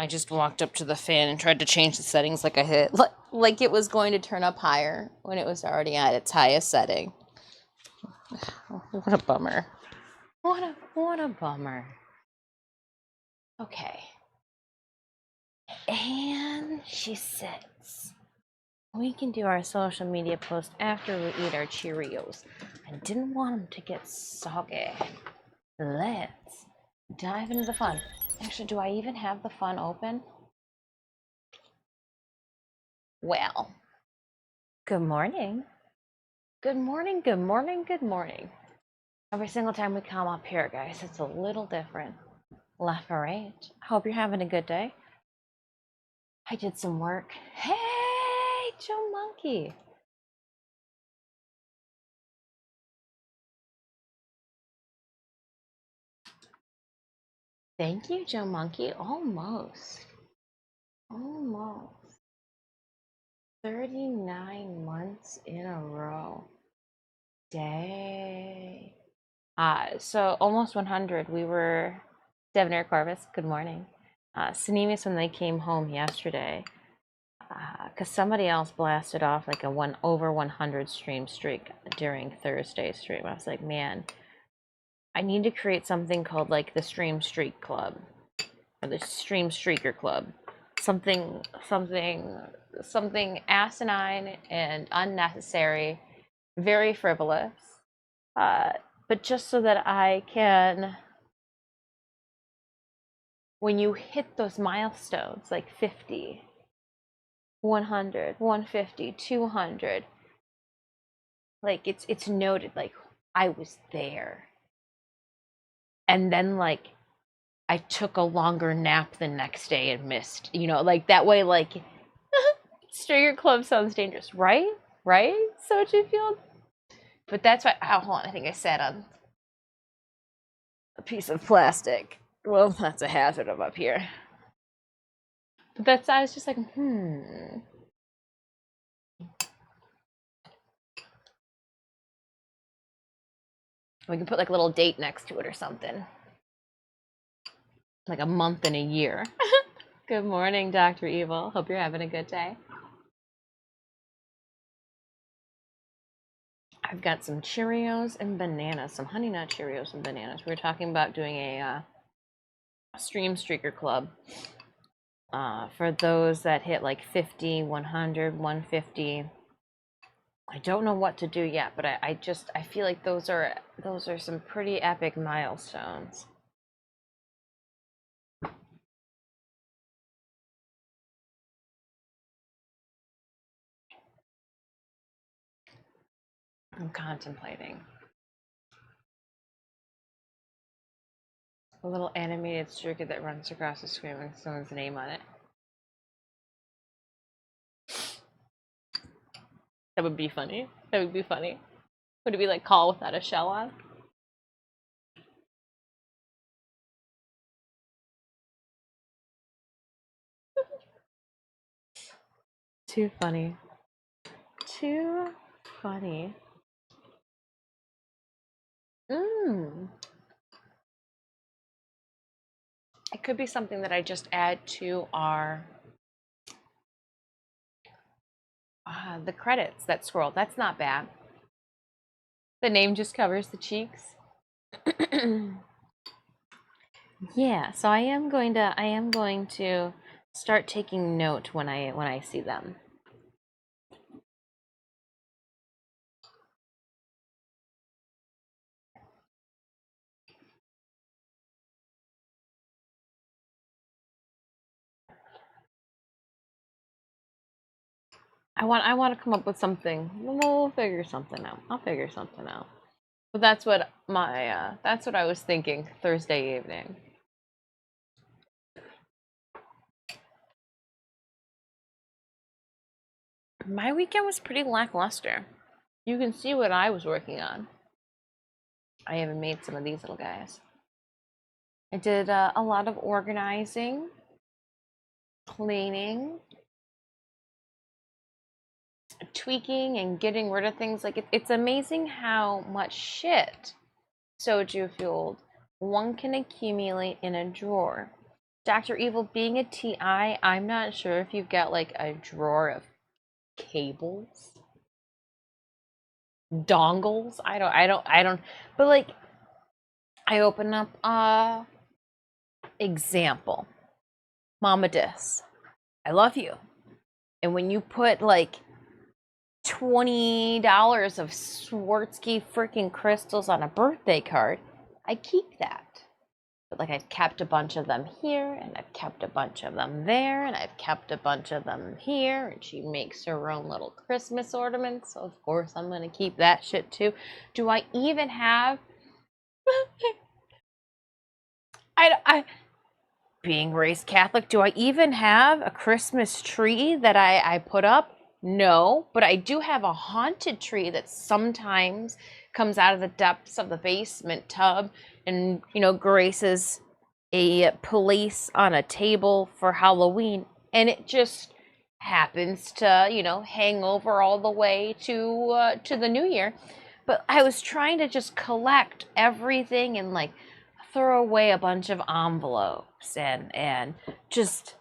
I just walked up to the fan and tried to change the settings like I hit, like it was going to turn up higher when it was already at its highest setting. What a bummer. What a bummer. Okay. And she sits. We can do our social media post after we eat our Cheerios. I didn't want them to get soggy. Let's dive into the fun. Actually, do I even have the fun open? Well, good morning. Good morning, good morning, good morning. Every single time we come up here, guys, it's a little different. Left or right. I hope you're having a good day. I did some work. Hey, Joe Monkey. Thank you, Joe Monkey. Almost. 39 months in a row. Day. So almost 100. We were Devon Corvus. Good morning. Sneemius when they came home yesterday, because somebody else blasted off like a over 100 stream streak during Thursday's stream. I was like, man, I need to create something called like the Stream Streak Club or the Stream Streaker Club. Something asinine and unnecessary, very frivolous, but just so that I can, when you hit those milestones like 50, 100, 150, 200, like it's noted, like I was there. And then like I took a longer nap the next day and missed, like that way, like Stringer Club sounds dangerous, right? Right, Soju Field? But that's why, hold on, I think I sat on a piece of plastic. Well, that's a hazard of up here. But I was just like, We can put like a little date next to it or something. Like a month and a year. Good morning, Dr. Evil. Hope you're having a good day. I've got some Cheerios and bananas, some Honey Nut Cheerios and bananas. We were talking about doing a Stream Streaker Club for those that hit like 50, 100, 150. I don't know what to do yet, but I feel like those are some pretty epic milestones. I'm contemplating. A little animated circuit that runs across the screen with someone's name on it. That would be funny. That would be funny. Would it be like Call Without a Shell on? Too funny. Too funny. It could be something that I just add to our the credits that scroll. That's not bad. The name just covers the cheeks. Yeah, so I am going to start taking note when I see them. I want to come up with something. We'll figure something out. I'll figure something out. But that's what I was thinking Thursday evening. My weekend was pretty lackluster. You can see what I was working on. I even made some of these little guys. I did a lot of organizing, cleaning, tweaking, and getting rid of things. Like it's amazing how much shit Soju Fueled one can accumulate in a drawer. Dr. Evil, being a TI, I'm not sure if you've got like a drawer of cables, dongles. I don't. But like, I open up example, Mama Dis, I love you. And when you put like $20 of Swarovski freaking crystals on a birthday card, I keep that. But like, I've kept a bunch of them here, and I've kept a bunch of them there, and I've kept a bunch of them here, and she makes her own little Christmas ornaments, so of course I'm gonna keep that shit too. Do I even have I being raised Catholic, do I even have a Christmas tree that I put up? No, but I do have a haunted tree that sometimes comes out of the depths of the basement tub and, you know, graces a place on a table for Halloween. And it just happens to, you know, hang over all the way to the new year. But I was trying to just collect everything and like throw away a bunch of envelopes and just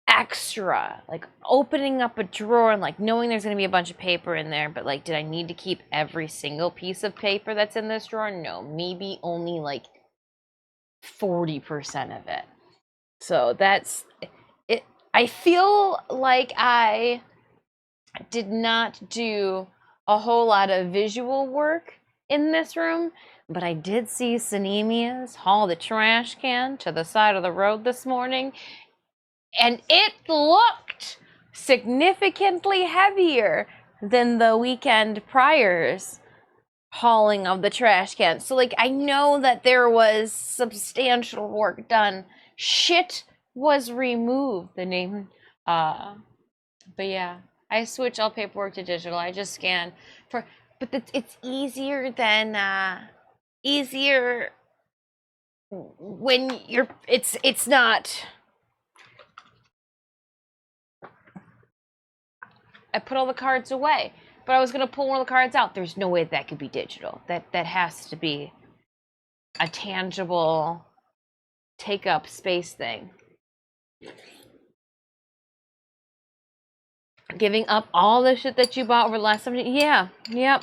extra, like opening up a drawer and like knowing there's going to be a bunch of paper in there, but like, did I need to keep every single piece of paper that's in this drawer? No, maybe only like 40% of it. So that's it. I feel like I did not do a whole lot of visual work in this room, but I did see Sanemias haul the trash can to the side of the road this morning, and it looked significantly heavier than the weekend prior's hauling of the trash can. So like, I know that there was substantial work done. Shit was removed. The name, but yeah, I switch all paperwork to digital. I just scan for, but it's easier than easier when you're. It's not. I put all the cards away, but I was gonna pull one of the cards out. There's no way that could be digital. That has to be a tangible, take up space thing. Giving up all the shit that you bought over the last 70. Yeah, yep.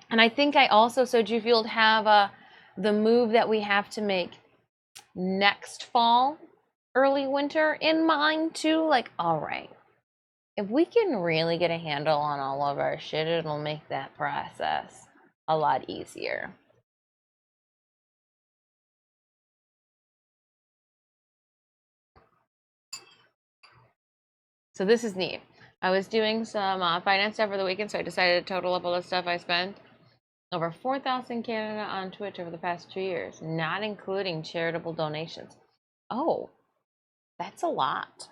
And I think I also, so Jufield, have the move that we have to make next fall, early winter in mind too. Like, all right, if we can really get a handle on all of our shit, it'll make that process a lot easier. So this is neat. I was doing some finance stuff for the weekend, so I decided to total up all the stuff I spent. Over 4,000 Canada on Twitch over the past 2 years, not including charitable donations. Oh, that's a lot.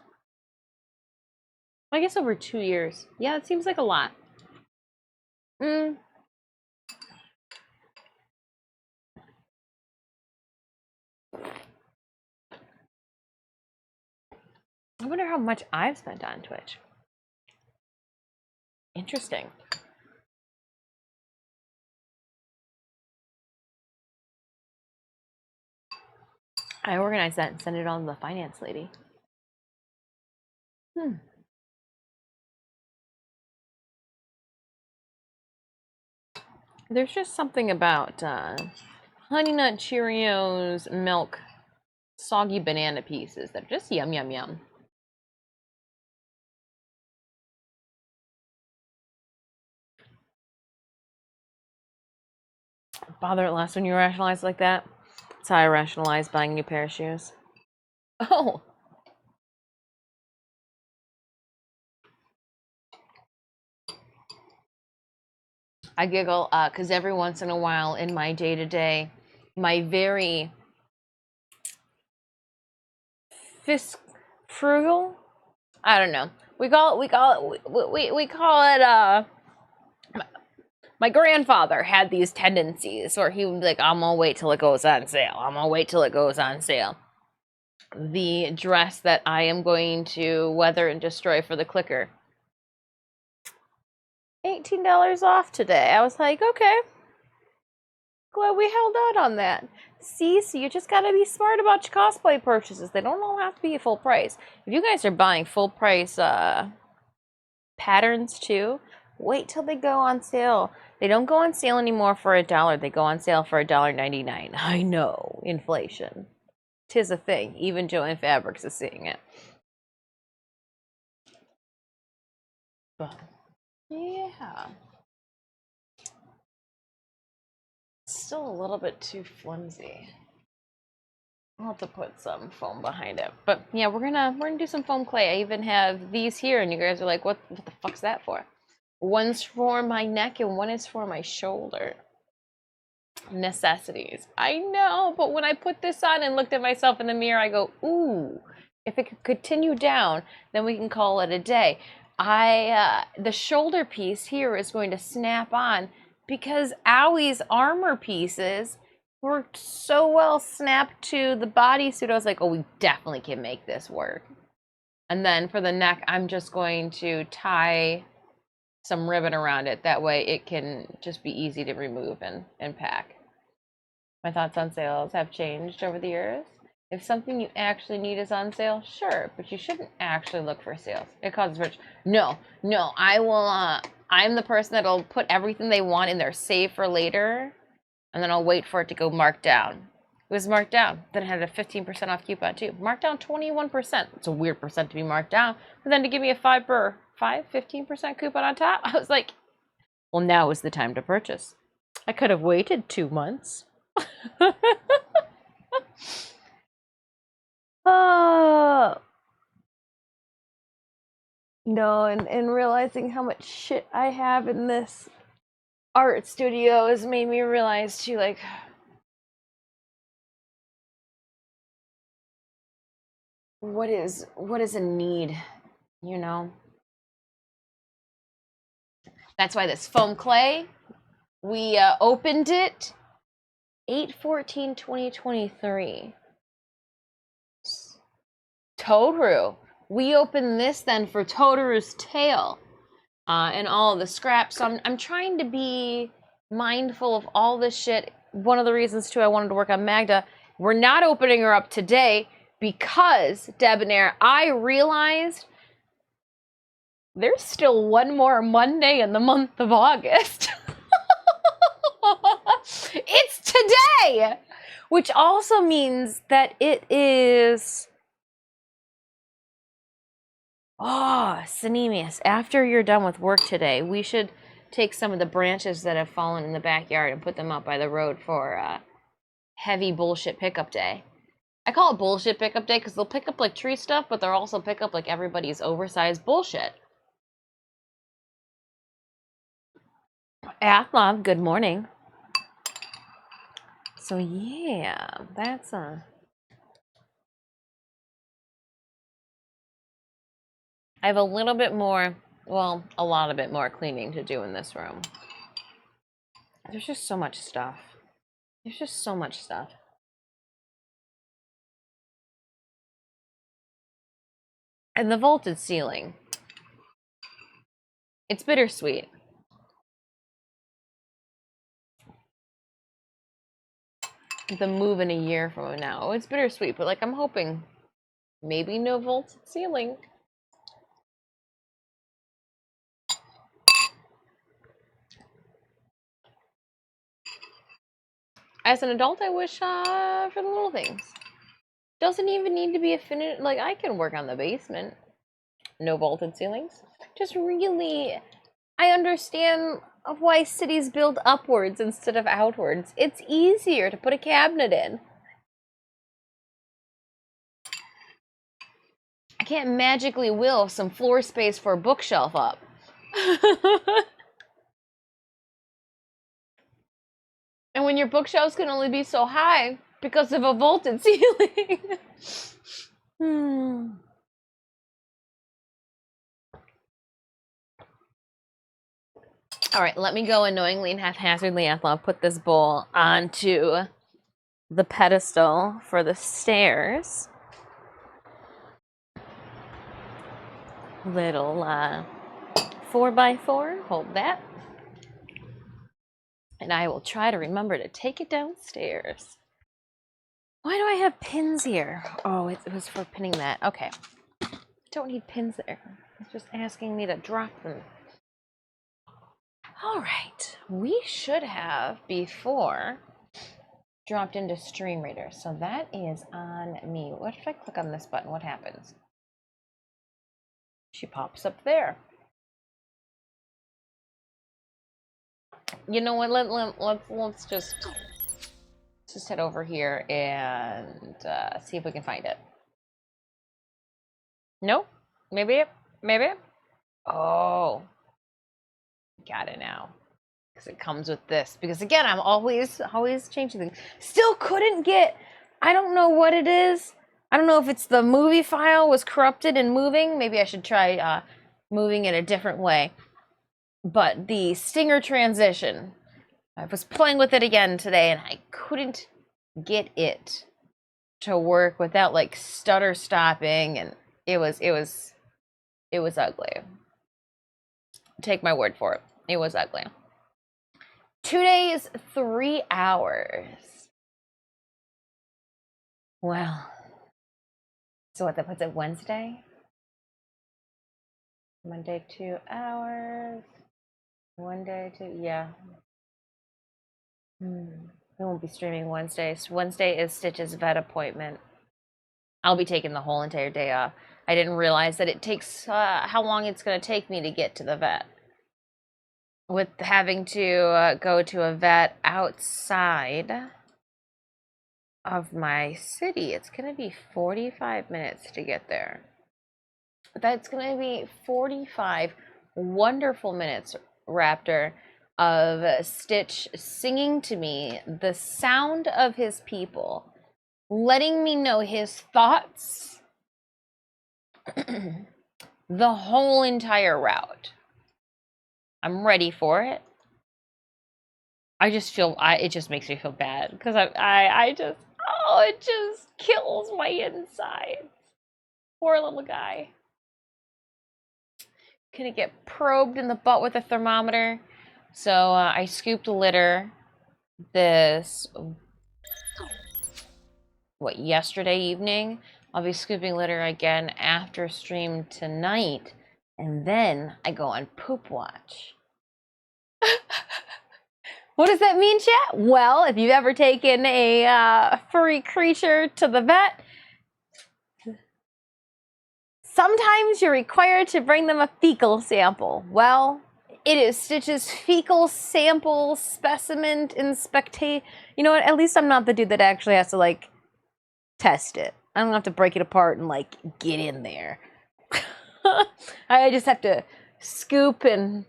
I guess over 2 years. Yeah, it seems like a lot. I wonder how much I've spent on Twitch. Interesting. I organized that and sent it on to the finance lady. There's just something about Honey Nut Cheerios milk soggy banana pieces that are just yum, yum, yum. Bother it less when you rationalize like that. That's how I rationalize buying a new pair of shoes. Oh. I giggle because every once in a while in my day-to-day, my very frugal, I don't know. We call it my grandfather had these tendencies where he would be like, I'm gonna wait till it goes on sale. I'm gonna wait till it goes on sale. The dress that I am going to weather and destroy for the clicker, $18 off today. I was like, okay, glad we held out on that. See, so you just gotta be smart about your cosplay purchases. They don't all have to be a full price. If you guys are buying full price patterns too, wait till they go on sale. They don't go on sale anymore for $1. They go on sale for $1.99. I know, inflation. 'Tis a thing. Even Joanne Fabrics is seeing it. But yeah. Still a little bit too flimsy. I'll have to put some foam behind it. But yeah, we're gonna do some foam clay. I even have these here, and you guys are like, what the fuck's that for? One's for my neck and one is for my shoulder. Necessities. I know, but when I put this on and looked at myself in the mirror, I go, ooh, if it could continue down, then we can call it a day. The shoulder piece here is going to snap on because Owie's armor pieces were so well snapped to the bodysuit. I was like, oh, we definitely can make this work. And then for the neck, I'm just going to tie some ribbon around it. That way it can just be easy to remove and pack. My thoughts on sales have changed over the years. If something you actually need is on sale, sure, but you shouldn't actually look for sales. It causes rich. No, I will, I'm the person that'll put everything they want in their save for later, and then I'll wait for it to go marked down. It was marked down. Then it had a 15% off coupon too. Marked down 21%. It's a weird percent to be marked down. But then to give me a 15% coupon on top, I was like, well, now is the time to purchase. I could have waited 2 months. Oh. No, and realizing how much shit I have in this art studio has made me realize too, like, what is a need, you know? That's why this foam clay, we opened it 8/14/2023. Totaru. We opened this then for Totaru's tail and all of the scraps. So I'm trying to be mindful of all this shit. One of the reasons too I wanted to work on Magda. We're not opening her up today because, Debonair, I realized there's still one more Monday in the month of August. It's today! Which also means that it is... Oh, Sinemius, after you're done with work today, we should take some of the branches that have fallen in the backyard and put them up by the road for heavy bullshit pickup day. I call it bullshit pickup day because they'll pick up like tree stuff, but they'll also pick up like everybody's oversized bullshit. Athlon, good morning. So yeah, that's I have a little bit more, well, a lot of bit more cleaning to do in this room. There's just so much stuff. There's just so much stuff. And the vaulted ceiling. It's bittersweet. The move in a year from now. It's bittersweet, but like I'm hoping maybe no vaulted ceiling. As an adult, I wish for the little things. Doesn't even need to be a finished, like I can work on the basement. No vaulted ceilings. Just really, I understand of why cities build upwards instead of outwards. It's easier to put a cabinet in. I can't magically will some floor space for a bookshelf up. And when your bookshelves can only be so high because of a vaulted ceiling. All right, let me go unknowingly and haphazardly. I'll put this bowl onto the pedestal for the stairs. Little 4x4, hold that. And I will try to remember to take it downstairs. Why do I have pins here? Oh, it was for pinning that. Okay. I don't need pins there. It's just asking me to drop them. All right. We should have before dropped into Stream Reader. So that is on me. What if I click on this button? What happens? She pops up there. You know what? Let's just head over here and see if we can find it. No? Maybe? Maybe? Oh. Got it now. Because it comes with this. Because again, I'm always changing things. Still couldn't get, I don't know what it is. I don't know if it's the movie file was corrupted and moving. Maybe I should try moving it a different way. But the stinger transition, I was playing with it again today and I couldn't get it to work without like stutter stopping, and it was ugly. Take my word for it. It was ugly. 2 days, 3 hours. Well, so what, that puts it Wednesday? Monday, 2 hours. One day, 2, yeah. We won't be streaming Wednesday. So Wednesday is Stitch's vet appointment. I'll be taking the whole entire day off. I didn't realize that it takes how long it's going to take me to get to the vet. With having to go to a vet outside of my city, it's going to be 45 minutes to get there. That's going to be 45 wonderful minutes, Raptor, of Stitch singing to me the sound of his people, letting me know his thoughts the whole entire route. I'm ready for it. I just feel, it just makes me feel bad because I just, oh, it just kills my insides. Poor little guy. Gonna get probed in the butt with a thermometer. So I scooped litter yesterday evening. I'll be scooping litter again after stream tonight. And then I go on poop watch. What does that mean, chat? Well, if you've ever taken a furry creature to the vet, sometimes you're required to bring them a fecal sample. Well, it is Stitch's fecal sample specimen inspectation. You know what? At least I'm not the dude that actually has to, like, test it. I don't have to break it apart and, like, get in there. I just have to scoop and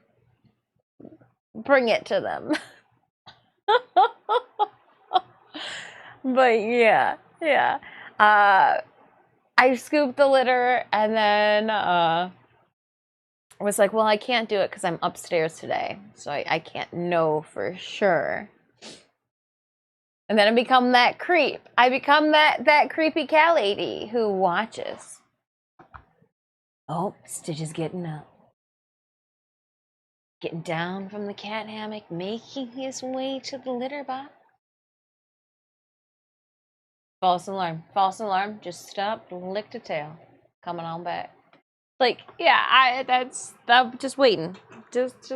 bring it to them. But yeah. I scooped the litter and then was like, well, I can't do it because I'm upstairs today, so I can't know for sure. And then I become that creep. I become that creepy cat lady who watches. Oh, Stitch is getting up. Getting down from the cat hammock, making his way to the litter box. False alarm, just stop, licked a tail. Coming on back. Like, yeah, I'm just waiting. Just,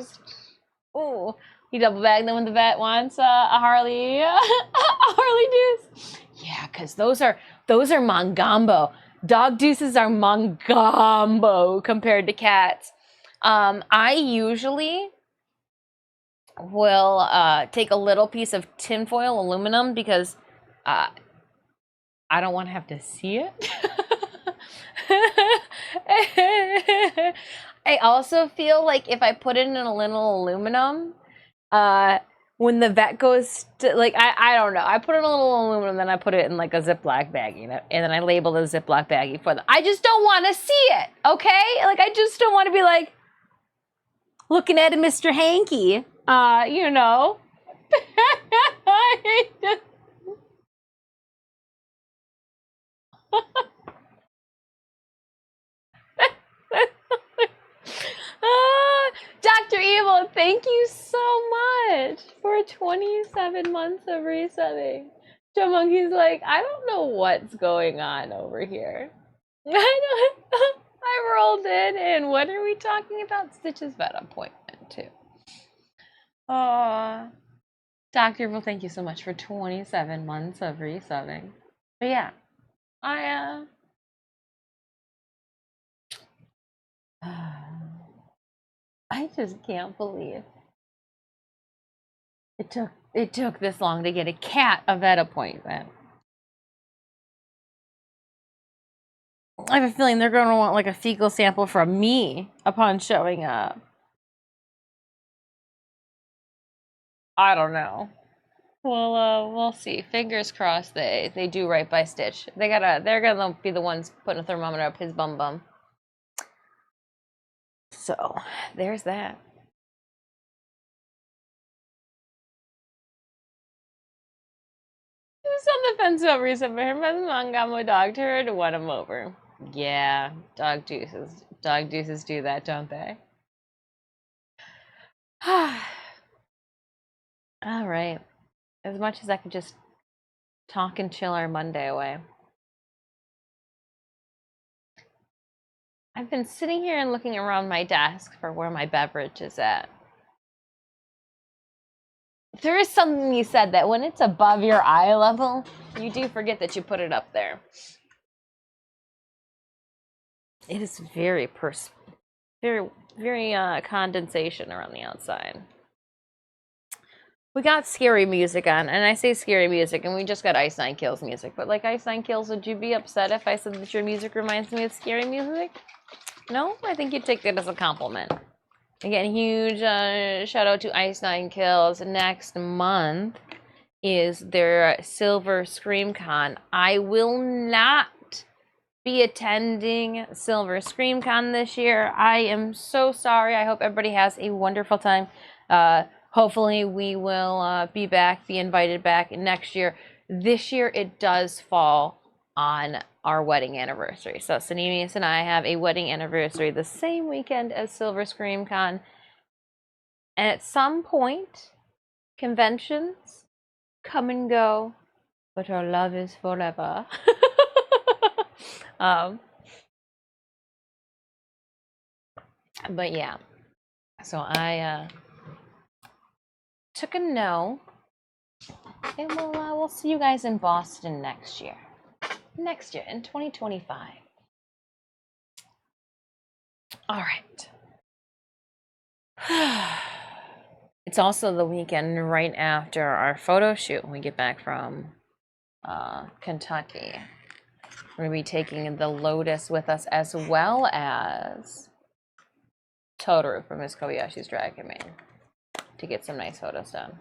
ooh. You double bag them when the vet wants a Harley, a Harley Deuce. Yeah, because those are Mongambo. Dog deuces are Mongambo compared to cats. I usually will take a little piece of tinfoil aluminum because I don't want to have to see it. I also feel like if I put it in a little aluminum, when the vet goes to, like, I don't know. I put it in a little aluminum, then I put it in like a Ziploc baggie, and then I label the Ziploc baggie for them. I just don't want to see it, okay? Like, I just don't want to be like looking at Mr. Hanky, you know. Dr. Evil, thank you so much for 27 months of resubbing. Joe Monkey's like, I don't know what's going on over here. I rolled in, and what are we talking about? Stitch's vet appointment, too. Dr. Well, thank you so much for 27 months of resubbing. But yeah, I just can't believe it took this long to get a cat a vet appointment. I have a feeling they're going to want like a fecal sample from me upon showing up. I don't know. Well, we'll see. Fingers crossed they do right by Stitch. They're gonna be the ones putting a thermometer up his bum. So there's that. He was on the fence over reason, but his mom got my dog to her to win him over. Yeah, dog deuces do that, don't they? All right. As much as I could just talk and chill our Monday away. I've been sitting here and looking around my desk for where my beverage is at. There is something you said that when it's above your eye level, you do forget that you put it up there. It is very condensation around the outside. We got scary music on, and I say scary music, and we just got Ice Nine Kills music. But like Ice Nine Kills, would you be upset if I said that your music reminds me of scary music? No, I think you'd take it as a compliment. Again, huge shout out to Ice Nine Kills. Next month is their Silver Scream Con. I will not be attending Silver Scream Con this year. I am so sorry. I hope everybody has a wonderful time. Hopefully we will be invited back next year. This year it does fall on our wedding anniversary. So Sanemius and I have a wedding anniversary the same weekend as Silver Scream Con. And at some point, conventions come and go, but our love is forever. But yeah, so I took a no, and we'll see you guys in Boston next year. Next year in 2025. All right. It's also the weekend right after our photo shoot when we get back from Kentucky. We're going to be taking the Lotus with us, as well as Totoro from Miss Kobayashi's Dragon Maid, to get some nice photos done.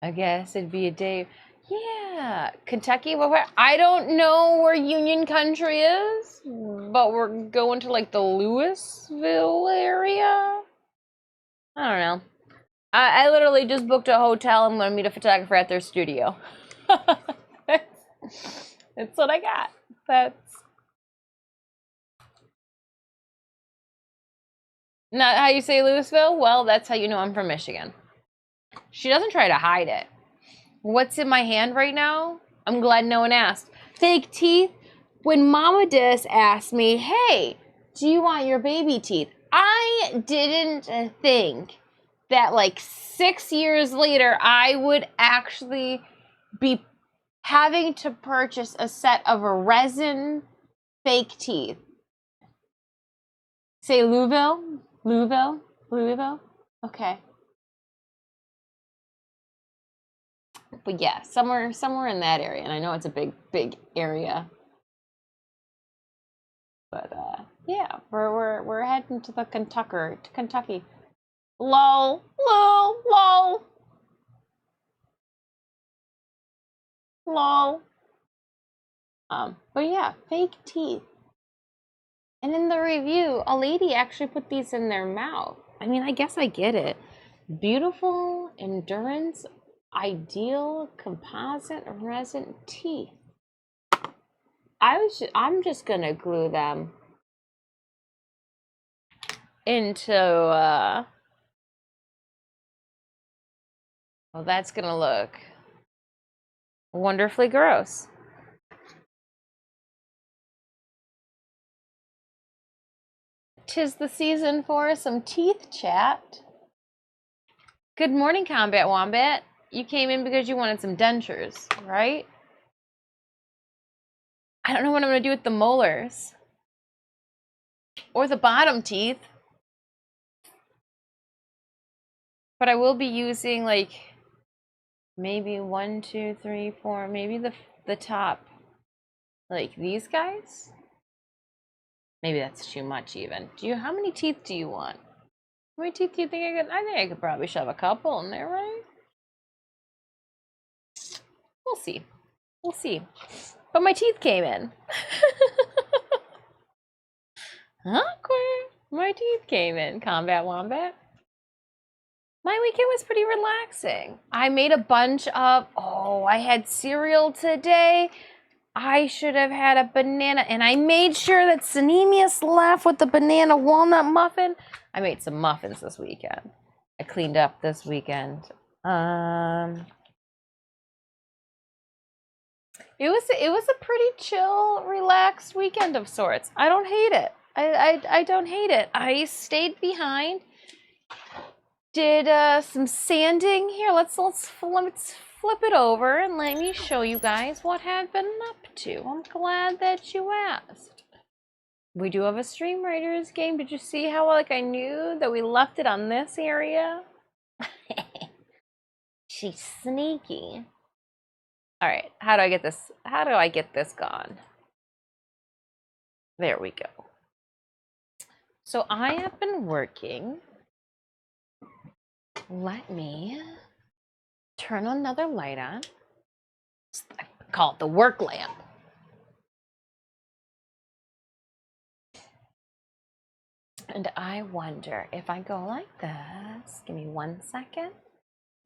I guess it'd be a day. Yeah, Kentucky. I don't know where Union Country is, but we're going to like the Louisville area. I don't know. I literally just booked a hotel and going to meet a photographer at their studio. That's what I got. That's not how you say Louisville? Well, that's how you know I'm from Michigan. She doesn't try to hide it. What's in my hand right now? I'm glad no one asked. Fake teeth. When Mama Dis asked me, hey, do you want your baby teeth? I didn't think that like 6 years later, I would actually be having to purchase a set of resin fake teeth. Say Louisville? Louisville? Louisville? Okay. But yeah, somewhere in that area, and I know it's a big area. But yeah, we're heading to Kentucky. Lol. But yeah, fake teeth. And in the review, a lady actually put these in their mouth. I mean, I guess I get it. Beautiful endurance, ideal composite resin teeth. I'm just gonna glue them into Well, that's gonna look wonderfully gross. Tis the season for some teeth chat. Good morning, Combat Wombat. You came in because you wanted some dentures, right? I don't know what I'm gonna do with the molars. Or the bottom teeth. But I will be using like maybe 1, 2, 3, 4, maybe the top. Like these guys? Maybe that's too much even. How many teeth do you want? How many teeth do you think I could? I think I could probably shove a couple in there, right? We'll see. We'll see. But my teeth came in. Awkward. My teeth came in, Combat Wombat. My weekend was pretty relaxing. I made a bunch of, I had cereal today. I should have had a banana, and I made sure that Sanemius left with the banana walnut muffin. I made some muffins this weekend. I cleaned up this weekend. It was a pretty chill, relaxed weekend of sorts. I don't hate it. I don't hate it. I stayed behind. Did some sanding here. Let's flip it over and let me show you guys what I've been up to. I'm glad that you asked. We do have a Stream Raiders game. Did you see how like I knew that we left it on this area? She's sneaky. All right, how do I get this? How do I get this gone? There we go. So I have been working. Let me turn another light on. I call it the work lamp. And I wonder if I go like this. Give me 1 second.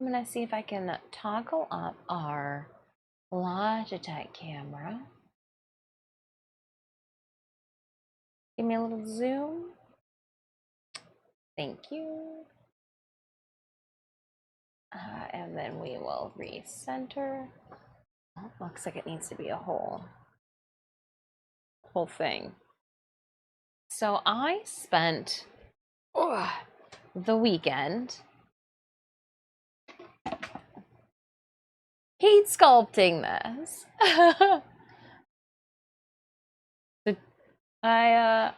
I'm gonna see if I can toggle up our Logitech camera. Give me a little zoom. Thank you. And then we will recenter. Oh, looks like it needs to be a whole thing. So I spent the weekend heat sculpting this. As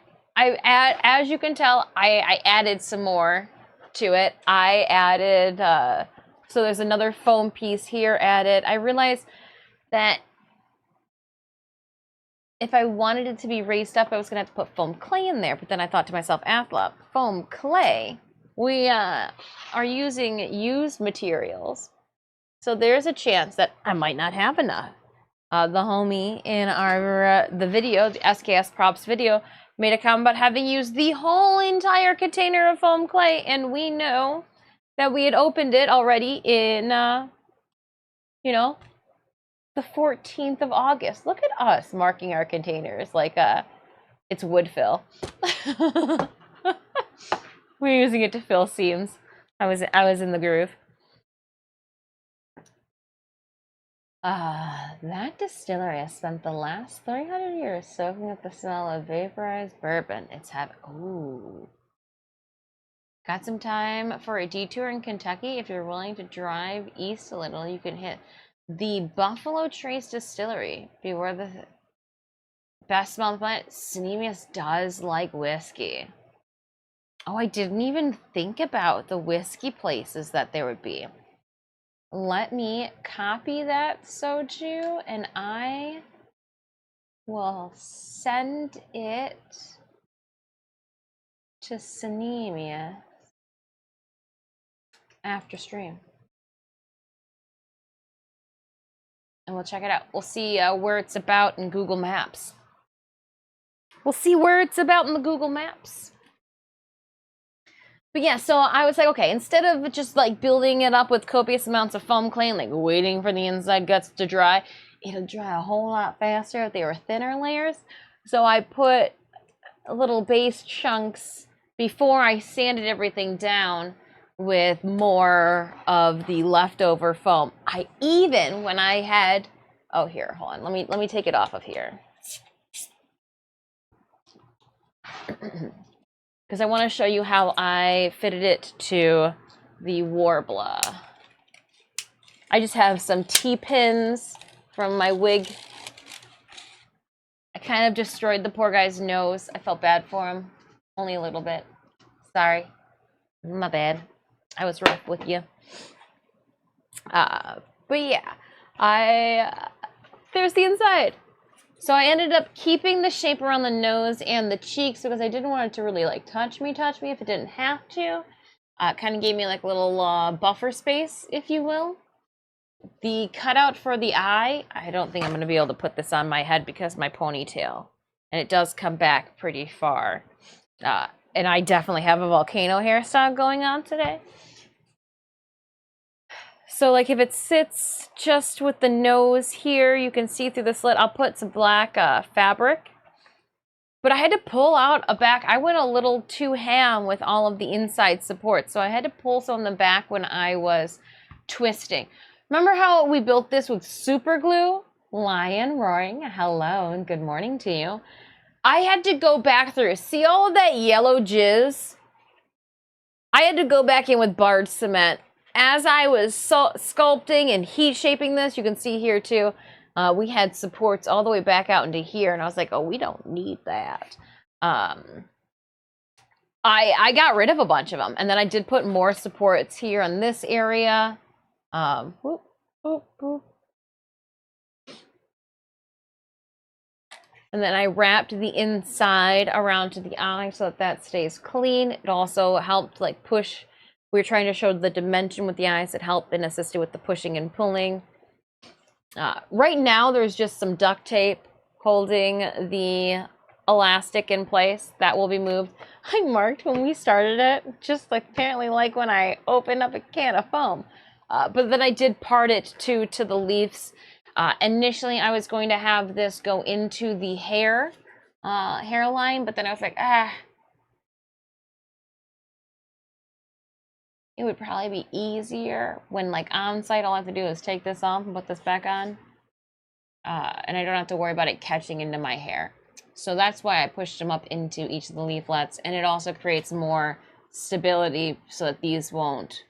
you can tell, I added some more to it. I added, so there's another foam piece here added. I realized that if I wanted it to be raised up, I was gonna have to put foam clay in there. But then I thought to myself, Athla, foam clay, we are using used materials. So there's a chance that I might not have enough. The homie in our the video, the SKS props video, made a comment about having used the whole entire container of foam clay, and we know that we had opened it already in, you know, the 14th of August. Look at us marking our containers like it's wood fill. We're using it to fill seams. I was in the groove. That distillery has spent the last 300 years soaking up the smell of vaporized bourbon. It's ooh. Got some time for a detour in Kentucky? If you're willing to drive east a little, you can hit the Buffalo Trace Distillery. Beware the best smell on the planet. Sanemius does like whiskey. Oh, I didn't even think about the whiskey places that there would be. Let me copy that soju and I will send it to Sanemius after stream. And we'll check it out. We'll see where it's about in Google Maps. We'll see where it's about in the Google Maps. But yeah, so I was like, okay, instead of just like building it up with copious amounts of foam clay and like waiting for the inside guts to dry, it'll dry a whole lot faster if they were thinner layers. So I put little base chunks before I sanded everything down. with more of the leftover foam. When I had, oh, here, hold on. Let me take it off of here. Because I want to show you how I fitted it to the Warbler. I just have some T-pins from my wig. I kind of destroyed the poor guy's nose. I felt bad for him. Only a little bit. Sorry. My bad. I was rough with you. But yeah, there's the inside. So I ended up keeping the shape around the nose and the cheeks because I didn't want it to really like touch me if it didn't have to. It kind of gave me like a little buffer space, if you will. The cutout for the eye, I don't think I'm going to be able to put this on my head because of my ponytail. And it does come back pretty far. And I definitely have a volcano hairstyle going on today. So like if it sits just with the nose here, you can see through the slit. I'll put some black fabric. But I had to pull out a back. I went a little too ham with all of the inside support. So I had to pull some in the back when I was twisting. Remember how we built this with super glue? Lion roaring, hello and good morning to you. I had to go back through. See all of that yellow jizz? I had to go back in with barge cement. As I was sculpting and heat shaping this, you can see here too, we had supports all the way back out into here. And I was like, oh, we don't need that. I got rid of a bunch of them. And then I did put more supports here in this area. Whoop, whoop, whoop. And then I wrapped the inside around to the eye so that stays clean. It also helped like push. We were trying to show the dimension with the eyes. It helped and assisted with the pushing and pulling. Right now, there's just some duct tape holding the elastic in place. That will be moved. I marked when we started it, just like apparently like when I opened up a can of foam. But then I did part it to the leaves. Initially, I was going to have this go into the hairline, but then I was like, it would probably be easier when like on site, all I have to do is take this off and put this back on. And I don't have to worry about it catching into my hair. So that's why I pushed them up into each of the leaflets. And it also creates more stability so that these won't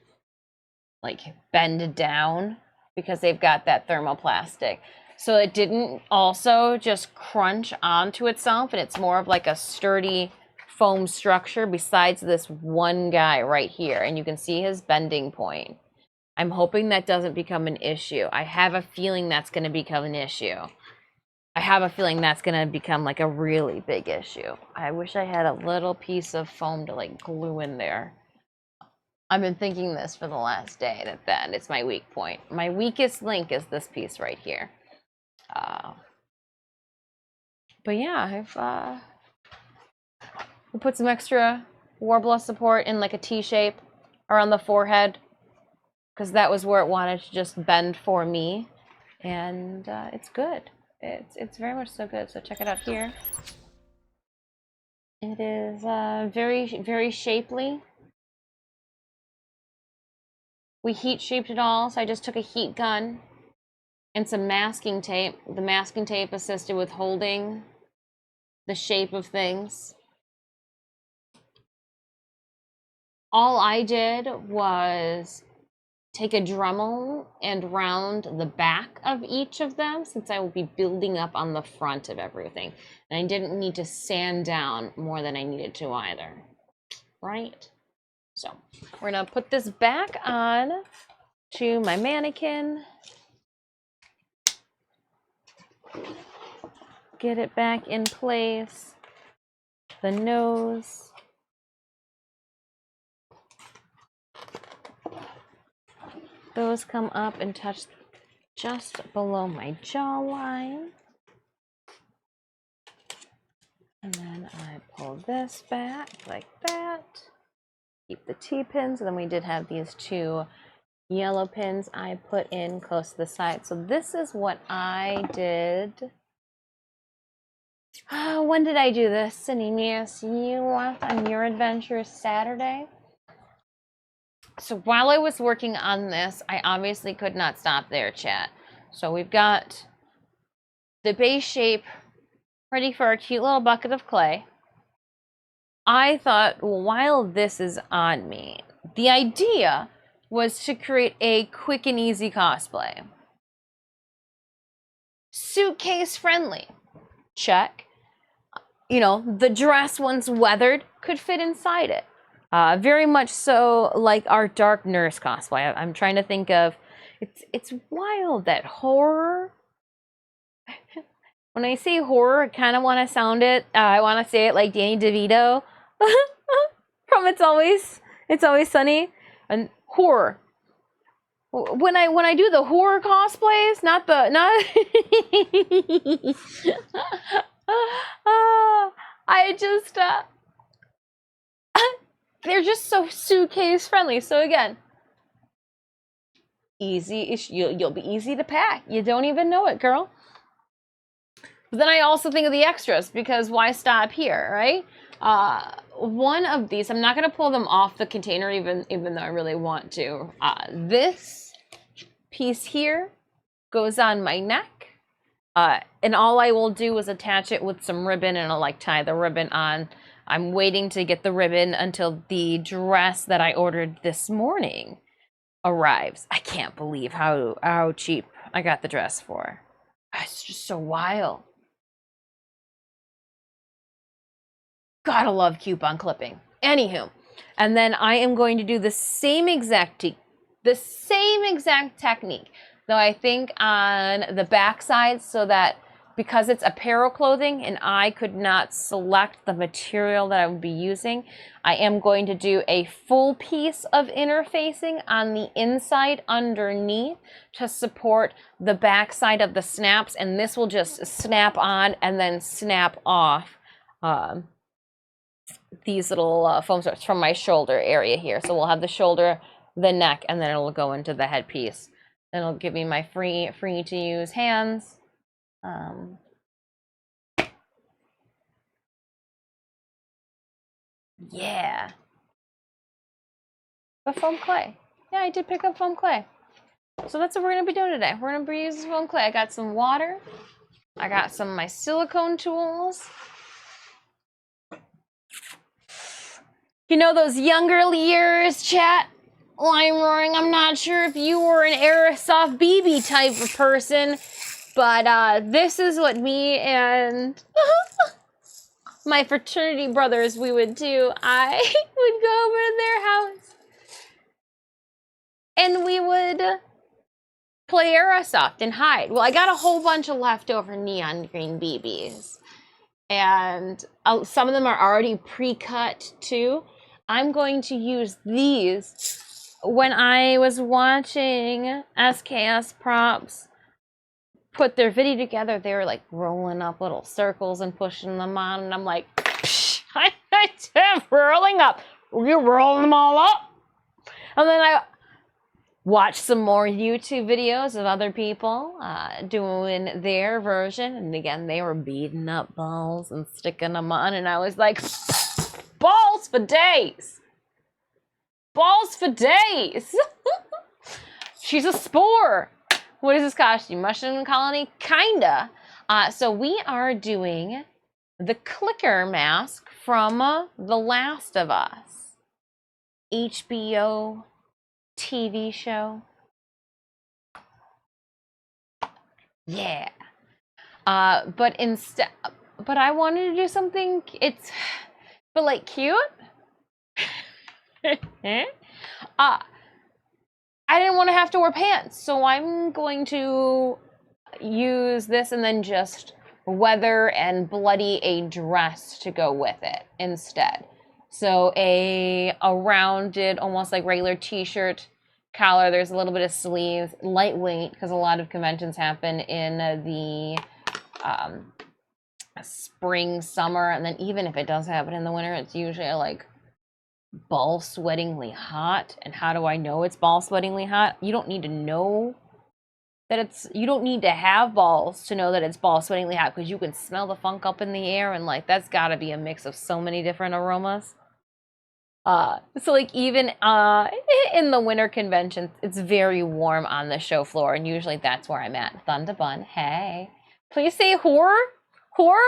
like bend down because they've got that thermoplastic. So it didn't also just crunch onto itself, and it's more of like a sturdy foam structure besides this one guy right here. And you can see his bending point. I'm hoping that doesn't become an issue. I have a feeling that's going to become an issue. I have a feeling that's going to become like a really big issue. I wish I had a little piece of foam to like glue in there. I've been thinking this for the last day, that it's my weak point. My weakest link is this piece right here. But yeah, I've put some extra Warbler support in like a T shape around the forehead because that was where it wanted to just bend for me, and it's good. It's very much so good. So check it out here. It is very, very shapely. We heat shaped it all, so I just took a heat gun and some masking tape. The masking tape assisted with holding the shape of things. All I did was take a Dremel and round the back of each of them since I will be building up on the front of everything. And I didn't need to sand down more than I needed to either, right? So we're gonna put this back on to my mannequin. Get it back in place. The nose. Those come up and touch just below my jawline. And then I pull this back like that. Keep the T-pins, and then we did have these two yellow pins I put in close to the side. So this is what I did. When did I do this? Anemius, you left on your adventure Saturday? So while I was working on this, I obviously could not stop there, chat. So we've got the base shape ready for our cute little bucket of clay. I thought, while this is on me, the idea was to create a quick and easy cosplay. Suitcase friendly, check. You know, the dress, once weathered, could fit inside it. Very much so like our dark nurse cosplay. I'm trying to think of, it's wild that horror, when I say horror, I kind of want to sound it, I want to say it like Danny DeVito from It's Always Sunny. And horror. When I do the horror cosplays, not I just they're just so suitcase friendly. So again, easy. You'll be easy to pack. You don't even know it, girl. But then I also think of the extras, because why stop here, right? One of these, I'm not going to pull them off the container, even though I really want to. This piece here goes on my neck, and all I will do is attach it with some ribbon, and I'll like tie the ribbon on. I'm waiting to get the ribbon until the dress that I ordered this morning arrives. I can't believe how cheap I got the dress for. It's just so wild. Gotta love coupon clipping. Anywho, and then I am going to do the same exact technique, though I think on the back side, so that because it's apparel clothing and I could not select the material that I would be using, I am going to do a full piece of interfacing on the inside underneath to support the back side of the snaps, and this will just snap on and then snap off these little foam strips from my shoulder area here. So we'll have the shoulder, the neck, and then it'll go into the headpiece. And it'll give me my free to use hands. Yeah. But foam clay. Yeah, I did pick up foam clay. So that's what we're gonna be doing today. We're gonna be using foam clay. I got some water. I got some of my silicone tools. You know those younger years, chat? Lime roaring. I'm not sure if you were an airsoft BB type of person, but this is what me and my fraternity brothers we would do. I would go over to their house and we would play airsoft and hide. Well, I got a whole bunch of leftover neon green BBs, and some of them are already pre-cut too. I'm going to use these. When I was watching SKS Props put their video together, they were like rolling up little circles and pushing them on, and I'm like, I'm rolling up. You're rolling them all up. And then I watched some more YouTube videos of other people doing their version, and again, they were beating up balls and sticking them on, and I was like, balls for days. Balls for days. She's a spore. What is this costume? Mushroom colony? Kinda. So we are doing the clicker mask from The Last of Us. HBO TV show. Yeah. But I wanted to do something, but like cute. I didn't want to have to wear pants, so I'm going to use this and then just weather and bloody a dress to go with it instead. So a rounded, almost like regular t-shirt collar. There's a little bit of sleeves, lightweight, because a lot of conventions happen in the spring, summer, and then even if it does happen in the winter, it's usually like ball sweatingly hot. And how do I know it's ball sweatingly hot? You don't need to know that you don't need to have balls to know that it's ball sweatingly hot, because you can smell the funk up in the air, and like that's got to be a mix of so many different aromas. So like even in the winter conventions, it's very warm on the show floor, and usually that's where I'm at. Thunder Bun, hey, please say horror, horror.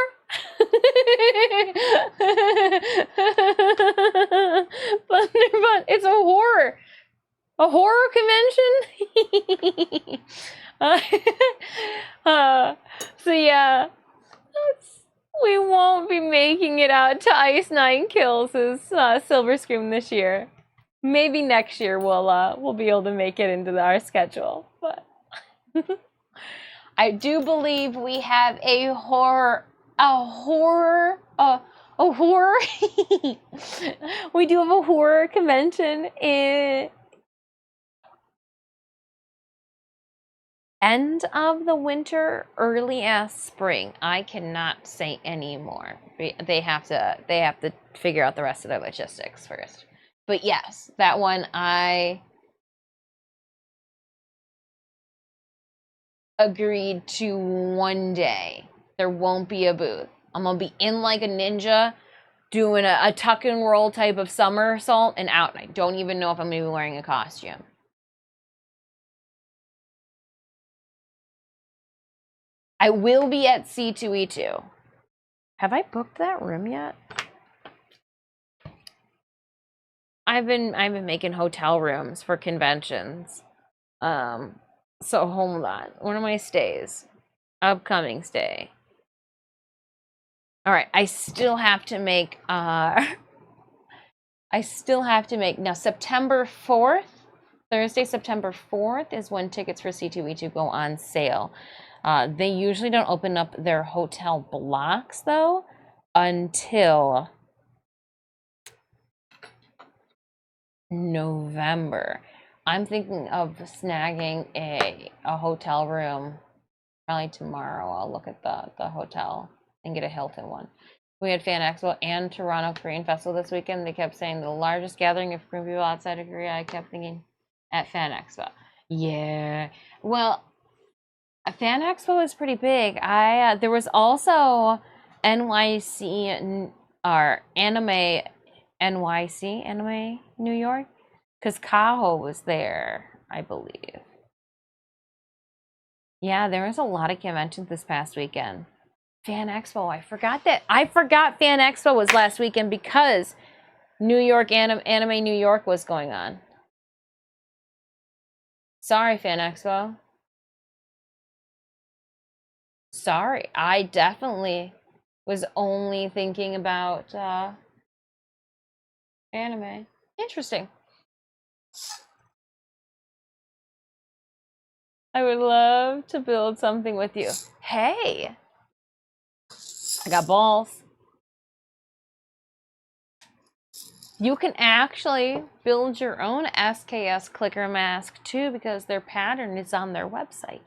Thunder Bun, it's a horror convention. uh, so yeah, we won't be making it out to Ice Nine Kills' Silver Scream this year. Maybe next year we'll be able to make it into our schedule. But I do believe we have a horror. We do have a horror convention in end of the winter, early ass spring. I cannot say anymore. They have to figure out the rest of the logistics first. But yes, that one I agreed to one day. There won't be a booth. I'm gonna be in like a ninja doing a tuck and roll type of somersault and out. And I don't even know if I'm gonna be wearing a costume. I will be at C2E2. Have I booked that room yet? I've been making hotel rooms for conventions. So hold on. One of my stays. Upcoming stay. All right, I still have to make now September 4th, Thursday, September 4th is when tickets for C2E2 go on sale. They usually don't open up their hotel blocks though until November. I'm thinking of snagging a hotel room probably tomorrow. I'll look at the hotel and get a Hilton one. We had Fan Expo and Toronto Korean Festival this weekend. They kept saying the largest gathering of Korean people outside of Korea. I kept thinking at Fan Expo. Yeah. Well, Fan Expo is pretty big. There was also NYC or Anime NYC, Anime New York, because Kaho was there, I believe. Yeah, there was a lot of conventions this past weekend. Fan Expo, I forgot Fan Expo was last weekend because New York Anime New York was going on. Sorry, Fan Expo. Sorry, I definitely was only thinking about anime. Interesting. I would love to build something with you. Hey, I got balls. You can actually build your own SKS clicker mask too because their pattern is on their website.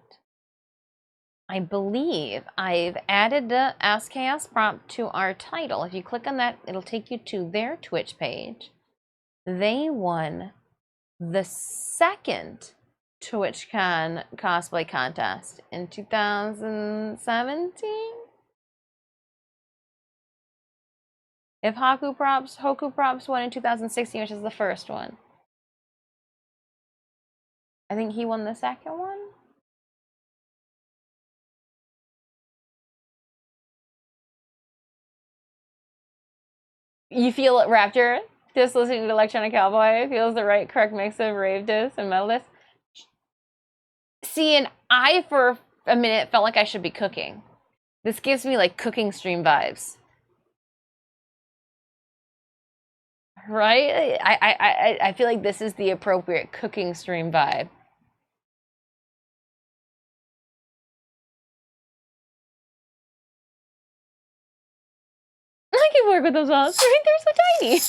I believe I've added the SKS prompt to our title. If you click on that, it'll take you to their Twitch page. They won the second TwitchCon cosplay contest in 2017. If Hoku Props won in 2016, which is the first one. I think he won the second one. You feel it, Raptor? Just listening to Electronic Cowboy feels the right correct mix of rave disc and metal disc. See, and I for a minute felt like I should be cooking. This gives me like cooking stream vibes. Right? I feel like this is the appropriate cooking stream vibe. I can work with those walls, right? They're so tiny.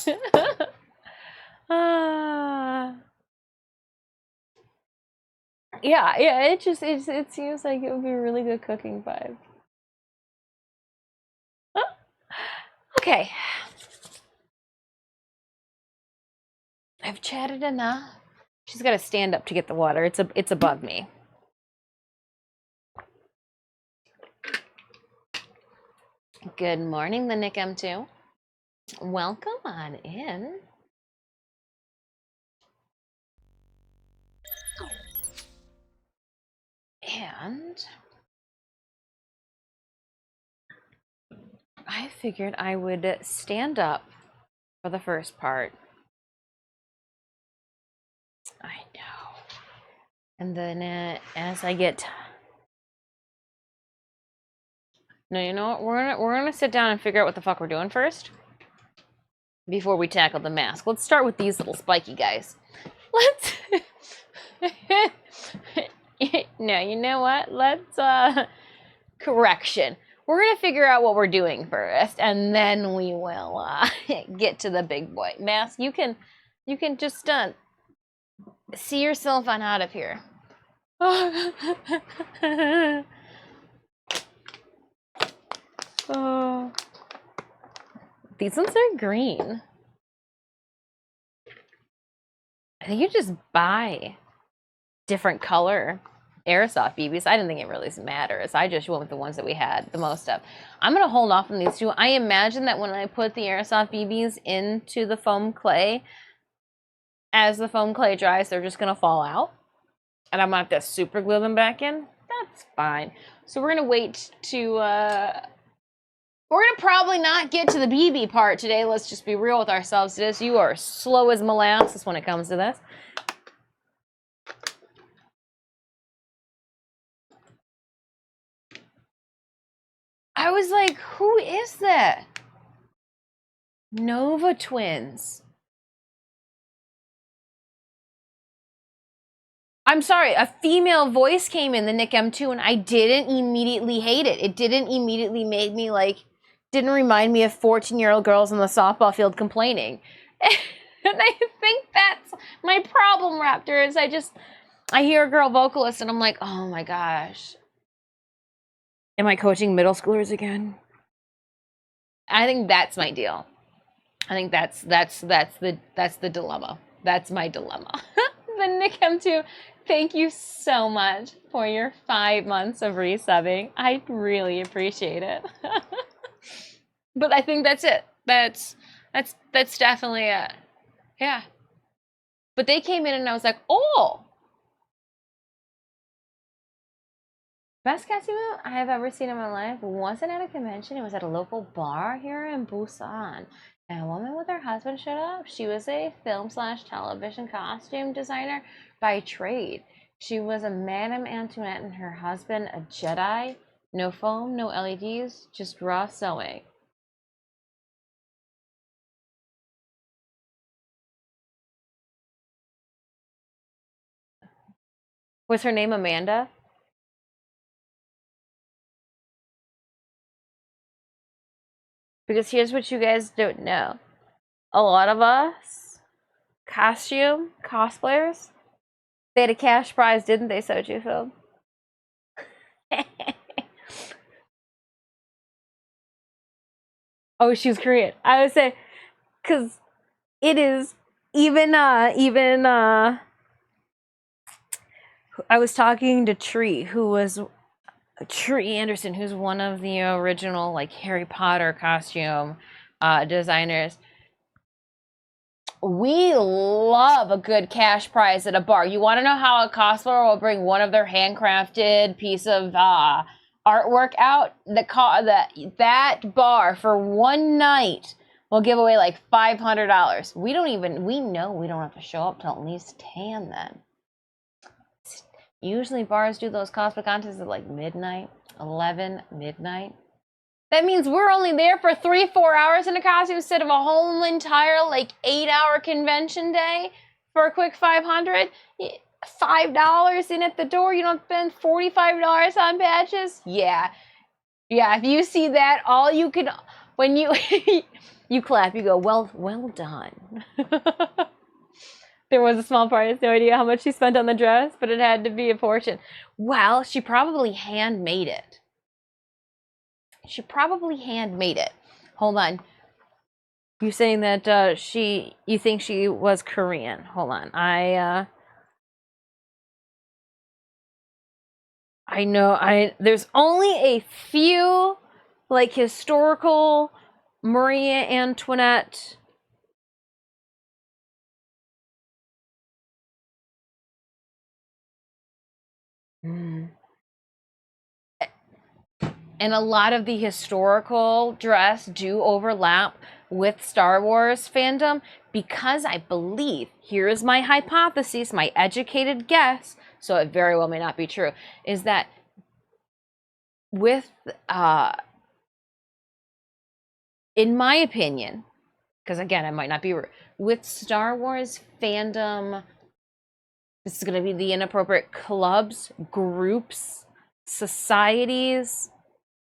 Yeah, it seems like it would be a really good cooking vibe. Okay. I've chatted enough. She's got to stand up to get the water. It's above me. Good morning, the Nick M2. Welcome on in. And I figured I would stand up for the first part. I know. And then as I get... No, you know what? We're gonna sit down and figure out what the fuck we're doing first before we tackle the mask. Let's start with these little spiky guys. Let's... No, you know what? Let's, correction. We're gonna figure out what we're doing first, and then we will, get to the big boy. Mask, you can just, see yourself on out of here. Oh. These ones are green. I think you just buy different color airsoft BBs. I didn't think it really matters. I just went with the ones that we had the most of. I'm gonna hold off on these two. I imagine that when I put the airsoft BBs into the foam clay, as the foam clay dries, they're just gonna fall out. And I'm gonna have to super glue them back in. That's fine. So we're gonna wait to, we're gonna probably not get to the BB part today. Let's just be real with ourselves. You are slow as molasses when it comes to this. I was like, who is that? Nova Twins. I'm sorry, a female voice came in the Nick M2 and I didn't immediately hate it. It didn't immediately make me like, didn't remind me of 14-year-old girls on the softball field complaining. And I think that's my problem, Raptor, is I hear a girl vocalist and I'm like, oh my gosh. Am I coaching middle schoolers again? I think that's my deal. I think that's the dilemma. That's my dilemma. The Nick M2, thank you so much for your 5 months of resubbing. I really appreciate it. But I think that's it. That's definitely it. Yeah. But they came in and I was like, oh. Best casting move I have ever seen in my life wasn't at a convention. It was at a local bar here in Busan. And a woman with her husband showed up. She was a film/television costume designer by trade. She was a Madame Antoinette and her husband a Jedi. No foam, no LEDs, just raw sewing. Was her name Amanda? Because here's what you guys don't know. A lot of us cosplayers, they had a cash prize, didn't they, Soju Film? Oh, she was Korean. I would say, because it is even I was talking to Tree, who was Tree Anderson, who's one of the original like Harry Potter costume designers. We love a good cash prize at a bar. You want to know how a cosplayer will bring one of their handcrafted piece of artwork out? That bar for one night will give away like $500. We know we don't have to show up till at least 10 then. Usually bars do those cosplay contests at like midnight, 11, midnight. That means we're only there for 3-4 hours in a costume instead of a whole entire like 8-hour convention day for a quick $500. $5 in at the door. You don't spend $45 on badges. Yeah. If you see that, all you can when you you clap, you go, well done. There was a small part. I have no idea how much she spent on the dress, but it had to be a fortune. Well, she probably handmade it. Hold on. You're saying that you think she was Korean. Hold on. I know there's only a few like historical Maria Antoinette And a lot of the historical dress do overlap with Star Wars fandom because I believe, here is my hypothesis, my educated guess, so it very well may not be true, is that with, in my opinion, because again, I might not be, with Star Wars fandom, this is going to be the inappropriate, clubs, groups, societies,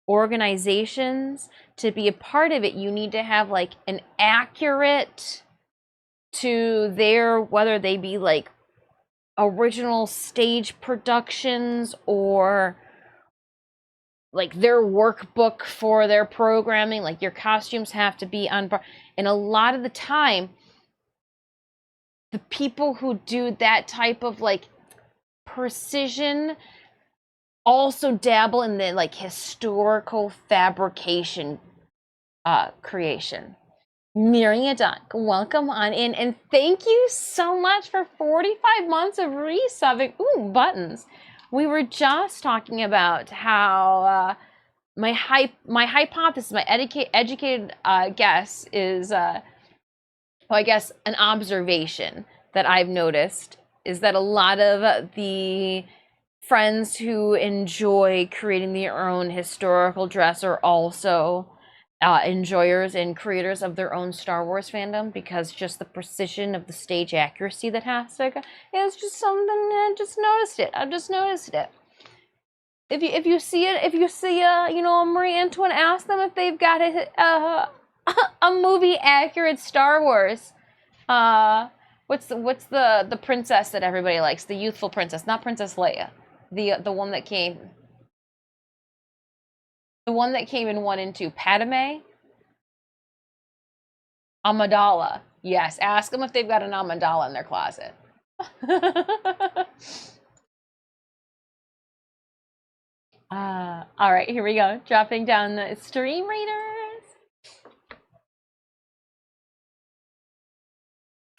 organizations. To be a part of it, you need to have like an accurate to their, whether they be like original stage productions or like their workbook for their programming, like your costumes have to be on par. And a lot of the time, the people who do that type of like precision also dabble in the like historical fabrication creation. Miria Dunk, welcome on in, and thank you so much for 45 months of resubbing. Ooh, buttons. We were just talking about how my hypothesis, my educated guess is, well, I guess an observation that I've noticed is that a lot of the friends who enjoy creating their own historical dress are also enjoyers and creators of their own Star Wars fandom, because just the precision of the stage accuracy that has to go is just something I just noticed it. I've just noticed it. If you see it, if you see you know, Marie Antoinette, ask them if they've got a movie accurate Star Wars. What's the princess that everybody likes? The youthful princess, not Princess Leia. The one that came. The one that came in 1 and 2, Padme? Amidala. Yes, ask them if they've got an Amidala in their closet. All right, here we go. Dropping down the stream readers.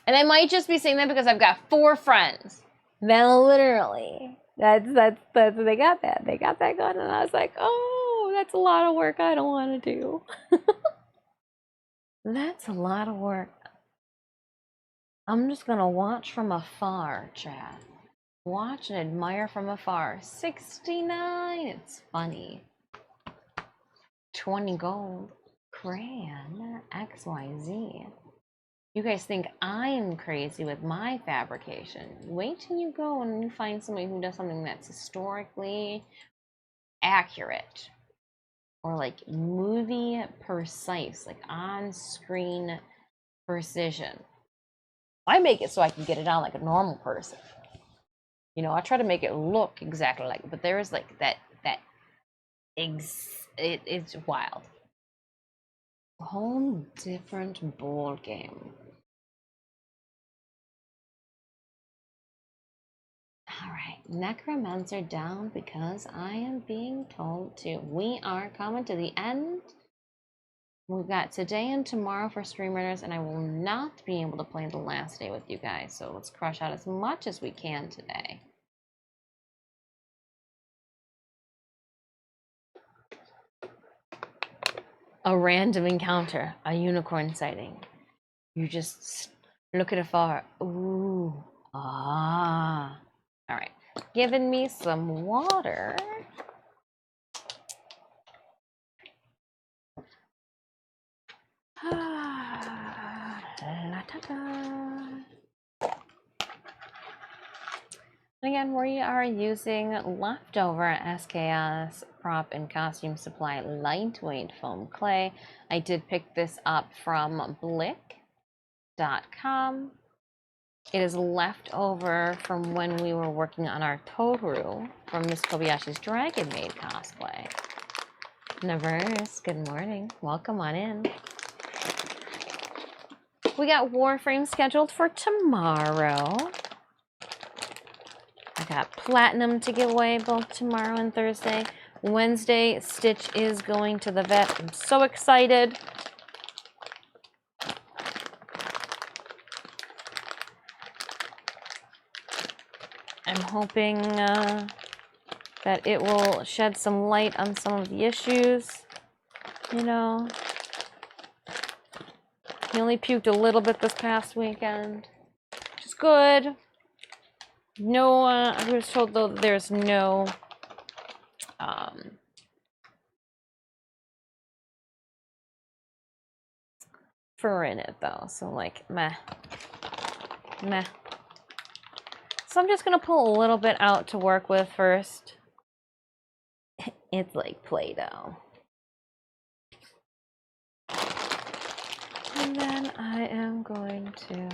And I might just be saying that because I've got 4 friends. Then literally, that's they got that. They got that going, and I was like, oh, that's a lot of work I don't want to do. That's a lot of work. I'm just gonna watch from afar, chat. Watch and admire from afar. 69. It's funny. 20 gold. Crayon. XYZ. You guys think I'm crazy with my fabrication. Wait till you go and you find somebody who does something that's historically accurate. Or like movie precise. Like on-screen precision. I make it so I can get it on like a normal person. You know, I try to make it look exactly like it, but there is like it's wild. A whole different ball game. All right, Necromancer down because I am being told to. We are coming to the end. We've got today and tomorrow for streamers, and I will not be able to play the last day with you guys, so let's crush out as much as we can today. A random encounter, a unicorn sighting. You just look at afar. Ooh, ah. All right, giving me some water. Again, we are using leftover SKS prop and costume supply lightweight foam clay. I did pick this up from Blick.com. It is left over from when we were working on our Toru from Miss Kobayashi's Dragon Maid cosplay. Naverse, good morning. Welcome on in. We got Warframe scheduled for tomorrow. I got Platinum to give away both tomorrow and Thursday. Wednesday, Stitch is going to the vet. I'm so excited. I'm hoping that that it will shed some light on some of the issues, you know. He only puked a little bit this past weekend, which is good. No, I was told though that there's no fur in it though, so like meh. So I'm just gonna pull a little bit out to work with first. It's like Play-Doh. And then I am going to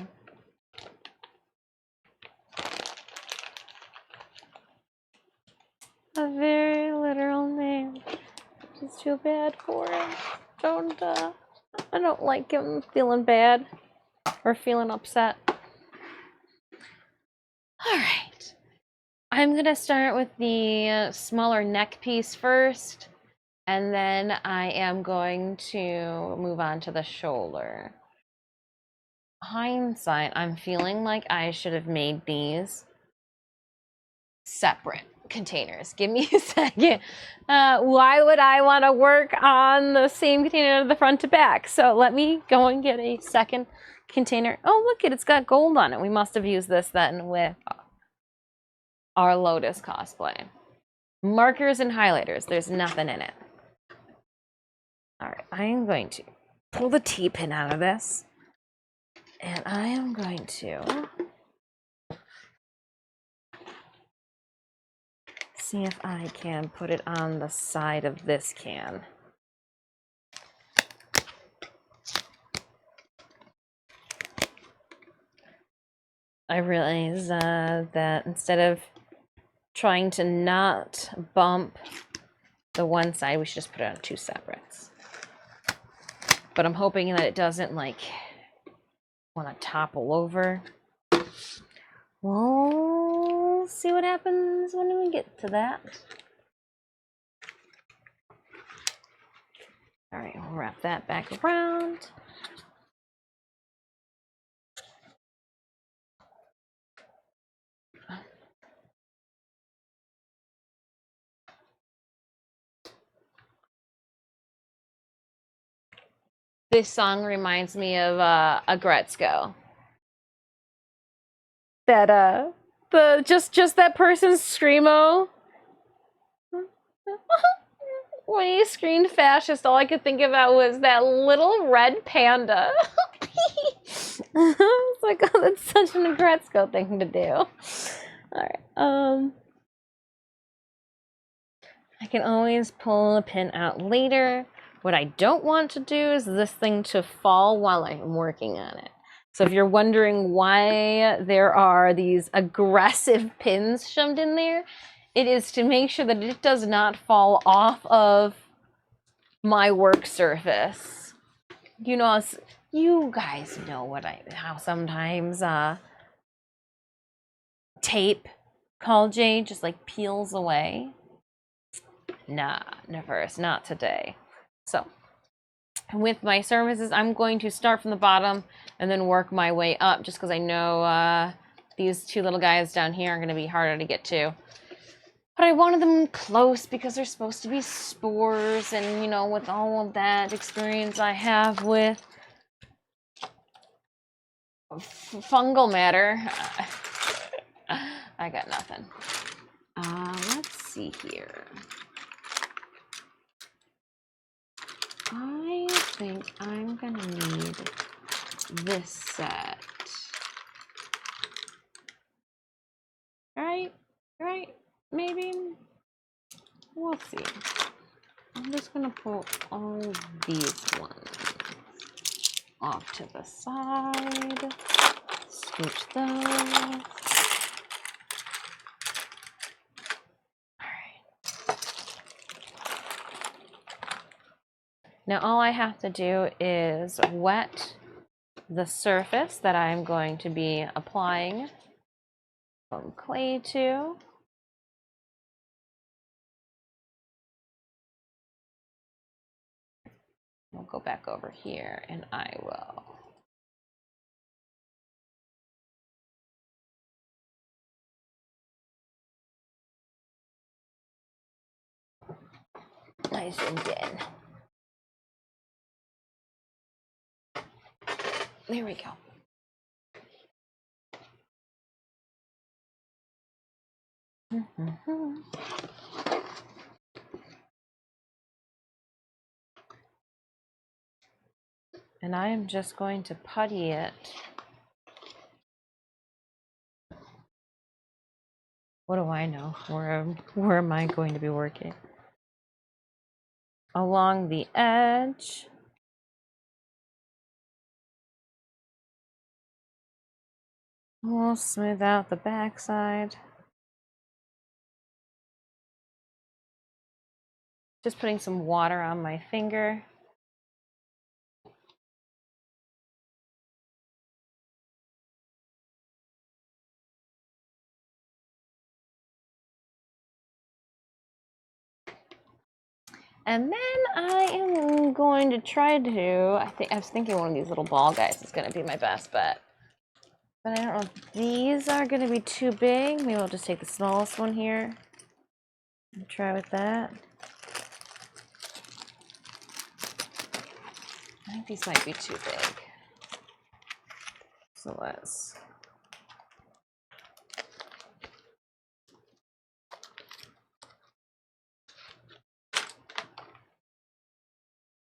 a very literal name. Just feel bad for him. I don't like him feeling bad or feeling upset. All right. I'm gonna start with the smaller neck piece first, and then I am going to move on to the shoulder. Hindsight, I'm feeling like I should have made these separate containers. Give me a second. Why would I want to work on the same container the front to back? So let me go and get a second container. Oh, look, it's got gold on it. We must have used this then with our Lotus cosplay. Markers and highlighters. There's nothing in it. All right, I am going to pull the T-pin out of this. And I am going to see if I can put it on the side of this can. I realize that instead of trying to not bump the one side, we should just put it on two separates. But I'm hoping that it doesn't like want to topple over. We'll see what happens when we get to that. All right, we'll wrap that back around. This song reminds me of a Gretzko. That just that person's screamo. When he screamed fascist, all I could think about was that little red panda. It's like, oh, that's such an Gretzko thing to do. All right. I can always pull a pin out later. What I don't want to do is this thing to fall while I'm working on it. So if you're wondering why there are these aggressive pins shoved in there, it is to make sure that it does not fall off of my work surface. You know, you guys know how sometimes tape, Call J, just like peels away. Nah, Neverse, not today. So with my surfaces, I'm going to start from the bottom and then work my way up, just because I know these two little guys down here are going to be harder to get to. But I wanted them close because they're supposed to be spores, and you know, with all of that experience I have with fungal matter, I got nothing. Let's see here. I think I'm gonna need this set. Right? Maybe. We'll see. I'm just gonna pull all these ones off to the side. Scooch those. Now all I have to do is wet the surface that I'm going to be applying some clay to. We'll go back over here and I will eyes and then. There we go. And I am just going to putty it. What do I know? Where am I going to be working? Along the edge. We'll smooth out the backside. Just putting some water on my finger. And then I am going to try to, I was thinking one of these little ball guys is going to be my best bet. But I don't know if these are going to be too big. Maybe I'll just take the smallest one here and try with that. I think these might be too big. So let's.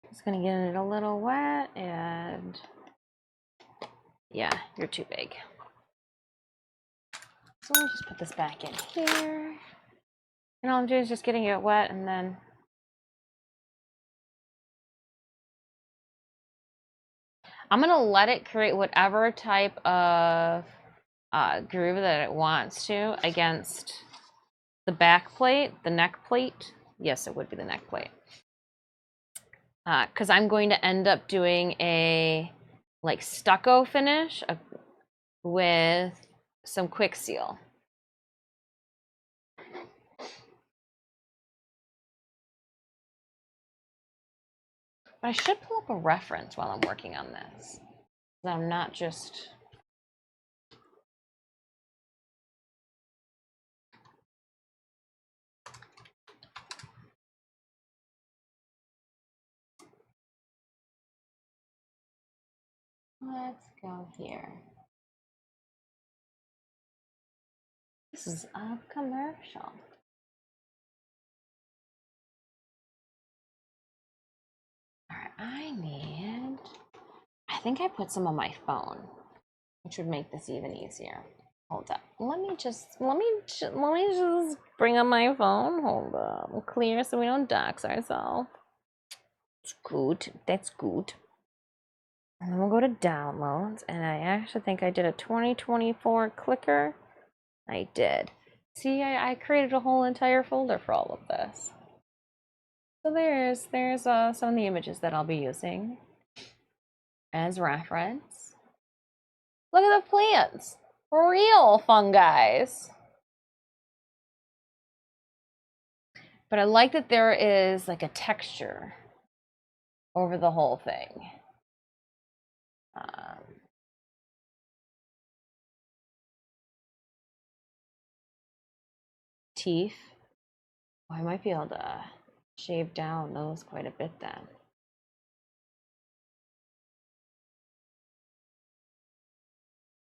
Just gonna get it a little wet and yeah, you're too big. So we'll just put this back in here. And all I'm doing is just getting it wet and then I'm gonna let it create whatever type of groove that it wants to against the back plate, the neck plate. Yes, it would be the neck plate. Because I'm going to end up doing a like stucco finish with some quick seal. But I should pull up a reference while I'm working on this. So I'm not just. Let's go here. This is a commercial. All right, I think I put some on my phone, which would make this even easier. Hold up. Let me just bring up my phone. Hold up. Clear so we don't dox ourselves. It's good. That's good. And then we'll go to downloads. And I actually think I did a 2024 clicker. I did. See, I created a whole entire folder for all of this. So there's some of the images that I'll be using as reference. Look at the plants. Real fungi. But I like that there is like a texture over the whole thing. Teeth. Oh, I might be able to shave down those quite a bit then.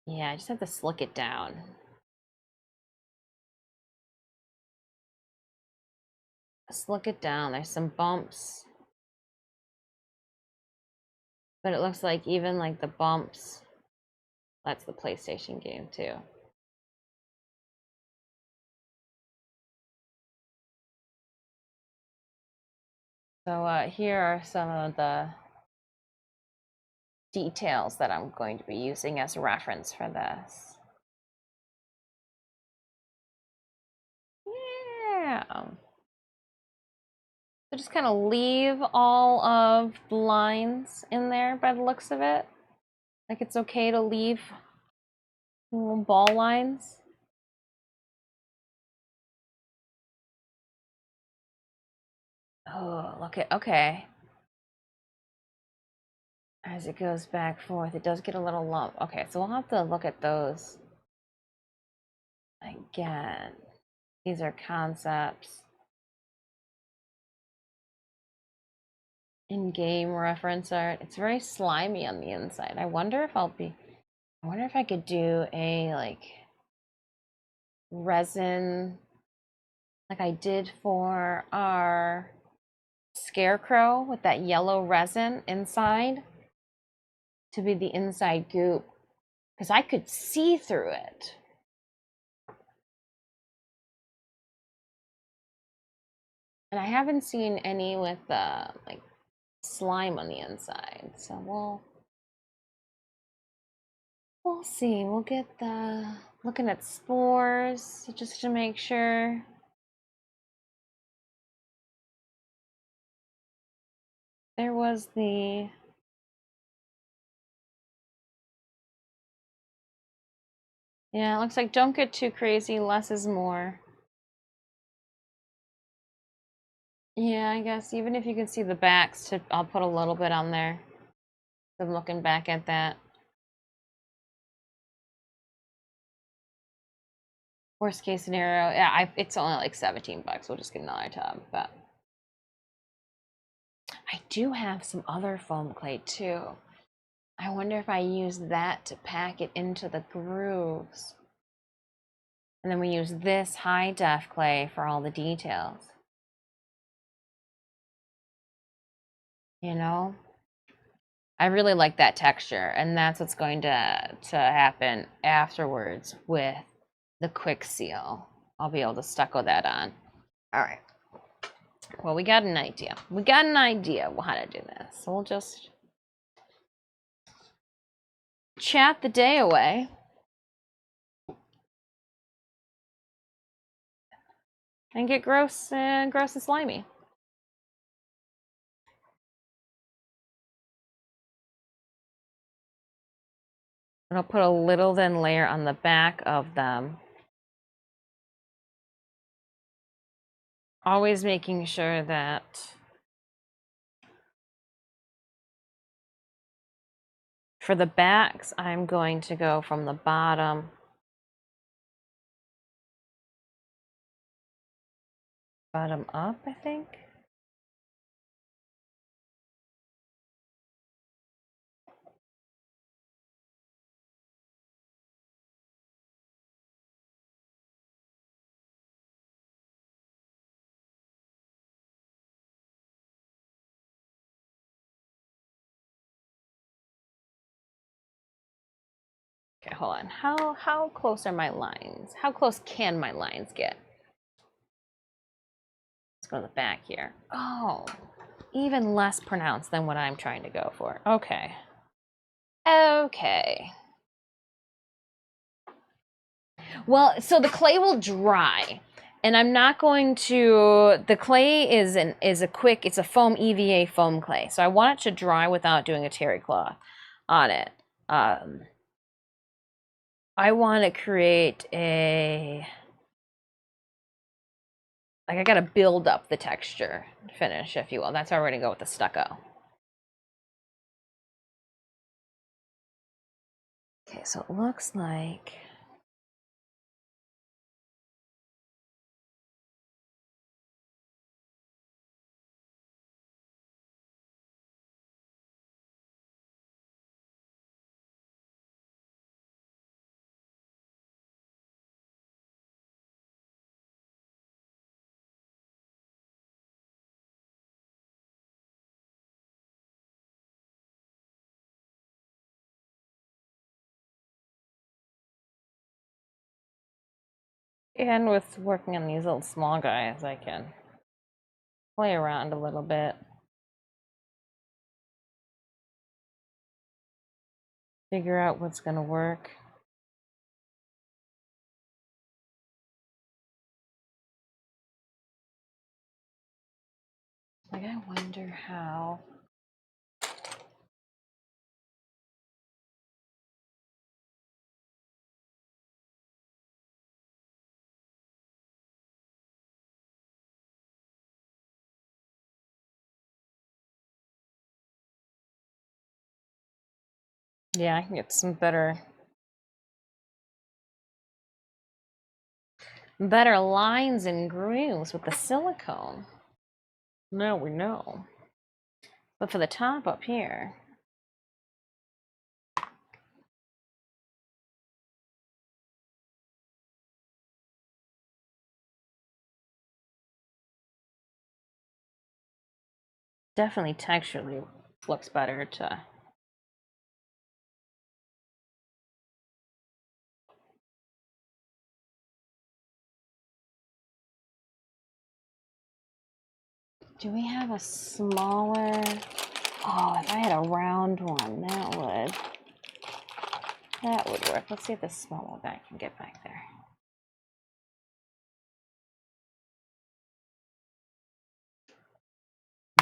Yeah, I just have to slick it down. Slick it down. There's some bumps. But it looks like even like the bumps, that's the PlayStation game too. So here are some of the details that I'm going to be using as a reference for this. Yeah. So just kind of leave all of the lines in there by the looks of it. Like it's okay to leave little ball lines. Oh, look at, okay. As it goes back forth, it does get a little lump. Okay, so we'll have to look at those again. These are concepts. in-game reference art. It's very slimy on the inside. I wonder if I could do a like resin like I did for our scarecrow with that yellow resin inside to be the inside goop, because I could see through it. And I haven't seen any with like slime on the inside, so we'll see. We'll get the looking at spores just to make sure. There was the yeah, it looks like don't get too crazy, less is more. Yeah, I guess even if you can see the backs, I'll put a little bit on there. I'm looking back at that. Worst case scenario, yeah, it's only like 17 bucks. We'll just get another tub, but I do have some other foam clay too. I wonder if I use that to pack it into the grooves. And then we use this high def clay for all the details. You know? I really like that texture, and that's what's going to happen afterwards with the quick seal. I'll be able to stucco that on. All right. Well, we got an idea. We got an idea how to do this. So we'll just chat the day away. And get gross and slimy. And I'll put a little thin layer on the back of them. Always making sure that for the backs, I'm going to go from the bottom up, I think. Okay, hold on. How close are my lines? How close can my lines get? Let's go to the back here. Oh, even less pronounced than what I'm trying to go for. Okay. Okay. Well, so the clay will dry, and I'm not going to. The clay is it's a foam EVA foam clay, so I want it to dry without doing a terry cloth on it. I want to create a like I got to build up the texture finish, if you will. That's how we're gonna go with the stucco. Okay, so it looks like. And with working on these little small guys, I can play around a little bit. Figure out what's going to work. Like, I wonder how. Yeah, I can get some better lines and grooves with the silicone. Now we know. But for the top up here, definitely texturally looks better to. Do we have a smaller? Oh, if I had a round one, that would work. Let's see if this smaller guy can get back there.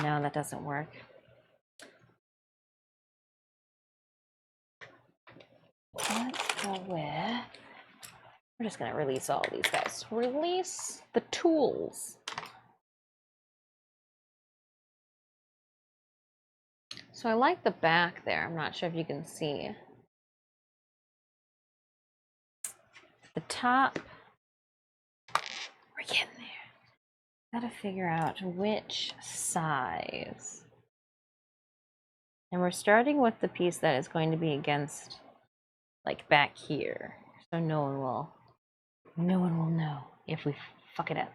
No, that doesn't work. Let's go with. We're just gonna release all these guys. Release the tools. So I like the back there. I'm not sure if you can see. The top, we're getting there. Gotta figure out which size. And we're starting with the piece that is going to be against, like, back here. So no one will know if we fuck it up.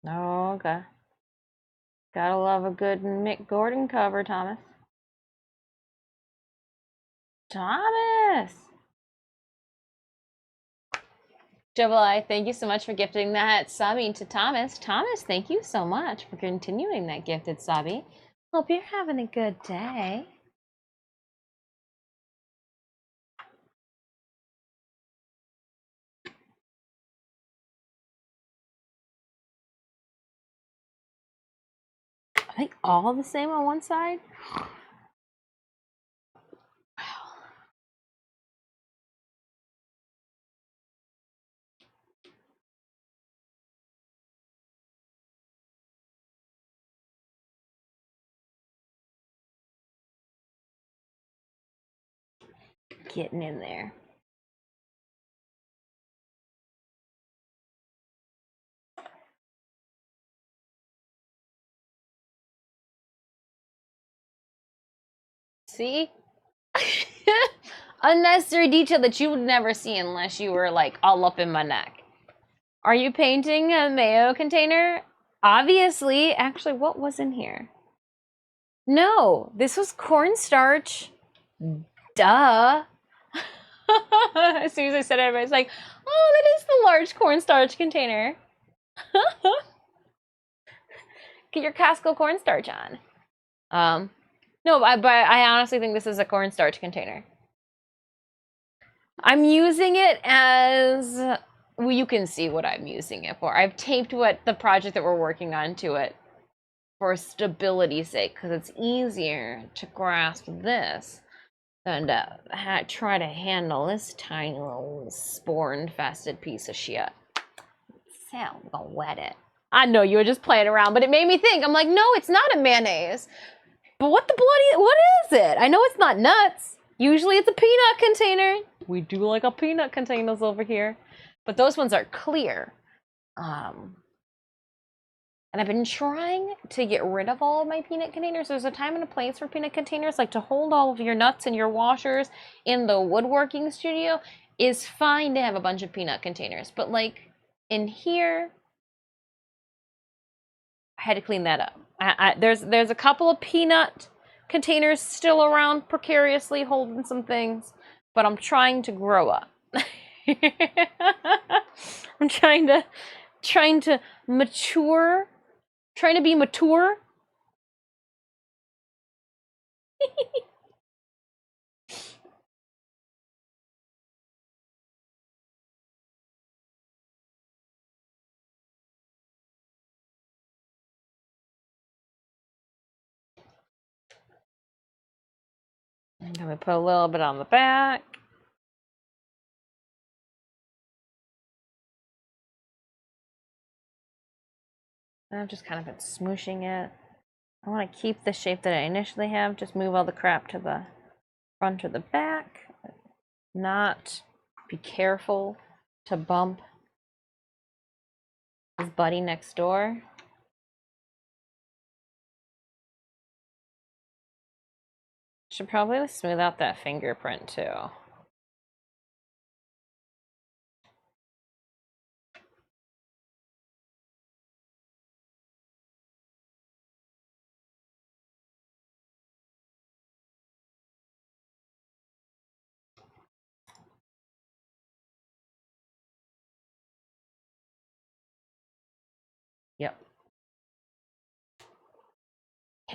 Oh, okay. Gotta love a good Mick Gordon cover, Thomas. Thomas! Double I, thank you so much for gifting that subbing to Thomas. Thomas, thank you so much for continuing that gifted subby. Hope you're having a good day. Are they all the same on one side? Wow. Getting in there. See? Unnecessary detail that you would never see unless you were like all up in my neck. Are you painting a mayo container? Obviously. Actually, what was in here? No, this was cornstarch. Duh. As soon as I said it, everybody's like, oh, that is the large cornstarch container. Get your Costco cornstarch on. No, but I honestly think this is a cornstarch container. I'm using it as, well, you can see what I'm using it for. I've taped the project that we're working on to it for stability's sake, because it's easier to grasp this than to try to handle this tiny little spore-infested piece of shit. So I'm gonna wet it. I know you were just playing around, but it made me think. I'm like, no, it's not a mayonnaise. But what is it? I know it's not nuts. Usually it's a peanut container. We do like our peanut containers over here. But those ones are clear. And I've been trying to get rid of all of my peanut containers. There's a time and a place for peanut containers, like to hold all of your nuts and your washers in the woodworking studio is fine to have a bunch of peanut containers. But like in here, I had to clean that up. There's a couple of peanut containers still around precariously holding some things, but I'm trying to grow up. I'm trying to mature, trying to be mature. I'm gonna put a little bit on the back. I've just kind of been smooshing it. I want to keep the shape that I initially have, just move all the crap to the front or the back. Not be careful to bump his buddy next door. Should probably smooth out that fingerprint too. Yep.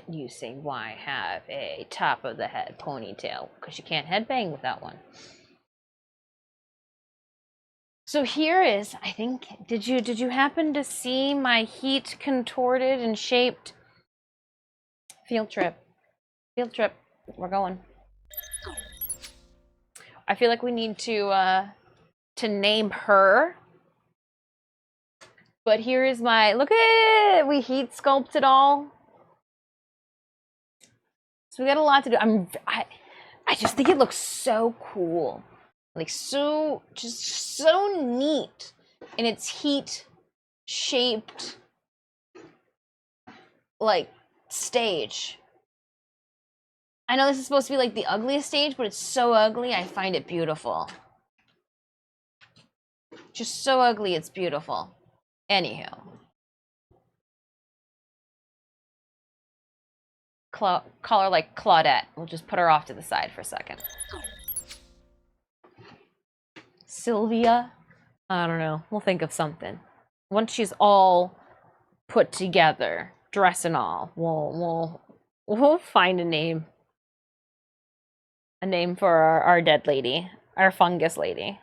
You say, why have a top of the head ponytail? Because you can't headbang without one. So here is, I think, did you happen to see my heat contorted and shaped field trip? Field trip. We're going. I feel like we need to name her. But here is my, look at it, we heat sculpted all. So we got a lot to do. I just think it looks so cool. Like just so neat in its heat shaped like stage. I know this is supposed to be like the ugliest stage, but it's so ugly, I find it beautiful. Just so ugly, it's beautiful. Anywho. Call her like Claudette. We'll just put her off to the side for a second. Sylvia? I don't know. We'll think of something. Once she's all put together, dress and all, we'll find a name. A name for our dead lady. Our fungus lady.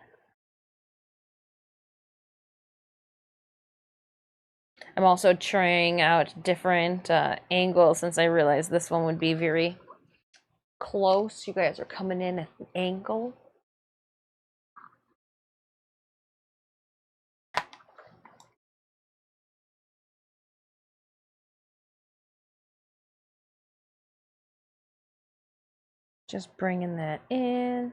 I'm also trying out different angles since I realized this one would be very close. You guys are coming in at the angle. Just bringing that in.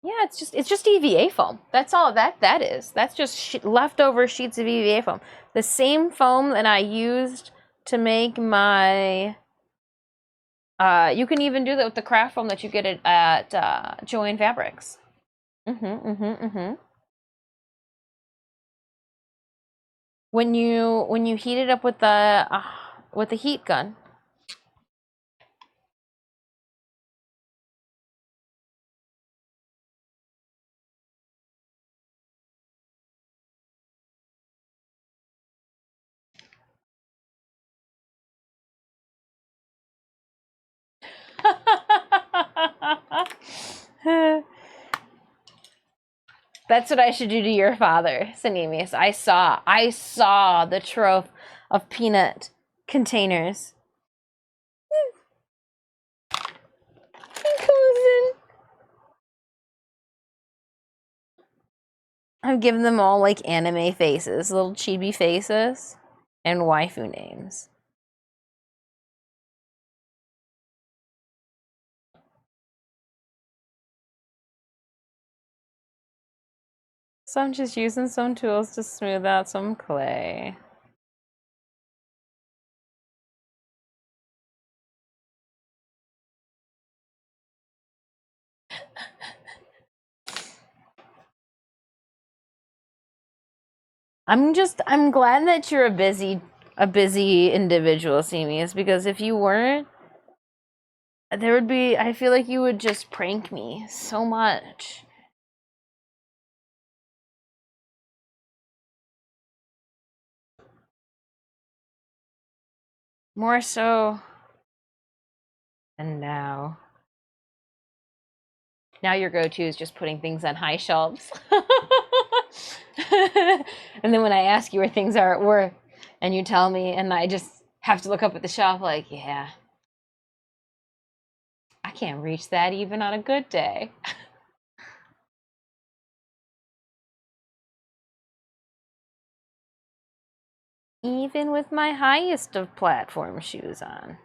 Yeah, it's just EVA foam. That's all that is. That's just leftover sheets of EVA foam. The same foam that I used to make my. You can even do that with the craft foam that you get at Joann Fabrics. When you heat it up with the heat gun. That's what I should do to your father, Sanemius. I saw the trove of peanut containers. He comes in. I've given them all like anime faces, little chibi faces, and waifu names. So I'm just using some tools to smooth out some clay. I'm glad that you're a busy individual, Semius, because if you weren't, I feel like you would just prank me so much. More so than now. Now your go-to is just putting things on high shelves. And then when I ask you where things are, and you tell me, and I just have to look up at the shelf like, yeah, I can't reach that even on a good day. Even with my highest of platform shoes on.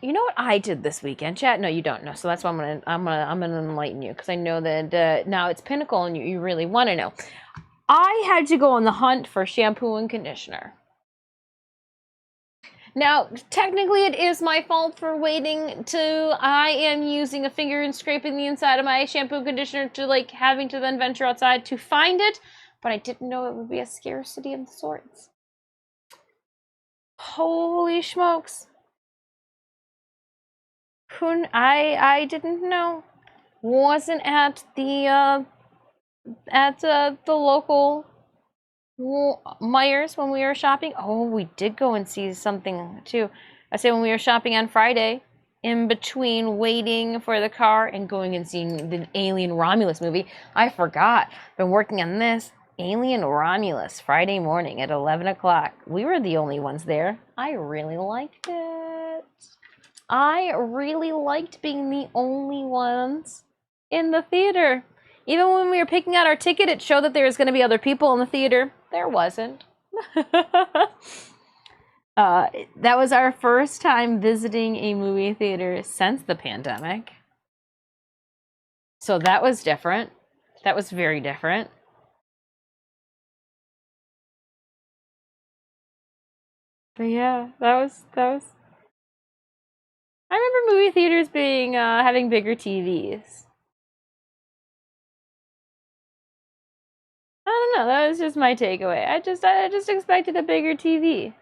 You know what I did this weekend, chat? No, you don't know. So that's why I'm gonna enlighten you, because I know that now it's Pinnacle and you really want to know. I had to go on the hunt for shampoo and conditioner. Now, technically, it is my fault for waiting to. I am using a finger and scraping the inside of my shampoo conditioner to like having to then venture outside to find it, but I didn't know it would be a scarcity of the sorts. Holy smokes! I didn't know. Wasn't at the local Myers when we were shopping. Oh, we did go and see something too. I say when we were shopping on Friday, in between waiting for the car and going and seeing the Alien Romulus movie, I forgot. Been working on this Alien Romulus Friday morning at 11 o'clock. We were the only ones there. I really liked it. I really liked being the only ones in the theater. Even when we were picking out our ticket, it showed that there was going to be other people in the theater. There wasn't. That was our first time visiting a movie theater since the pandemic. So that was different. That was very different. But yeah, that was. I remember movie theaters being having bigger TVs. I don't know. That was just my takeaway. I just expected a bigger TV.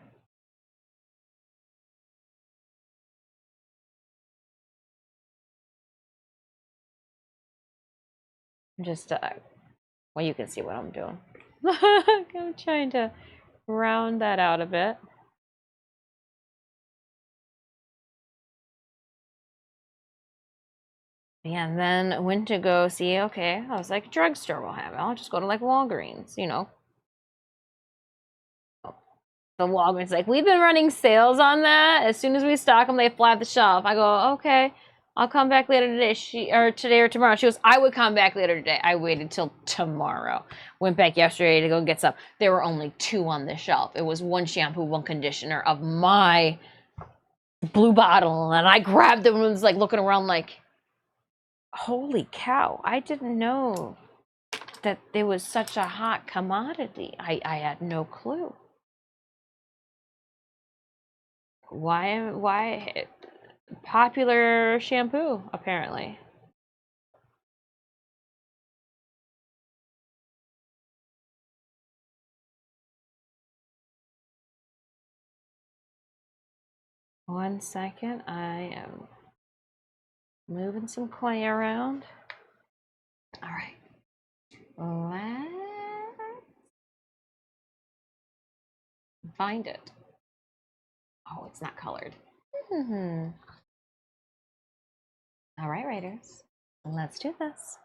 Just well, you can see what I'm doing. I'm trying to round that out a bit. Yeah, and then went to go see, okay, I was like, drugstore will have it. I'll just go to like Walgreens, you know. The Walgreens like, we've been running sales on that. As soon as we stock them, they fly off the shelf. I go, okay, I'll come back later today. Today or tomorrow. She goes, I would come back later today. I waited till tomorrow. Went back yesterday to go get some. There were only 2 on the shelf. It was 1 shampoo, 1 conditioner of my blue bottle, and I grabbed them and was like looking around like, holy cow, I didn't know that there was such a hot commodity. I had no clue. Why popular shampoo apparently. One second, I am moving some clay around. All right. Let's find it. Oh, it's not colored. All right, writers. Let's do this.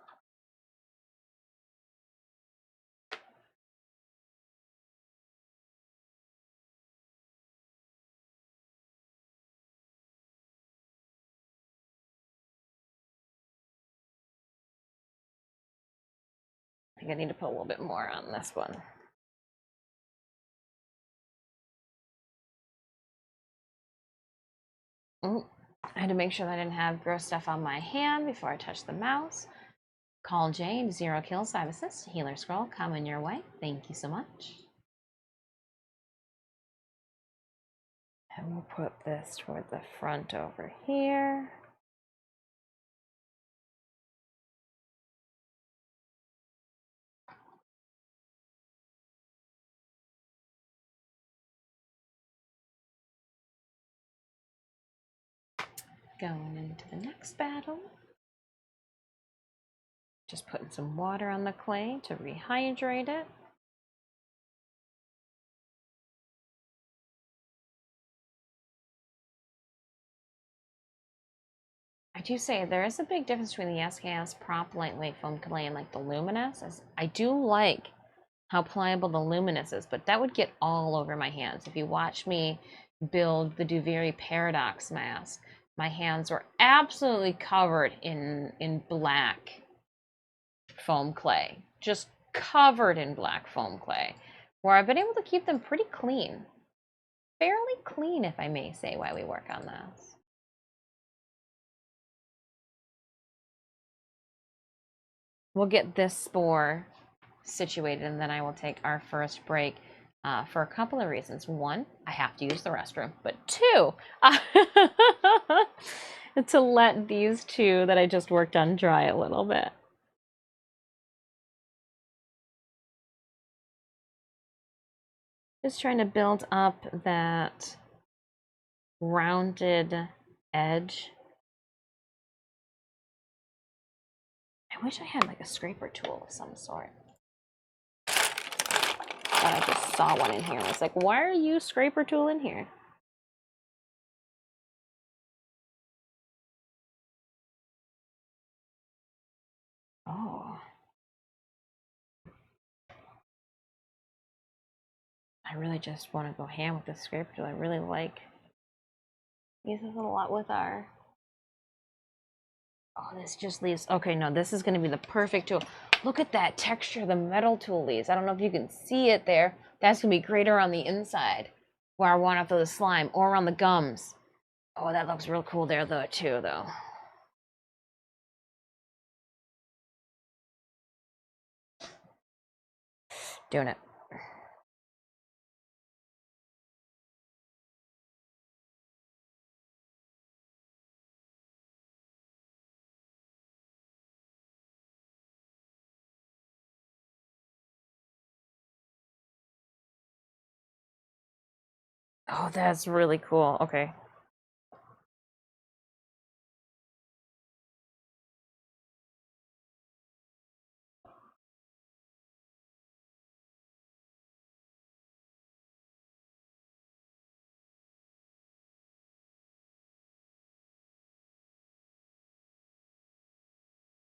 I think I need to put a little bit more on this one. I had to make sure that I didn't have gross stuff on my hand before I touched the mouse. Call Jade, 0 kills, 5 assists, healer scroll coming your way. Thank you so much. And we'll put this toward the front over here. Going into the next battle. Just putting some water on the clay to rehydrate it. I do say there is a big difference between the SKS prop lightweight foam clay and like the Luminous. I do like how pliable the Luminous is, but that would get all over my hands. If you watch me build the Duviri Paradox mask, my hands were absolutely covered in black foam clay, just covered in black foam clay, where I've been able to keep them pretty clean, fairly clean, if I may say, while we work on this. We'll get this spore situated, and then I will take our first break for a couple of reasons. One, I have to use the restroom, but two, to let these two that I just worked on dry a little bit. Just trying to build up that rounded edge. I wish I had like a scraper tool of some sort. But I just saw one in here. I was like, why are you scraper tool in here? Oh. I really just want to go ham with this scraper tool. I really like use this a lot with our. Oh, this just leaves. Okay, no, this is going to be the perfect tool. Look at that texture the metal tool leaves. I don't know if you can see it there. That's going to be greater on the inside where I want after the slime or around the gums. Oh, that looks real cool there though, too, though. Doing it. Oh, that's really cool. Okay.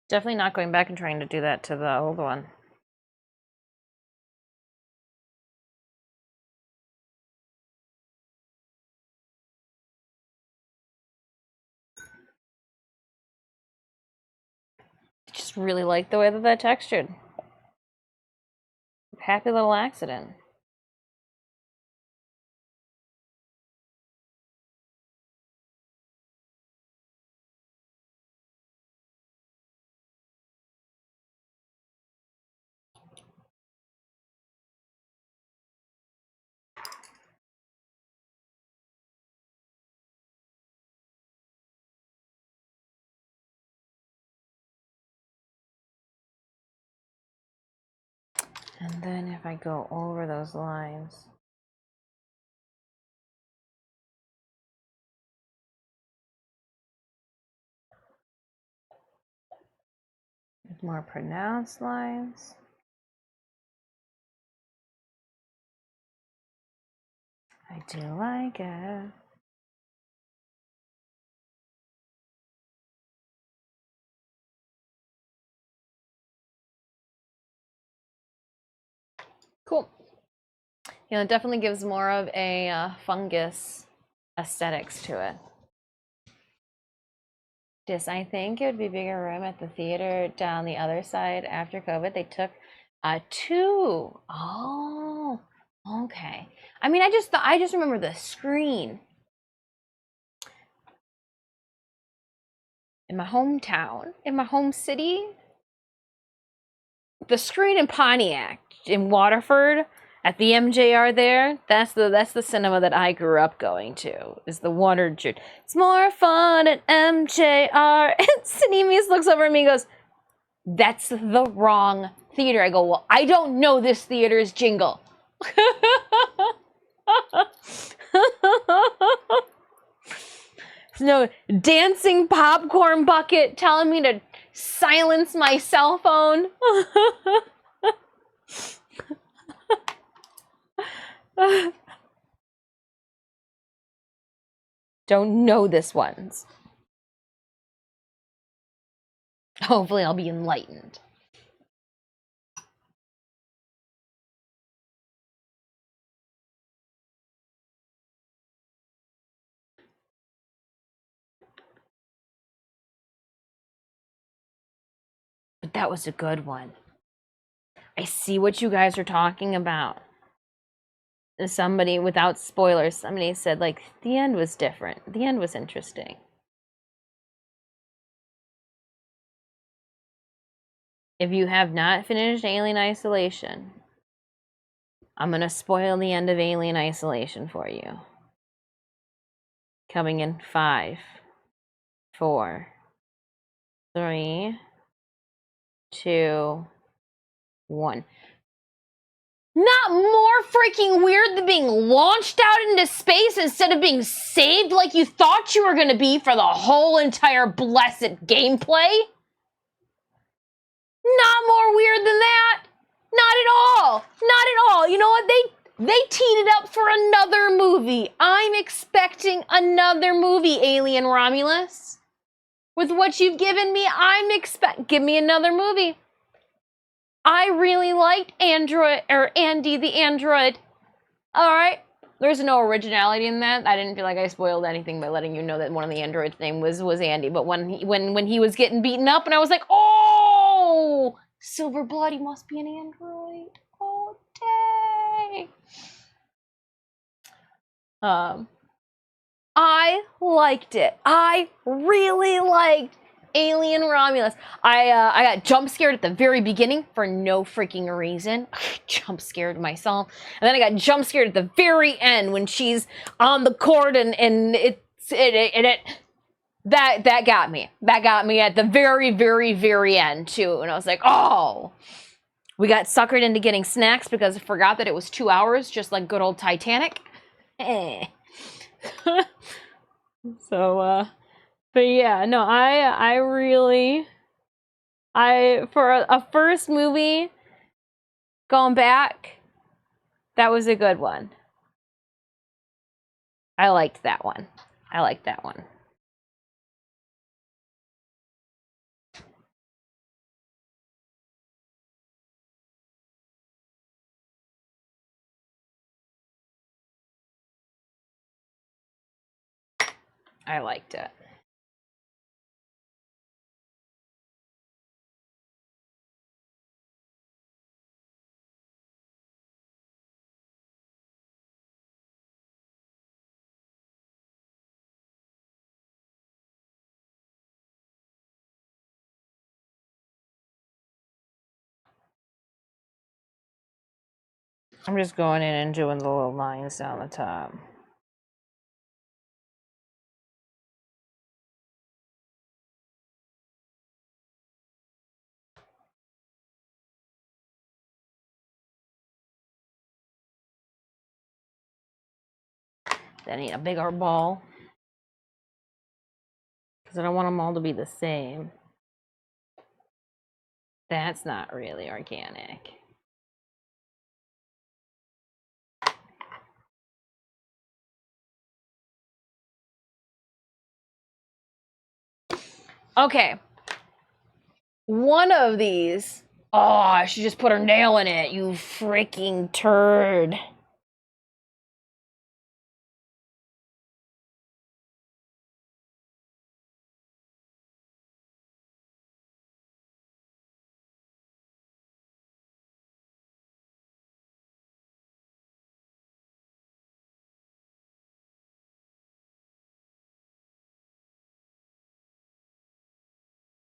Definitely not going back and trying to do that to the old one. I just really like the way that textured. Happy little accident. And then if I go over those lines, with more pronounced lines. I do like it. Cool. You know, it definitely gives more of a fungus aesthetics to it. Just, I think it would be bigger room at the theater down the other side after COVID. They took two. Oh, okay. I mean, I just remember the screen in my hometown, in my home city. The screen in Pontiac, in Waterford, at the MJR there, that's the cinema that I grew up going to, is the Water Jude. It's more fun at MJR. And Sinemus looks over at me and goes, that's the wrong theater. I go, well, I don't know this theater's jingle. No dancing popcorn bucket telling me to silence my cell phone. Don't know this ones. Hopefully I'll be enlightened. But that was a good one. I see what you guys are talking about. Somebody, without spoilers, somebody said, like, the end was different. The end was interesting. If you have not finished Alien Isolation, I'm going to spoil the end of Alien Isolation for you. Coming in 5, 4, 3, 2, 1. Not more freaking weird than being launched out into space instead of being saved like you thought you were going to be for the whole entire blessed gameplay? Not more weird than that. Not at all. Not at all. You know what? They teed it up for another movie. I'm expecting another movie, Alien Romulus. With what you've given me, give me another movie. I really liked Andy the android. All right. There's no originality in that. I didn't feel like I spoiled anything by letting you know that one of the androids' name was Andy. But when he was getting beaten up, and I was like, oh, Silver Blood, he must be an android. Oh, dang. I liked it. I really liked Alien Romulus. I got jump scared at the very beginning for no freaking reason. Jump scared myself. And then I got jump scared at the very end when she's on the court and that got me. That got me at the very, very, very end too. And I was like, oh. We got suckered into getting snacks because I forgot that it was 2 hours, just like good old Titanic. So, but yeah, no, I really, for a first movie, going back, that was a good one. I liked that one. I liked that one. I liked it. I'm just going in and doing the little lines down the top. Then I need a bigger ball, because I don't want them all to be the same. That's not really organic. Okay. One of these. Oh, she just put her nail in it, you freaking turd.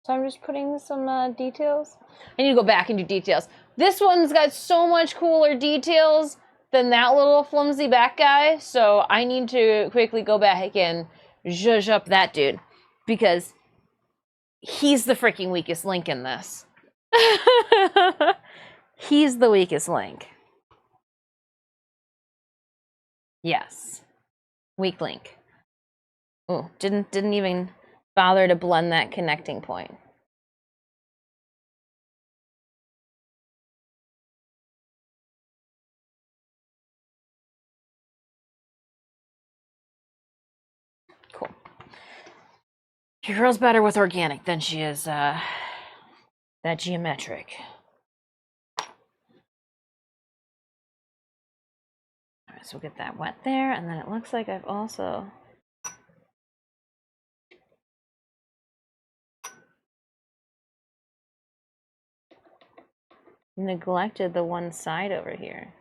So I'm just putting some details. I need to go back and do details. This one's got so much cooler details than that little flimsy back guy, so I need to quickly go back and zhuzh up that dude, because he's the freaking weakest link in this. He's the weakest link. Yes. Weak link. Oh, didn't even bother to blend that connecting point. Cool. Your girl's better with organic than she is that geometric. All right, so we'll get that wet there, and then it looks like I've also neglected the one side over here.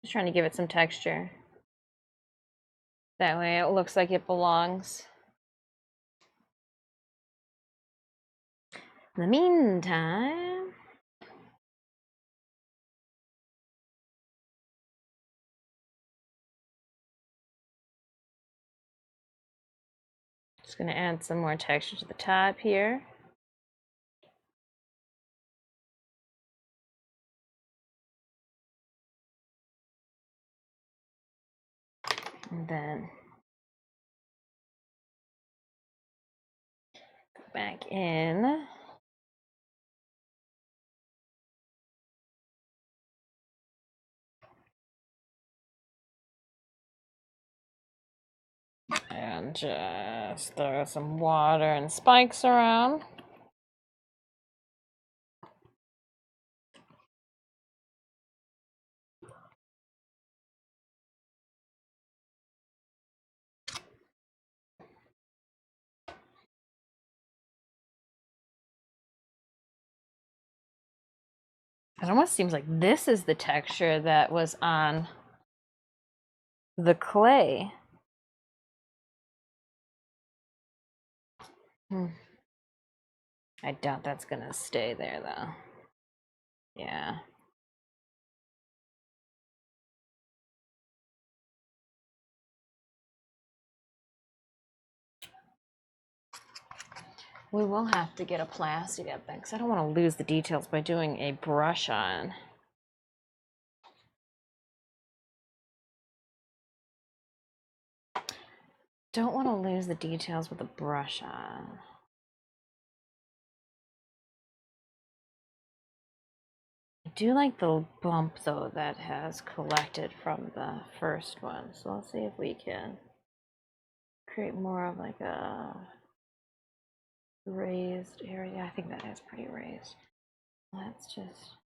Just trying to give it some texture. That way it looks like it belongs. In the meantime, just gonna add some more texture to the top here. And then go back in. And just throw some water and spikes around. It almost seems like this is the texture that was on the clay. I doubt that's gonna stay there though. Yeah. We will have to get a plastic up then, because I don't want to lose the details by doing a brush on. Don't want to lose the details with a brush on. I do like the bump though that has collected from the first one. So let's see if we can create more of like a raised area. I think that is pretty raised. Let's just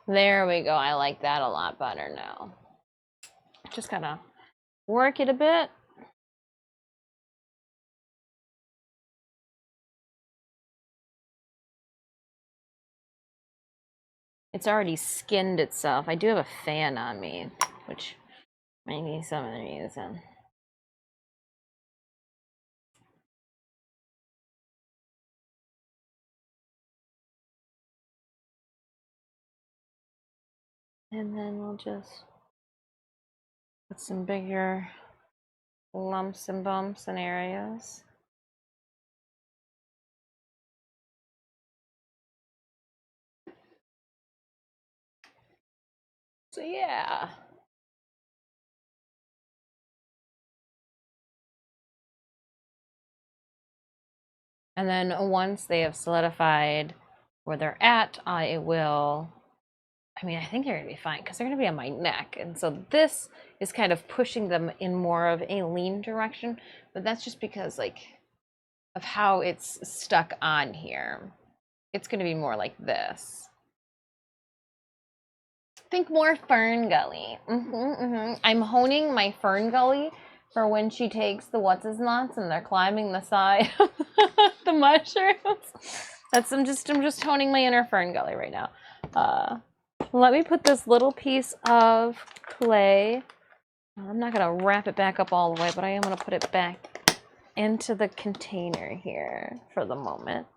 there we go. I like that a lot better now. Just gotta work it a bit. It's already skinned itself. I do have a fan on me, which might need some reason. And then we'll just put some bigger lumps and bumps and areas. So yeah. And then once they have solidified where they're at, I will, I mean, I think they're gonna be fine because they're gonna be on my neck. And so this is kind of pushing them in more of a lean direction, but that's just because like of how it's stuck on here. It's gonna be more like this. Think more Fern Gully. I'm honing my Fern Gully for when she takes the what's-his-nuts and they're climbing the side of the mushrooms. I'm just honing my inner Fern Gully right now. Let me put this little piece of clay. I'm not gonna wrap it back up all the way, but I am gonna put it back into the container here for the moment.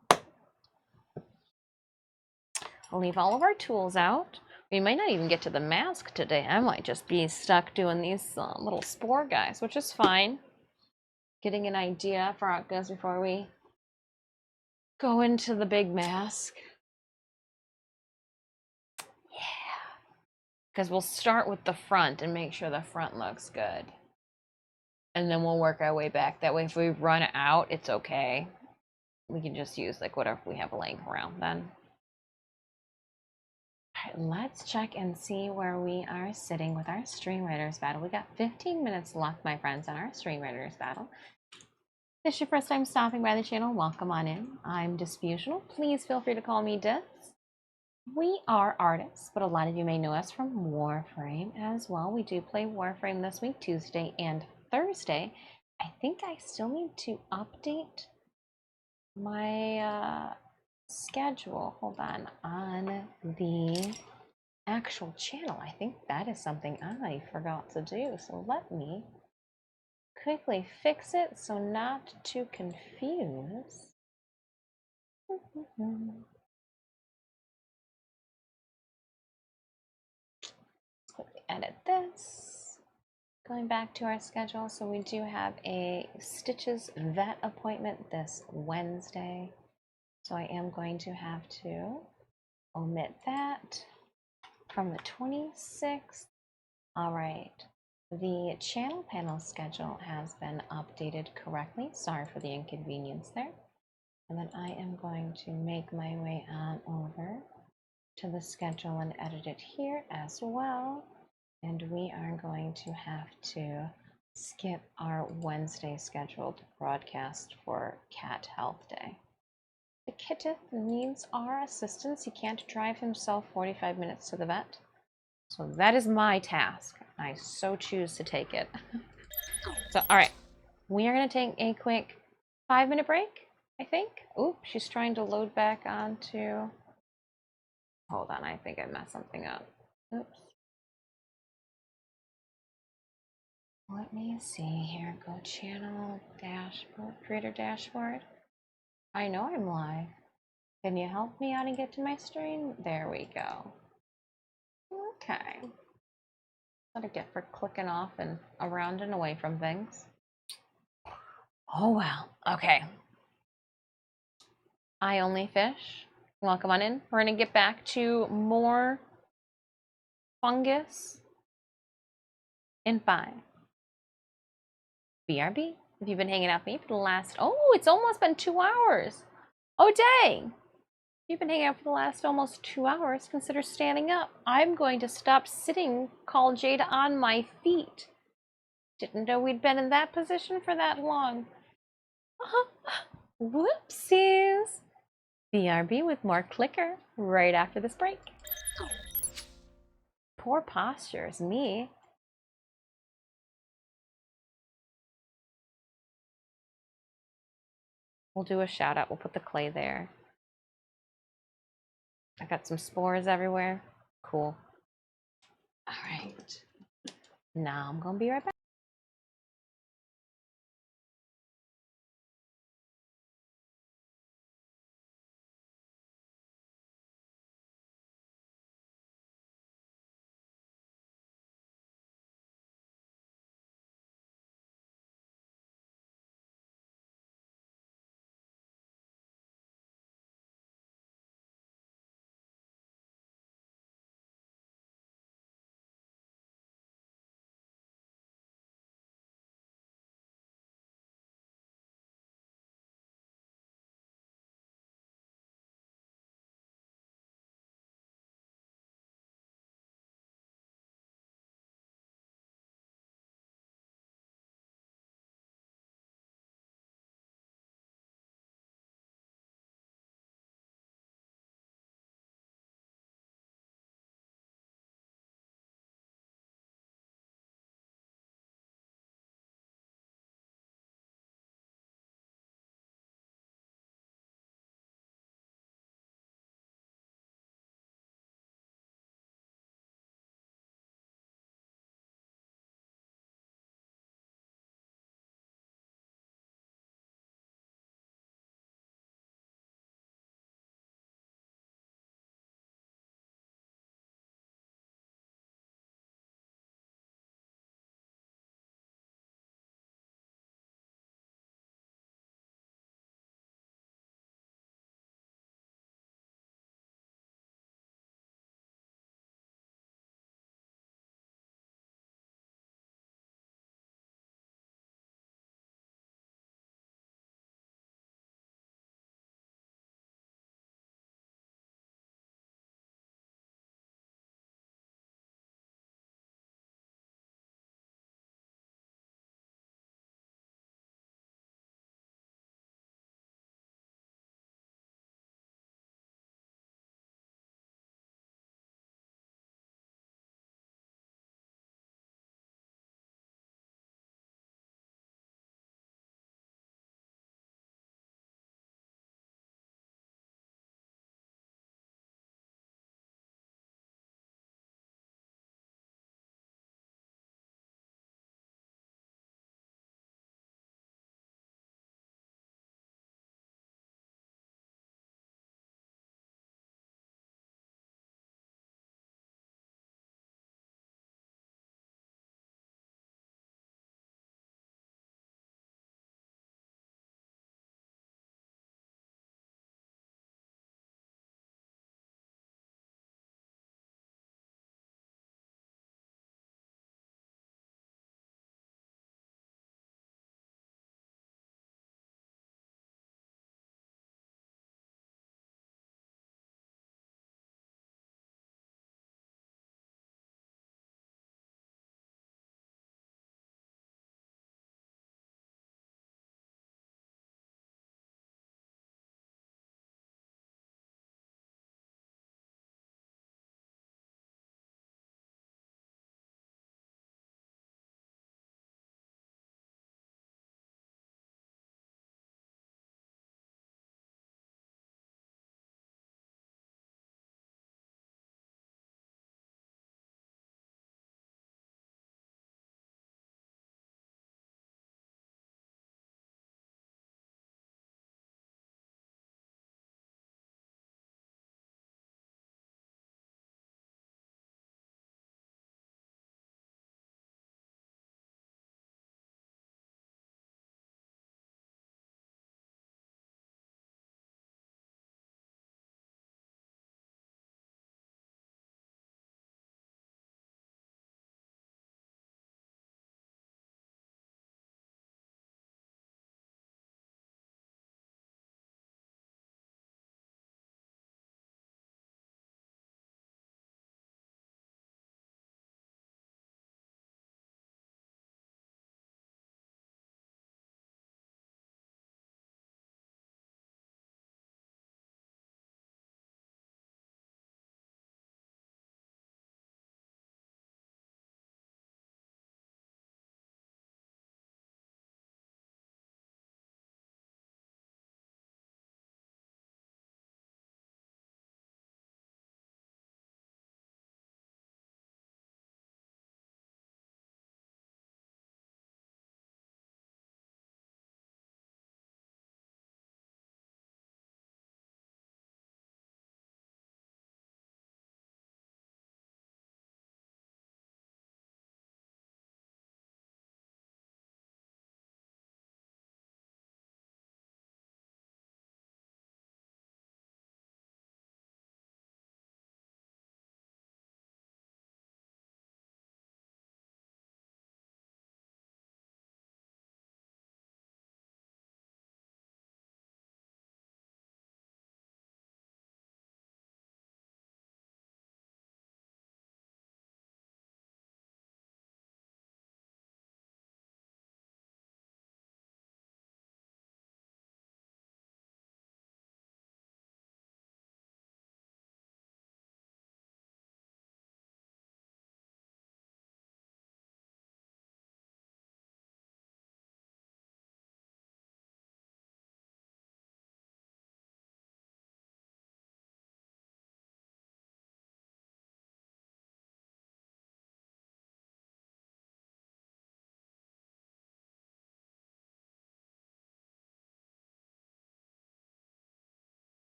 I'll leave all of our tools out. We might not even get to the mask today. I might just be stuck doing these little spore guys, which is fine. Getting an idea for how it goes before we go into the big mask. Yeah. Because we'll start with the front and make sure the front looks good. and then we'll work our way back. That way, if we run out, it's okay. We can just use like whatever we have laying around then. All right, let's check and see where we are sitting with our Stream Raiders battle. We got 15 minutes left, my friends, on our Stream Raiders battle. If this is your first time stopping by the channel, welcome on in. I'm Disfusional. Please feel free to call me Dis. We are artists, but a lot of you may know us from Warframe as well. We do play Warframe this week, Tuesday and Thursday. I think I still need to update my schedule. Hold on the actual channel. I think that is something I forgot to do. So let me quickly fix it so not to confuse. Quickly edit this. Going back to our schedule, so we do have a Stitches vet appointment this Wednesday. So I am going to have to omit that from the 26th. All right, the channel panel schedule has been updated correctly. Sorry for the inconvenience there. And then I am going to make my way on over to the schedule and edit it here as well. And we are going to have to skip our Wednesday scheduled broadcast for Cat Health Day. The kitten needs our assistance. He can't drive himself 45 minutes to the vet. So that is my task. I so choose to take it. So, all right. We are going to take a quick 5-minute break, I think. Oop, she's trying to load back onto... Hold on, I think I messed something up. Oops. Let me see here. Go channel, dashboard, creator dashboard. I know I'm live. Can you help me out and get to my stream? There we go. Okay. What I get for clicking off and around and away from things. Oh well. Okay. I only fish. Welcome on in. We're gonna get back to more fungus in 5. BRB. If you've been hanging out with me for the last, oh, it's almost been 2 hours. Oh, dang. If you've been hanging out for the last almost 2 hours, consider standing up. I'm going to stop sitting, call Jada on my feet. Didn't know we'd been in that position for that long. Whoopsies. BRB with more clicker right after this break. Poor posture is me. We'll do a shout out. We'll put the clay there. I got some spores everywhere. Cool. All right. Now I'm gonna be right back.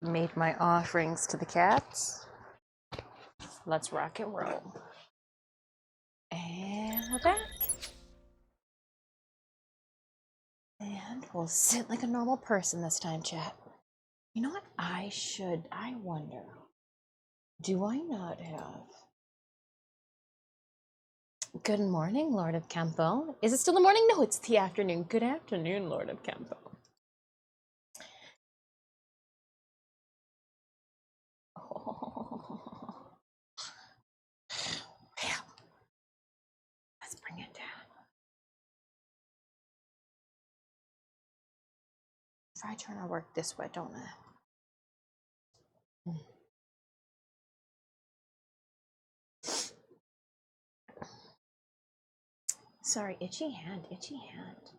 Made my offerings to the cats. Let's rock and roll. And we're back. And we'll sit like a normal person this time, chat. You know what I wonder, do I not have... Good morning, Lord of Campo. Is it still the morning? No, it's the afternoon. Good afternoon, Lord of Campo. Oh. Yeah. Let's bring it down. If I turn our work this way, don't I? Sorry, itchy hand, itchy hand.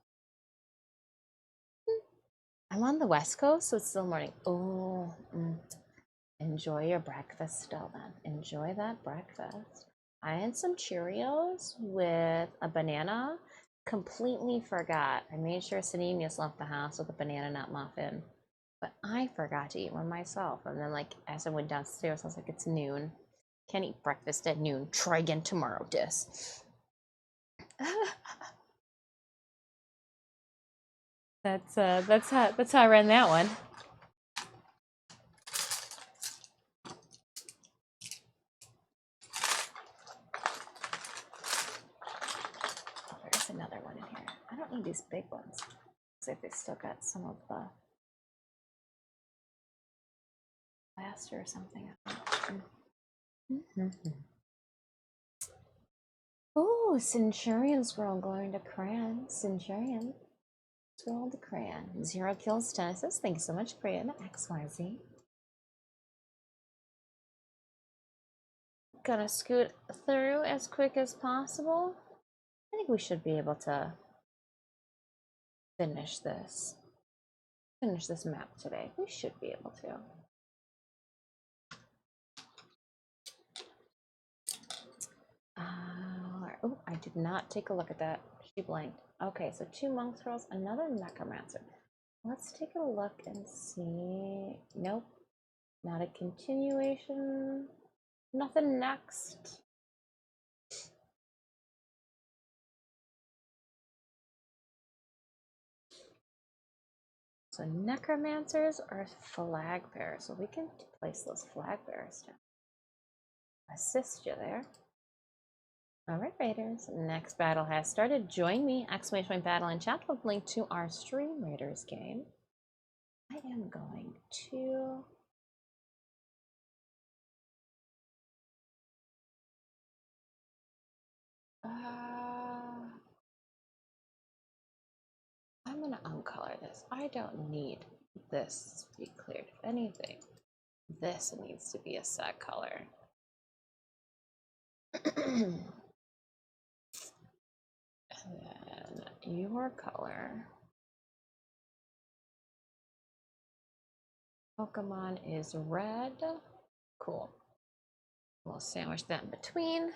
I'm on the West Coast, so it's still morning. Oh, enjoy your breakfast still then. Enjoy that breakfast. I had some Cheerios with a banana. Completely forgot. I made sure Sanim just left the house with a banana nut muffin. But I forgot to eat one myself. And then, like, as I went downstairs, I was like, it's noon. Can't eat breakfast at noon. Try again tomorrow, Dis. That's how I ran that one. There's another one in here. I don't need these big ones. Looks like they still got some of the plaster or something. Oh, Centurion Scroll going to Crayon. Centurion Scroll to Crayon. 0 kills, 10 assists. Thank you so much, Crayon. XYZ. Gonna scoot through as quick as possible. I think we should be able to finish this map today. We should be able to. Oh, I did not take a look at that. She blanked. Okay, so 2 monk scrolls, another necromancer. Let's take a look and see. Nope, not a continuation. Nothing next. So necromancers are flag bearers, so we can place those flag bearers down. Assist you there. All right, Raiders. Next battle has started. Join me! ! Battle in chat with link to our Stream Raiders game. I am going to I'm gonna uncolor this. I don't need this to be cleared. If anything, this needs to be a set color. And then your color. Pokemon is red. Cool. We'll sandwich that in between.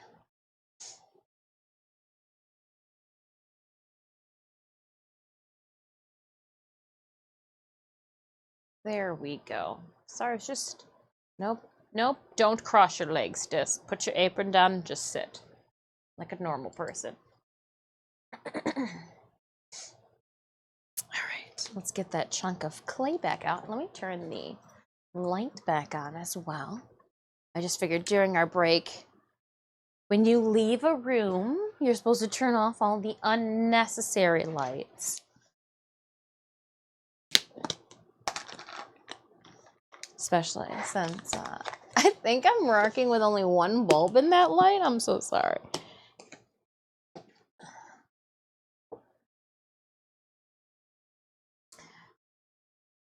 There we go. Sorry, it's just... Nope. Nope. Don't cross your legs, Dis. Put your apron down and just sit. Like a normal person. Alright, let's get that chunk of clay back out. Let me turn the light back on as well. I just figured during our break, when you leave a room, you're supposed to turn off all the unnecessary lights. Especially since I think I'm working with only one bulb in that light. I'm so sorry.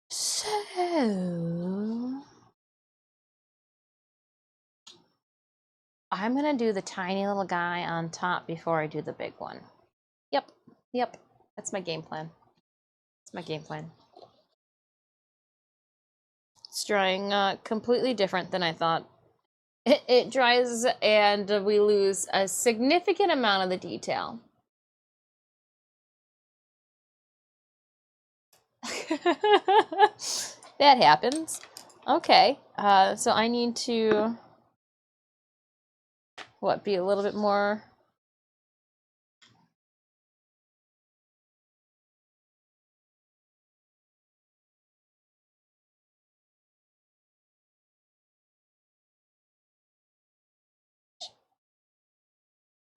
So I'm gonna do the tiny little guy on top before I do the big one. Yep, that's my game plan. That's my game plan. It's drying completely different than I thought. It dries and we lose a significant amount of the detail. That happens. Okay. So I need to, what, be a little bit more.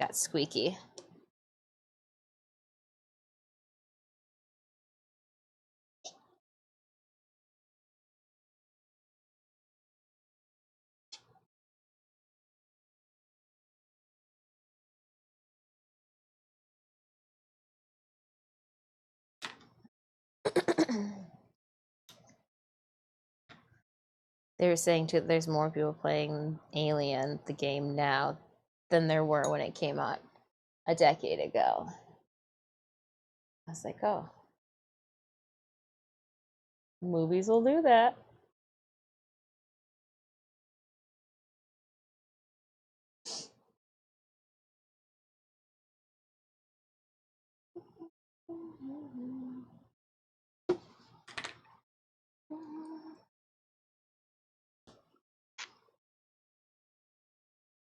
Got squeaky. They were saying too that there's more people playing Alien, the game, now than there were when it came out a decade ago. I was like, oh, movies will do that.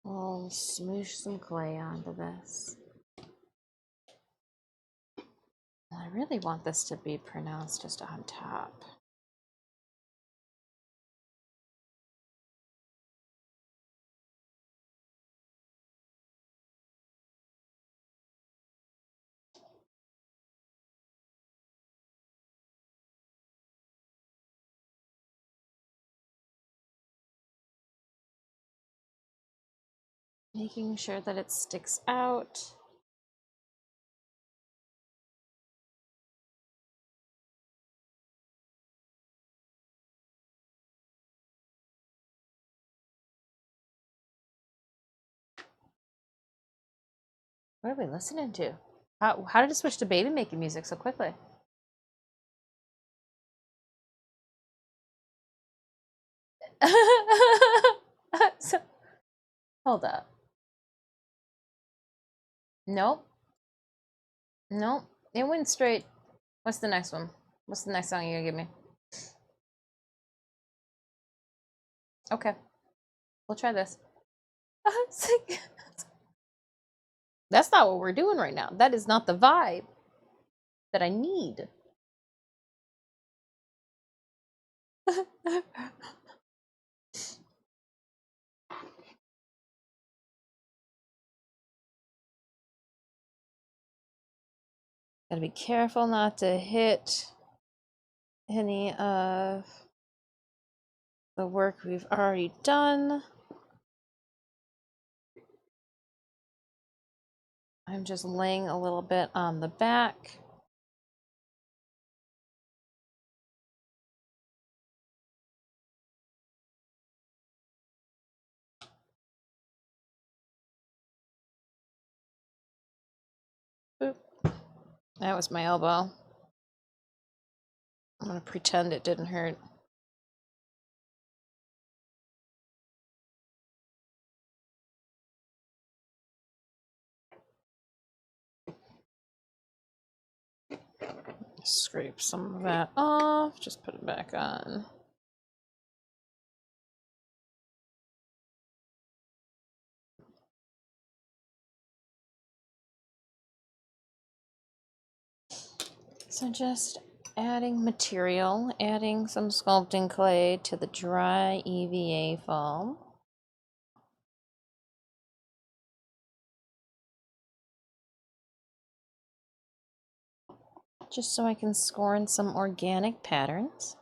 I'll smoosh some clay onto this. I really want this to be pronounced just on top. Making sure that it sticks out. What are we listening to? How did it switch to baby making music so quickly? So, hold up. Nope. Nope. It went straight. What's the next one? What's the next song you're gonna give me? Okay. We'll try this. That's not what we're doing right now. That is not the vibe that I need. Gotta be careful not to hit any of the work we've already done. I'm just laying a little bit on the back. Boop. That was my elbow. I'm gonna pretend it didn't hurt. Scrape some of that off, just put it back on. So just adding material, adding some sculpting clay to the dry EVA foam. Just so I can score in some organic patterns.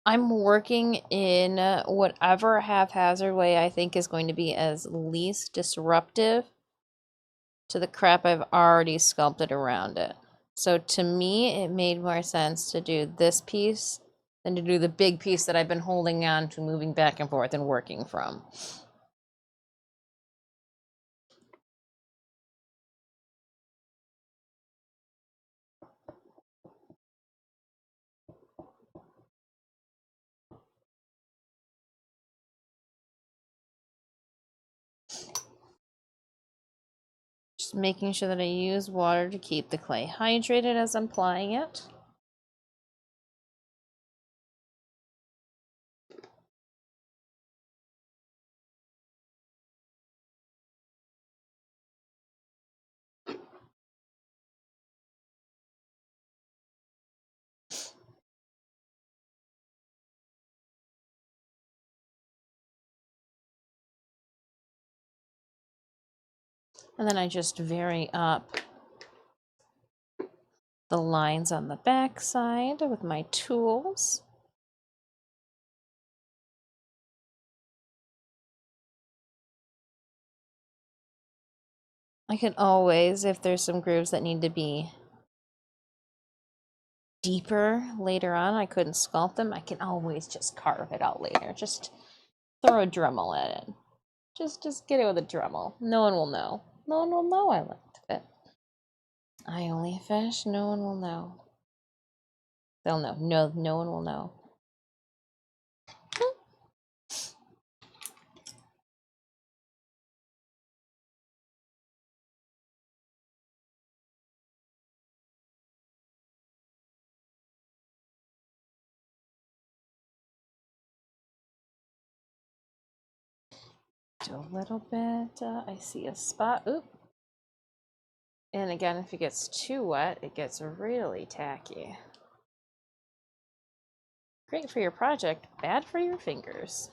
I'm working in whatever haphazard way I think is going to be as least disruptive to the crap I've already sculpted around it. So to me, it made more sense to do this piece than to do the big piece that I've been holding on to, moving back and forth and working from. Just making sure that I use water to keep the clay hydrated as I'm applying it. And then I just vary up the lines on the back side with my tools. I can always, if there's some grooves that need to be deeper later on, I couldn't sculpt them, I can always just carve it out later. Just throw a Dremel at it. Just get it with a Dremel. No one will know. No one will know I liked it. I only fish, no one will know. They'll know. No one will know. Do a little bit. I see a spot. Oop. And again, if it gets too wet, it gets really tacky. Great for your project, bad for your fingers.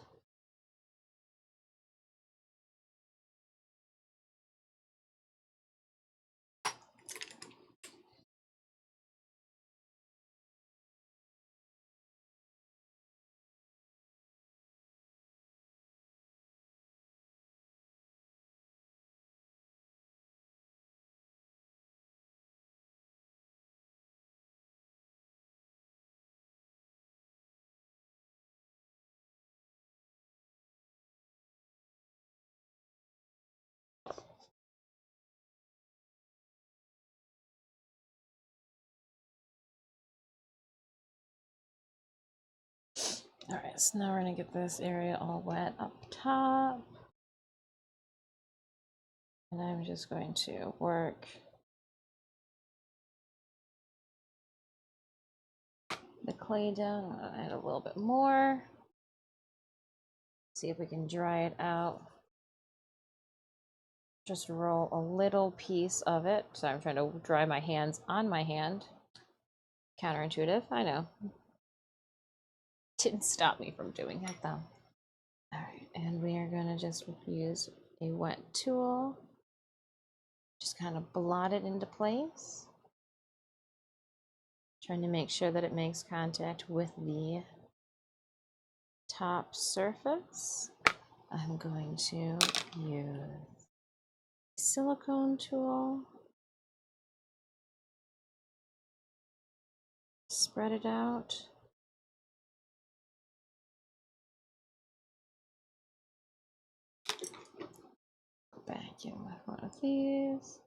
All right, so now we're gonna get this area all wet up top. And I'm just going to work the clay down. I'm gonna add a little bit more. See if we can dry it out. Just roll a little piece of it. So I'm trying to dry my hands on my hand. Counterintuitive, I know. Didn't stop me from doing it though. All right, and we are gonna just use a wet tool. Just kind of blot it into place. Trying to make sure that it makes contact with the top surface. I'm going to use a silicone tool. Spread it out. Go back in with one of these.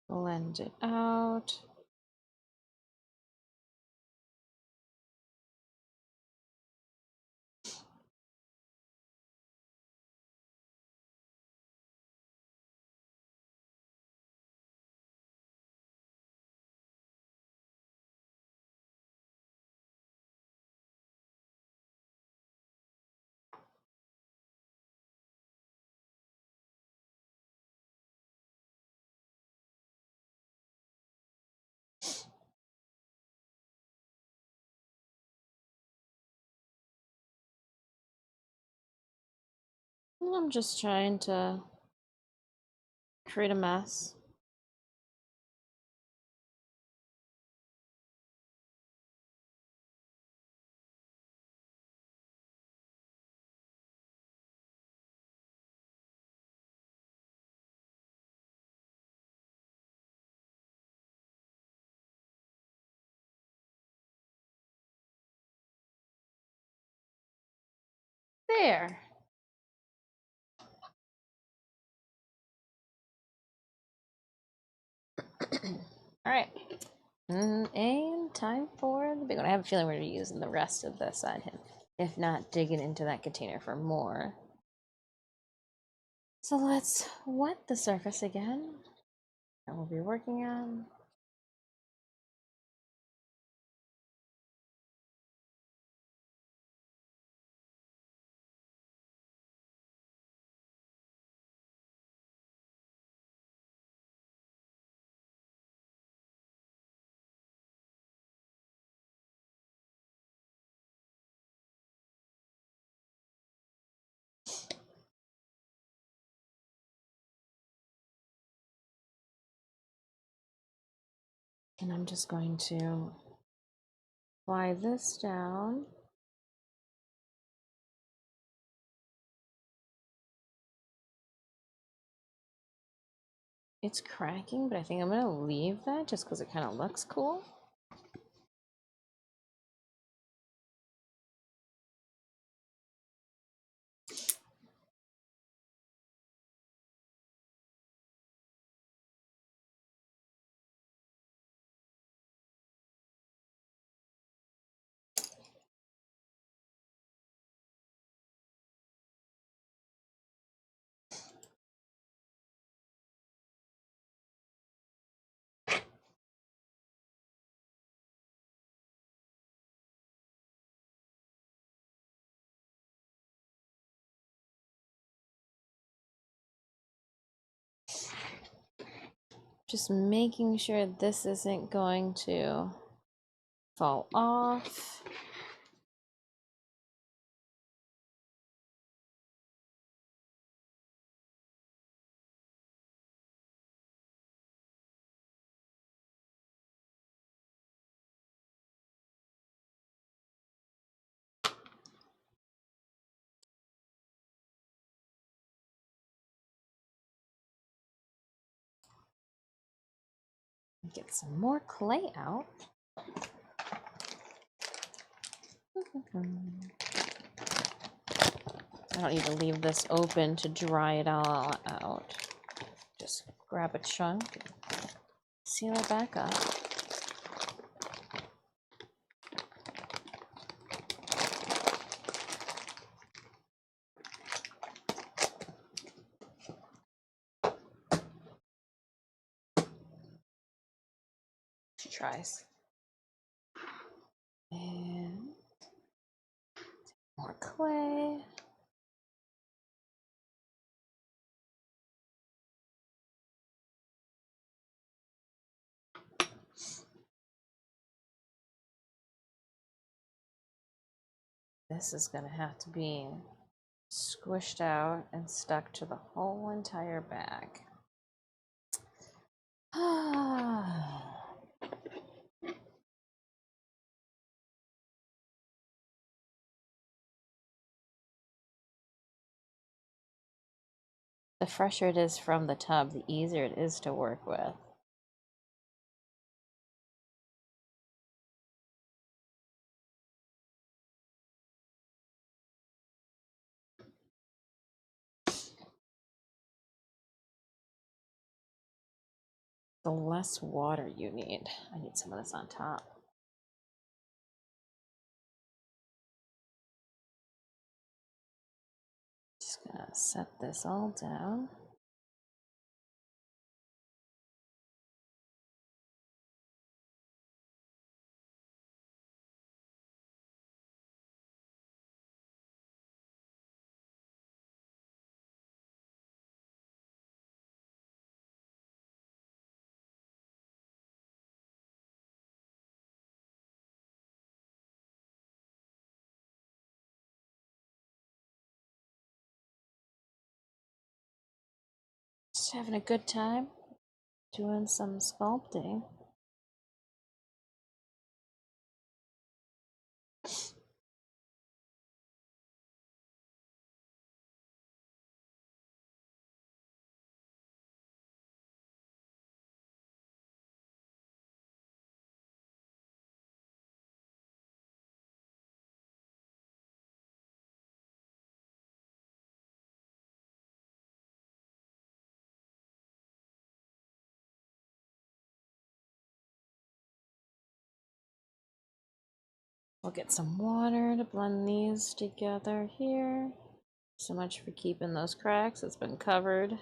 Blend it out. I'm just trying to create a mess. There. All right. And time for the big one. I have a feeling we're going to be using the rest of this on him. If not, digging into that container for more. So let's wet the surface again that we'll be working on. And I'm just going to apply this down. It's cracking, but I think I'm going to leave that just because it kind of looks cool. Just making sure this isn't going to fall off. Get some more clay out. I don't need to leave this open to dry it all out. Just grab a chunk and seal it back up. She tries. And more clay. This is going to have to be squished out and stuck to the whole entire bag. The fresher it is from the tub, the easier it is to work with. The less water you need. I need some of this on top. Just gonna set this all down. Just having a good time doing some sculpting. We'll get some water to blend these together here. So much for keeping those cracks. It's been covered.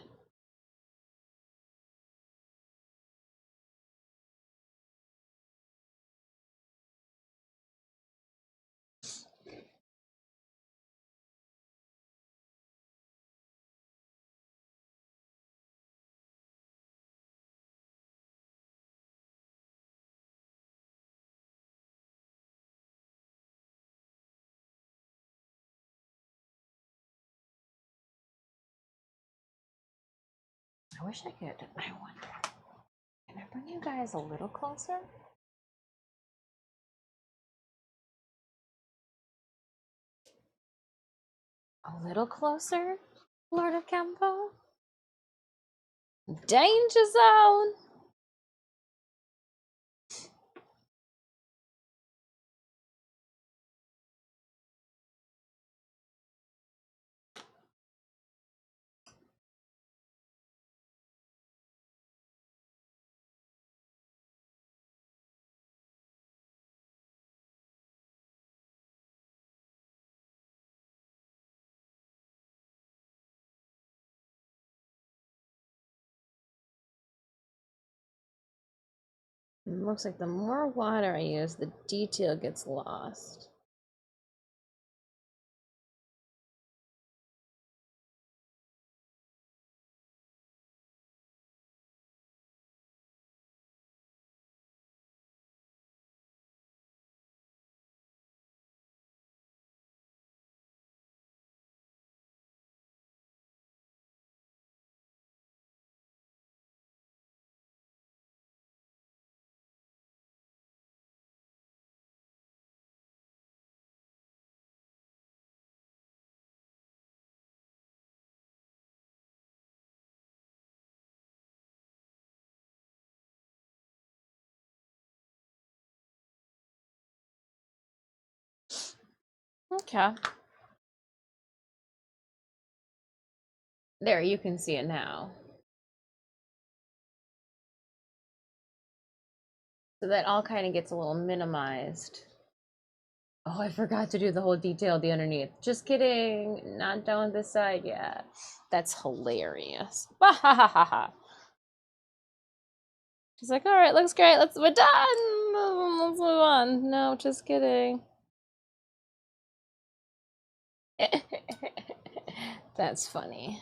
I wish I could. I wonder. Can I bring you guys a little closer? A little closer, Lord of Campo? Danger zone! It looks like the more water I use, the detail gets lost. Okay. There, you can see it now. So that all kind of gets a little minimized. Oh, I forgot to do the whole detail of the underneath. Just kidding. Not done with this side yet. That's hilarious. She's like, all right, looks great. We're done. Let's move on. No, just kidding. That's funny.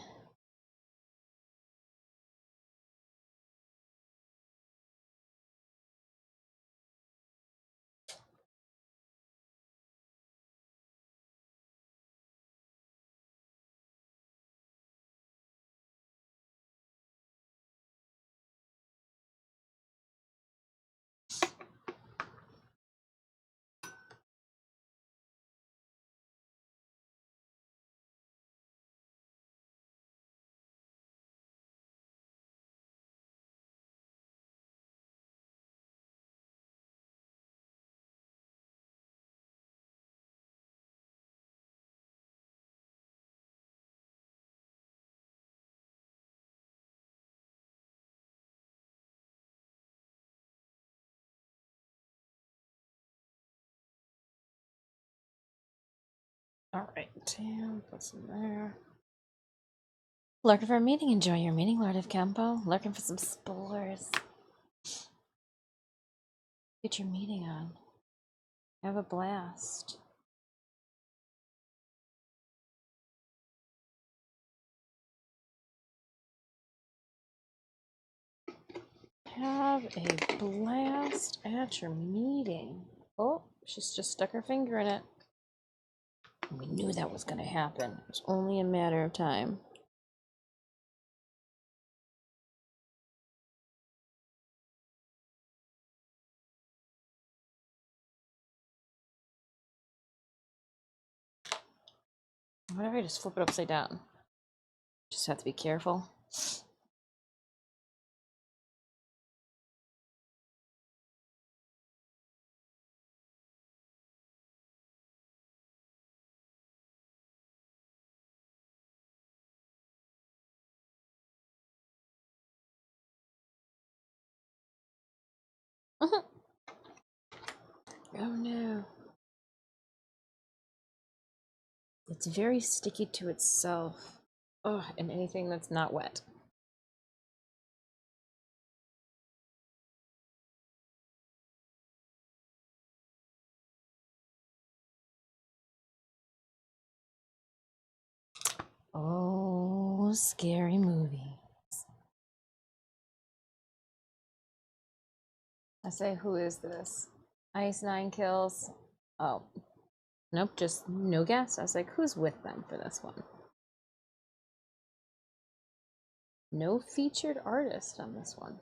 All right, put some there. Lurking for a meeting? Enjoy your meeting, Lord of Campo. Lurking for some spores. Get your meeting on. Have a blast. Have a blast at your meeting. Oh, she's just stuck her finger in it. We knew that was going to happen. It was only a matter of time. What if I just flip it upside down? Just have to be careful. Oh no. It's very sticky to itself. Oh, and anything that's not wet. Oh, scary movie. I say, who is this? Ice 9 kills. Oh, nope, just no guess. I was like, who's with them for this one? No featured artist on this one.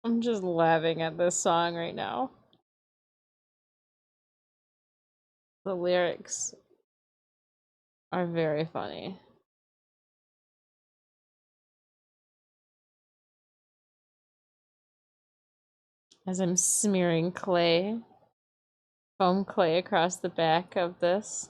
I'm just laughing at this song right now. The lyrics are very funny. As I'm smearing clay, foam clay across the back of this.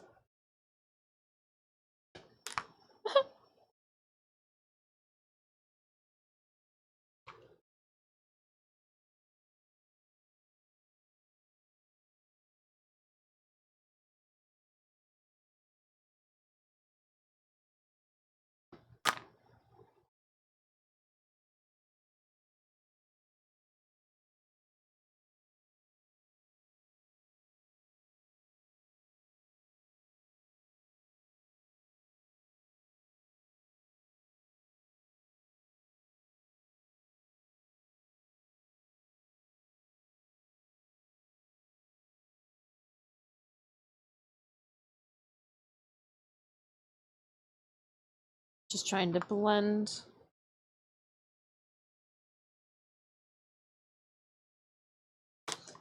Just trying to blend.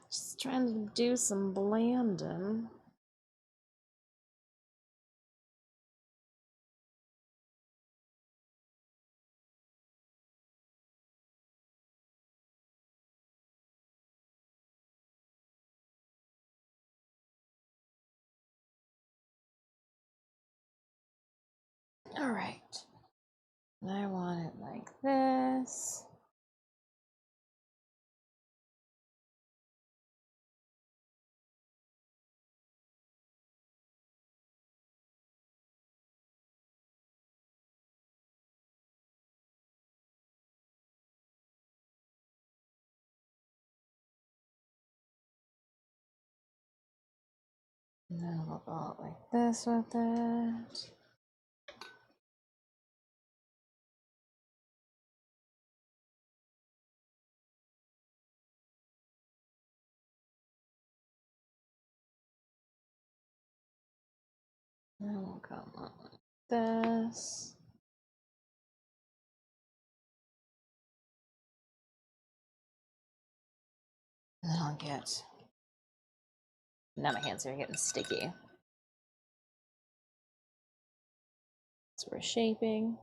Just trying to do some blending. All right. And I want it like this. And then we'll go out like this with it. And then we'll come up like this. And then I'll get. Now my hands are getting sticky. So we're shaping.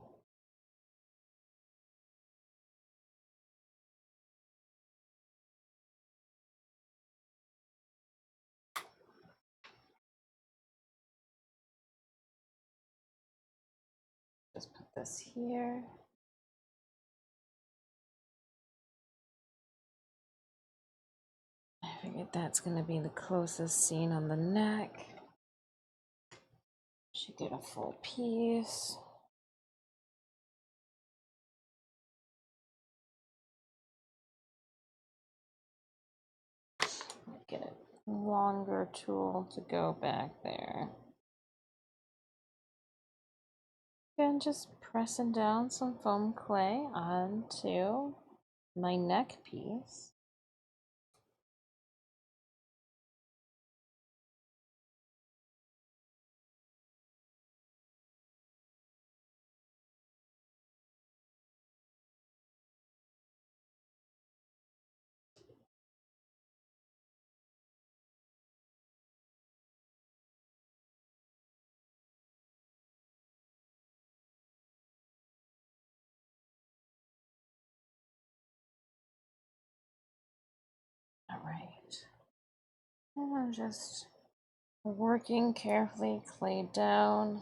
Just put this here. I figured that's going to be the closest scene on the neck. Should get a full piece. Get a longer tool to go back there. And just pressing down some foam clay onto my neck piece. And I'm just working carefully, clay down.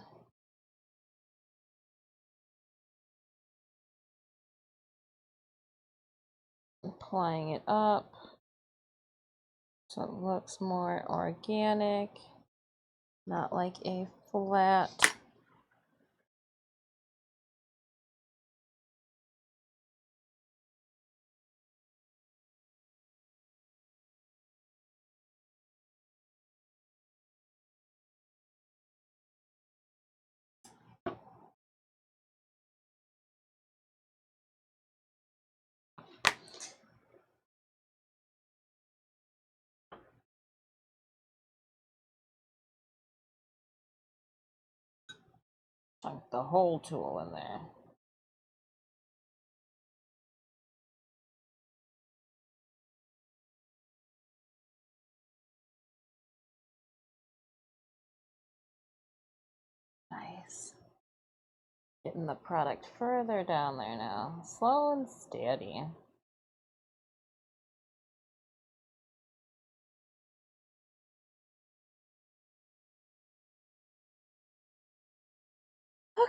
Applying it up so it looks more organic, not like a flat. Dunk the whole tool in there. Nice. Getting the product further down there now. Slow and steady.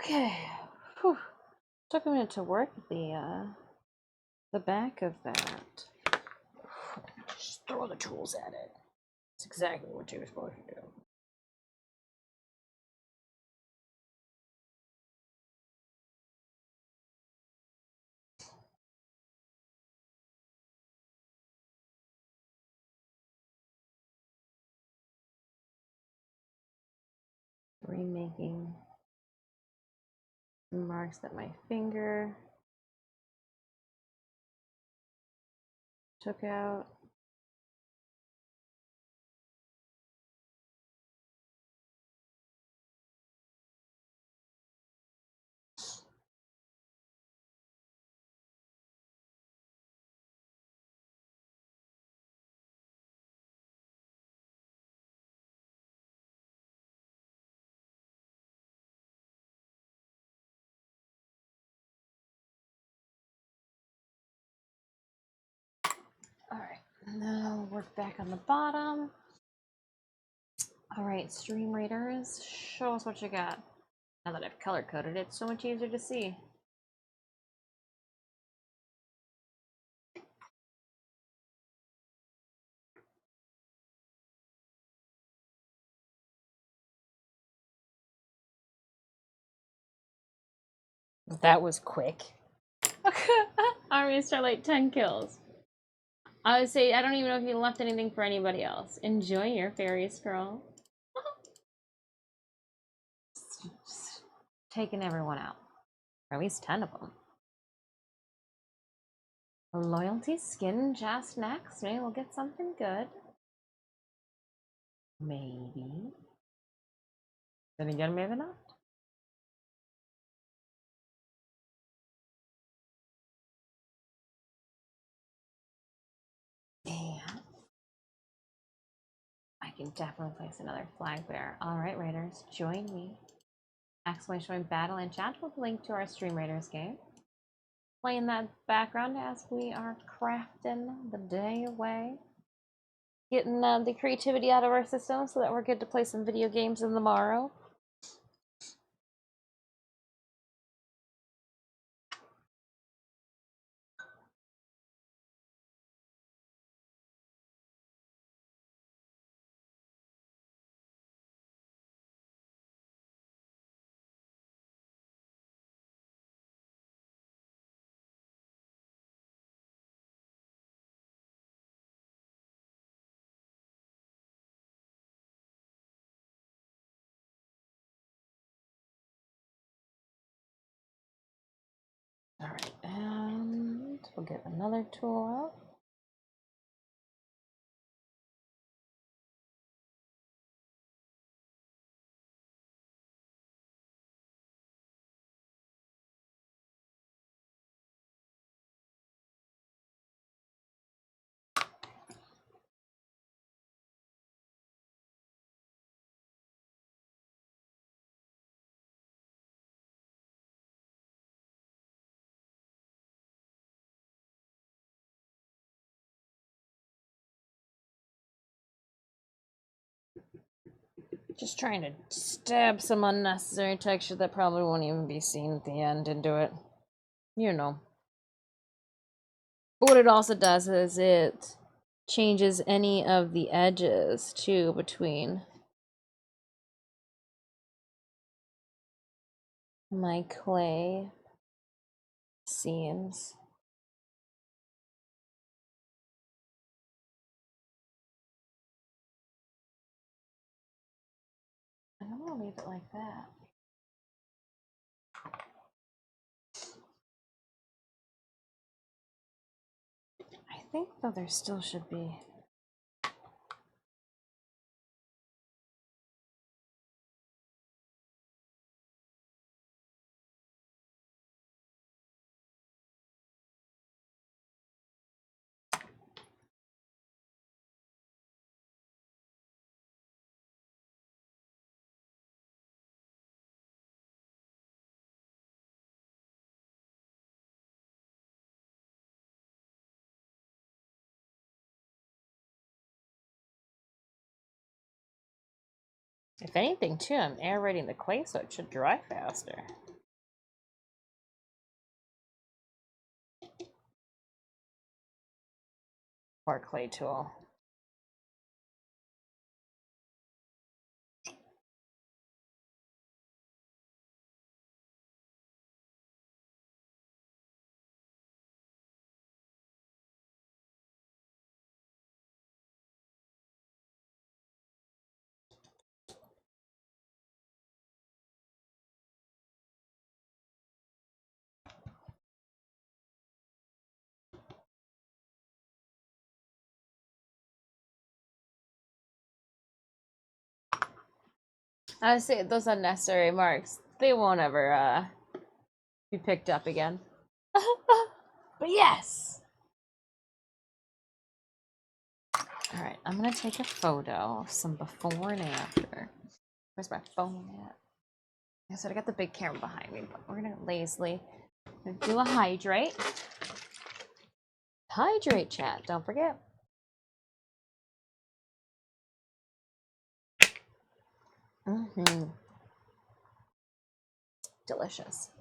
Okay. Whew. Took a minute to work the back of that. Just throw the tools at it. That's exactly what you're supposed to do. Remaking marks that my finger took out. All right, now we'll work back on the bottom. All right, stream readers, show us what you got. Now that I've color coded it, it's so much easier to see. That was quick. Army Starlight 10 kills. I would say I don't even know if you left anything for anybody else. Enjoy your fairies, girl. Just taking everyone out. Or at least 10 of them. Loyalty skin just next. Maybe we'll get something good. Maybe. Then again, maybe not. And I can definitely place another flag bearer. All right, Raiders, join me. Exclamation point battle in chat with a link to our Stream Raiders game. Playing that background as we are crafting the day away. Getting the creativity out of our system so that we're good to play some video games in the morrow. All right, and we'll get another tool out. Just trying to stab some unnecessary texture that probably won't even be seen at the end into it. You know. But what it also does is it changes any of the edges too between my clay seams. I'm gonna leave it like that. I think though there still should be. If anything, too, I'm aerating the clay so it should dry faster. Or clay tool. I say those unnecessary marks, they won't ever be picked up again. But yes! Alright, I'm gonna take a photo of some before and after. Where's my phone at? I said I got the big camera behind me, but we're gonna lazily do a hydrate. Hydrate, chat, don't forget. Delicious.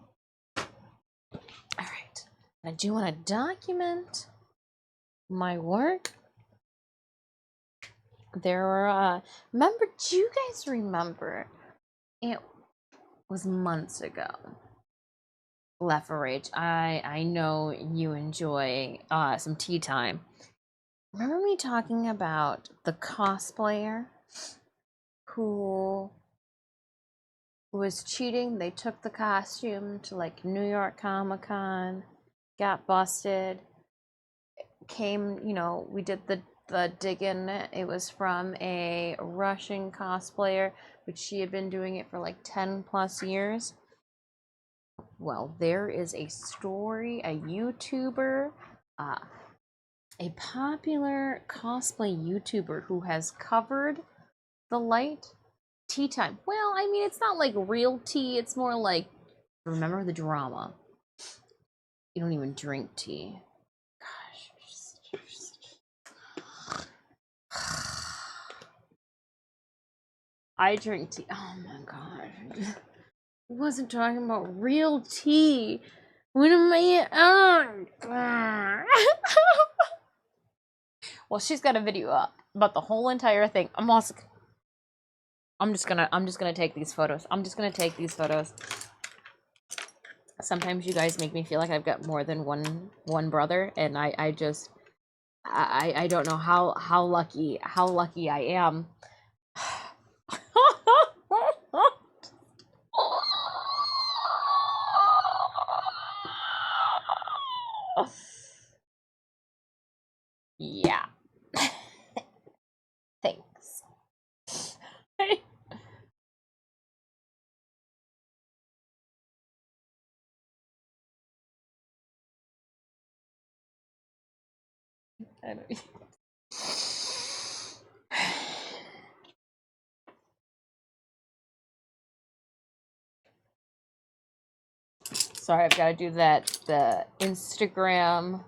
Alright, I do want to document my work. There were, remember, do you guys remember? It was months ago. Left for Rage. I know you enjoy some tea time. Remember me talking about the cosplayer who was cheating? They took the costume to like New York Comic-Con, got busted, came, you know, we did the dig-in. It was from a Russian cosplayer, but she had been doing it for like 10 plus years. Well, there is a story, a YouTuber, a popular cosplay YouTuber who has covered the light tea time. Well, I mean, it's not like real tea, it's more like, remember the drama. You don't even drink tea. I drink tea. Oh my god. I wasn't talking about real tea. What am I on? Well, she's got a video up about the whole entire thing. I'm just gonna take these photos. Sometimes you guys make me feel like I've got more than one brother, and I don't know how lucky I am. Yeah. Thanks. I don't... Sorry, I've got to do that. The Instagram.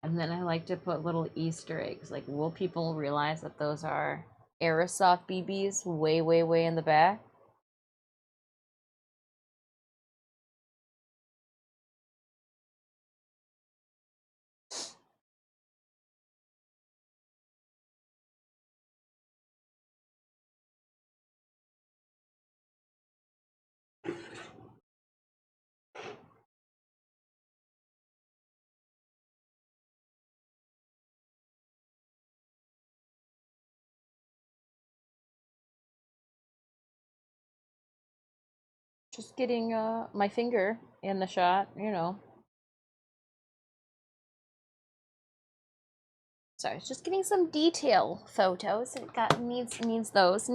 And then I like to put little Easter eggs. Like, will people realize that those are Aerosoft BBs way, way, way in the back? Just getting my finger in the shot, you know. Sorry, it's just getting some detail photos. It got needs those.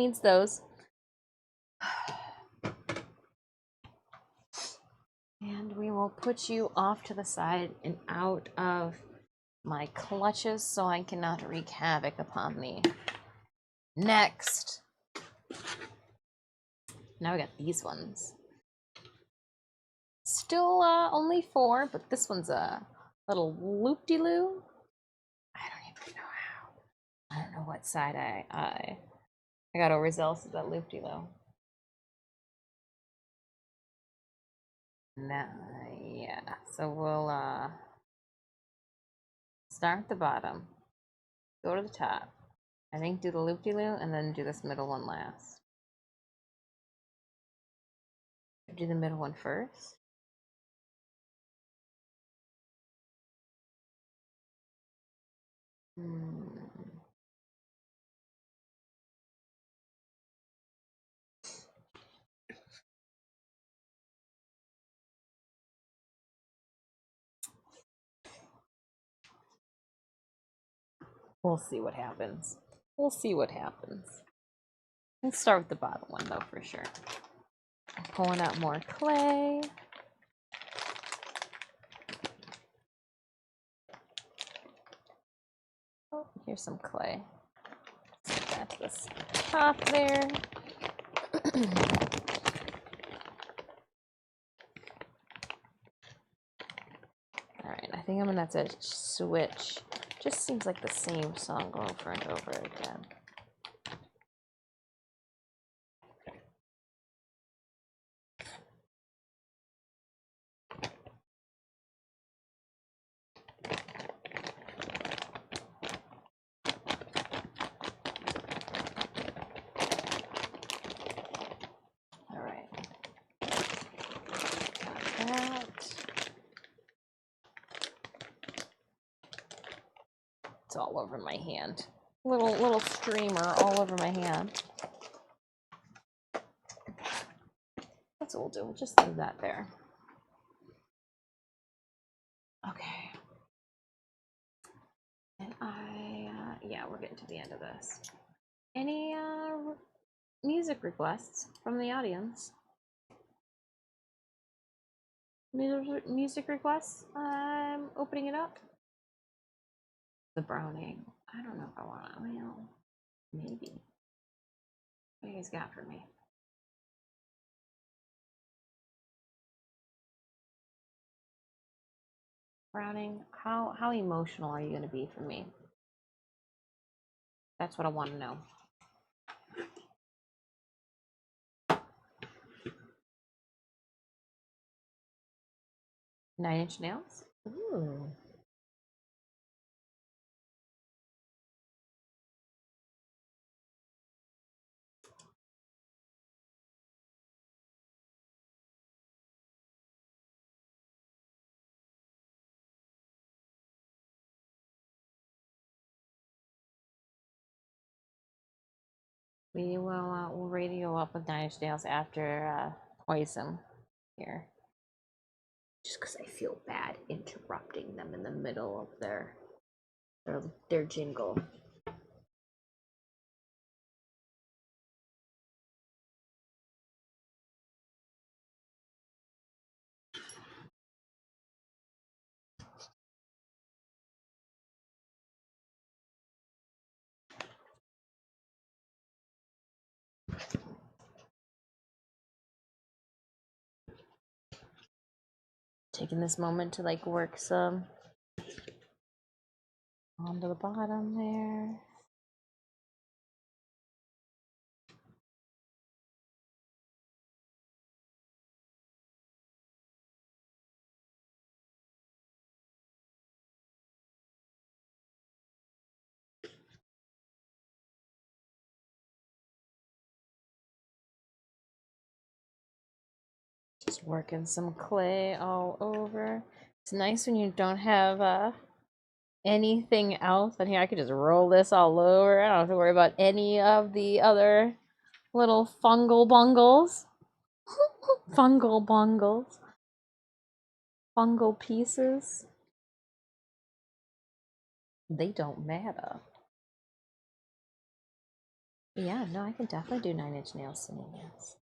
And we will put you off to the side and out of my clutches so I cannot wreak havoc upon thee. Next. Now we got these ones. Still only 4, but this one's a little loop-de-loo. I don't even know how. I don't know what side I got overzealous with that loop-de-loo. Now, yeah. So we'll start at the bottom, go to the top. I think do the loop-de-loo and then do this middle one last. Do the middle one first. We'll see what happens. We'll see what happens. Let's start with the bottom one though, for sure. I'm pulling out more clay. Oh, here's some clay. Set that to this top there. Alright, I think I'm gonna have to switch. Just seems like the same song over and over again. It's all over my hand. Little streamer all over my hand. That's what we'll do. We'll just leave that there. Okay. And yeah, we're getting to the end of this. Any music requests from the audience? Music requests? I'm opening it up. The Browning. I don't know if I want to. Well, maybe. What do you guys got for me? Browning, how emotional are you going to be for me? That's what I want to know. Nine Inch Nails? Ooh. We will we'll radio up with Nine Inch Nails after Poison here. Just because I feel bad interrupting them in the middle of their jingle. Taking this moment to like work some onto the bottom there. Just working some clay all over. It's nice when you don't have anything else on here. I could just roll this all over. I don't have to worry about any of the other little fungal bungles. Fungal bungles. Fungal pieces. They don't matter. Yeah, no, I can definitely do 9-inch nails singing, yes.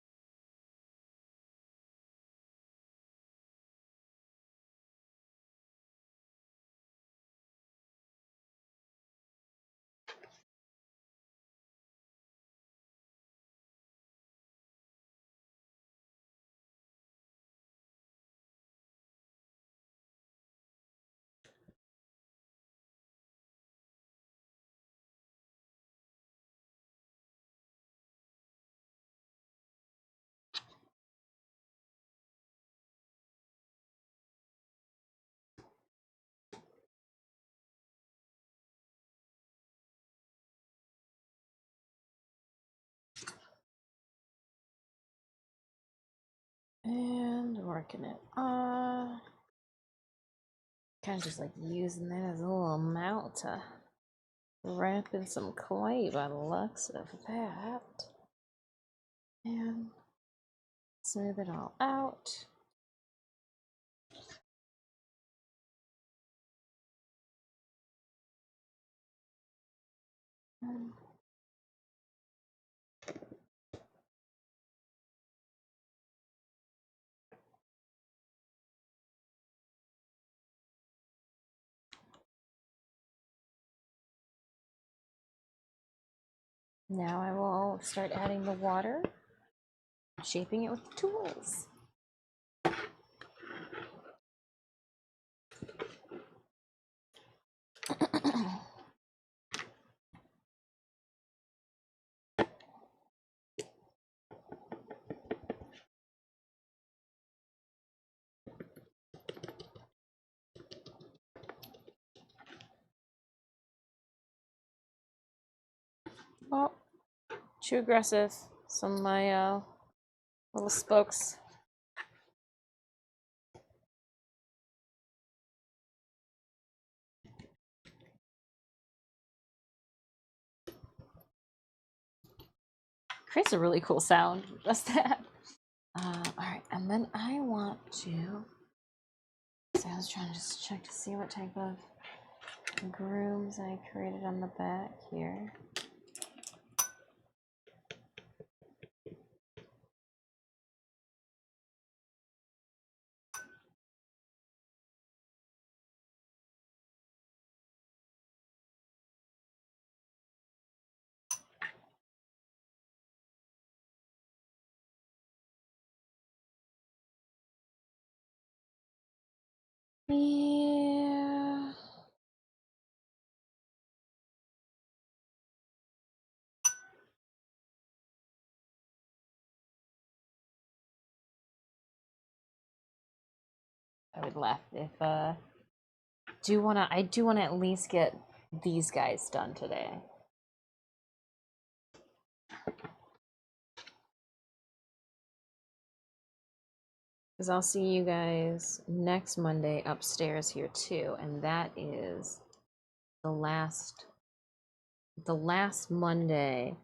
And working it on. Kind of just like using that as a little amount to wrap in some clay by the looks of that. And smooth it all out. Now I will start adding the water, shaping it with the tools. Oh, too aggressive. Some of my little spokes. Creates a really cool sound. Just that. Alright, and then I want to. So I was trying to just check to see what type of grooves I created on the back here. Yeah. I would laugh if I do wanna at least get these guys done today. Because I'll see you guys next Monday upstairs here too, and that is the last Monday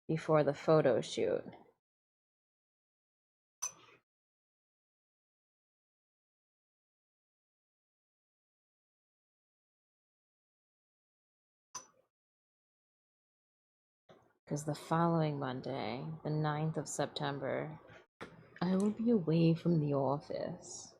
before the photo shoot. Because the following Monday, the 9th of September, I will be away from the office.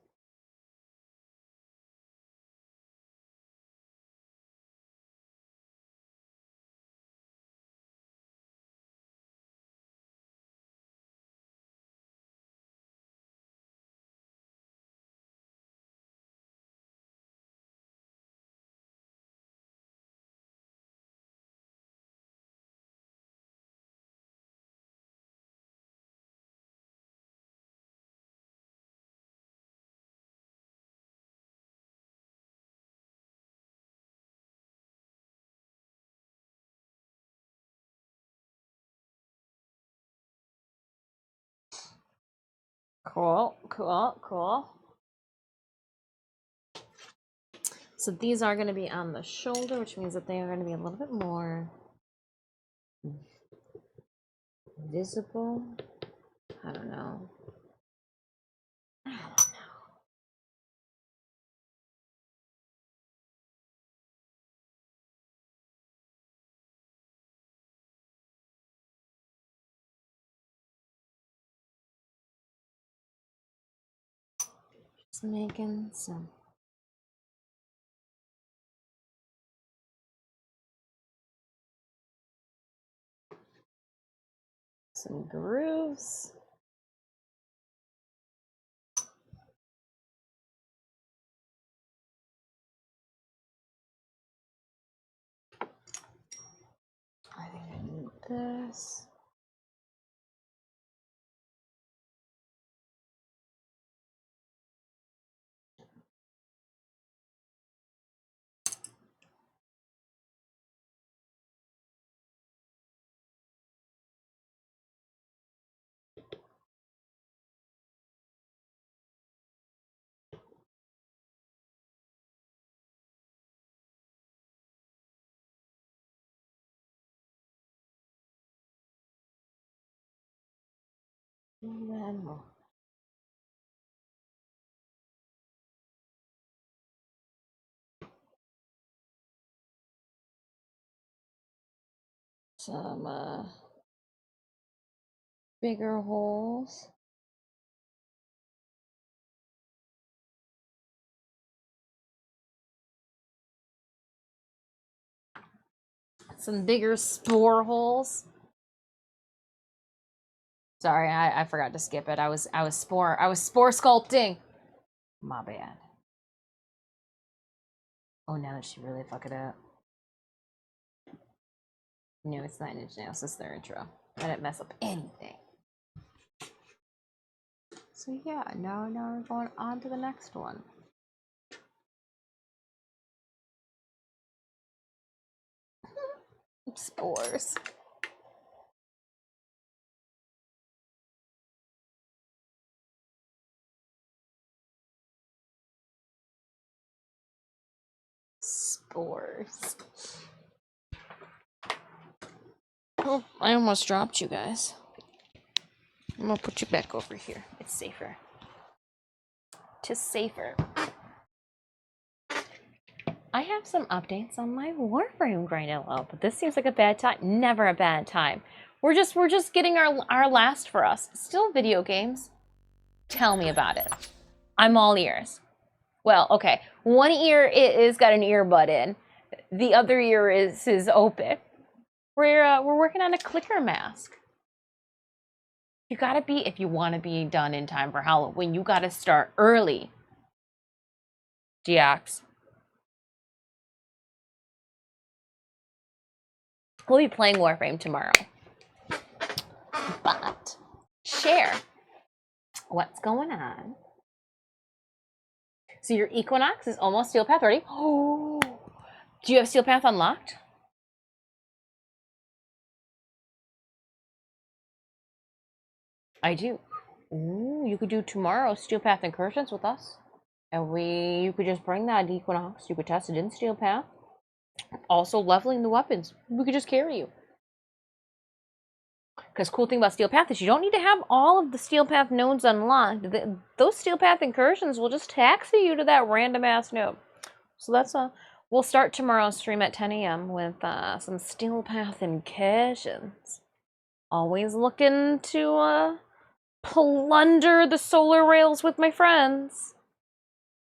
Cool, cool, cool. So these are going to be on the shoulder, which means that they are going to be a little bit more visible. I don't know. Just making some grooves. I think I need this. And then we'll some bigger holes. Some bigger spore holes. Sorry, I forgot to skip it. I was spore sculpting. My bad. Oh, now that she really fuck it up. No, it's 9 Inch Nails. It's their intro. I didn't mess up anything. So yeah, now we're going on to the next one. Spores. Spores. Oh, I almost dropped you guys. I'm gonna put you back over here. It's safer. Just safer. I have some updates on my Warframe grind but this seems like a bad time. Never a bad time. We're just getting our last for us. Still video games. Tell me about it. I'm all ears. Well, okay. One ear is got an earbud in. The other ear is open. We're working on a clicker mask. You gotta be, if you want to be done in time for Halloween, you gotta start early. Geox. We'll be playing Warframe tomorrow. But share what's going on. So your Equinox is almost Steel Path ready. Oh, do you have Steel Path unlocked? I do. Ooh, you could do tomorrow Steel Path incursions with us. And you could just bring that Equinox. You could test it in Steel Path. Also leveling the weapons. We could just carry you. Because cool thing about Steel Path is you don't need to have all of the Steel Path nodes unlocked. Those Steel Path incursions will just taxi you to that random ass node. So that's we'll start tomorrow's stream at 10 a.m. with some Steel Path incursions. Always looking to plunder the solar rails with my friends.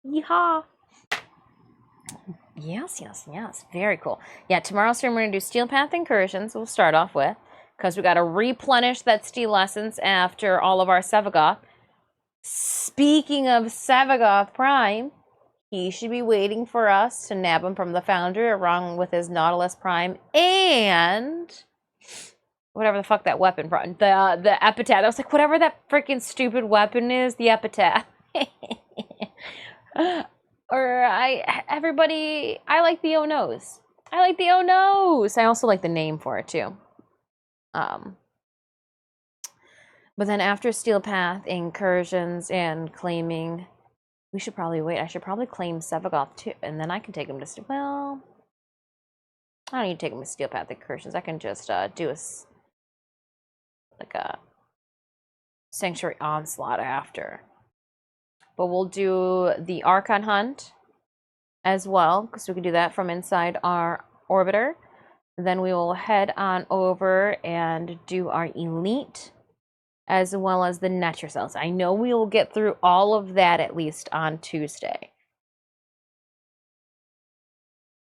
Yeehaw! Yes. Very cool. Yeah, tomorrow's stream we're gonna do Steel Path incursions. We'll start off with. Because we got to replenish that steel essence after all of our Sevagoth. Speaking of Sevagoth Prime, he should be waiting for us to nab him from the Foundry along with his Nautilus Prime and whatever the fuck that weapon brought. The Epitaph. I was like, whatever that freaking stupid weapon is, the Epitaph. Or I like the Oh No's. I like the Oh No's. I also like the name for it too. But then after Steel Path, incursions, and claiming, we should probably wait. I should probably claim Sevagoth too, and then I can take him to well, I don't need to take him to Steel Path incursions. I can just do a Sanctuary Onslaught after. But we'll do the Archon Hunt as well, because we can do that from inside our orbiter. Then we will head on over and do our Elite, as well as the Nature Cells. I know we will get through all of that at least on Tuesday.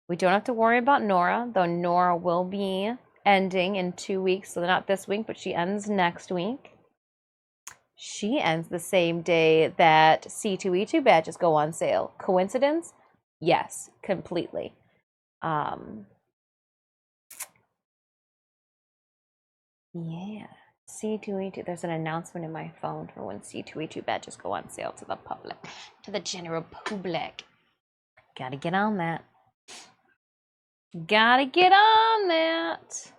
We don't have to worry about Nora, though Nora will be ending in 2 weeks, so not this week, but she ends next week. She ends the same day that C2E2 badges go on sale. Coincidence? Yes, completely. Yeah, C2E2. There's an announcement in my phone for when C2E2 badges go on sale to the public, to the general public. Gotta get on that. Gotta get on that.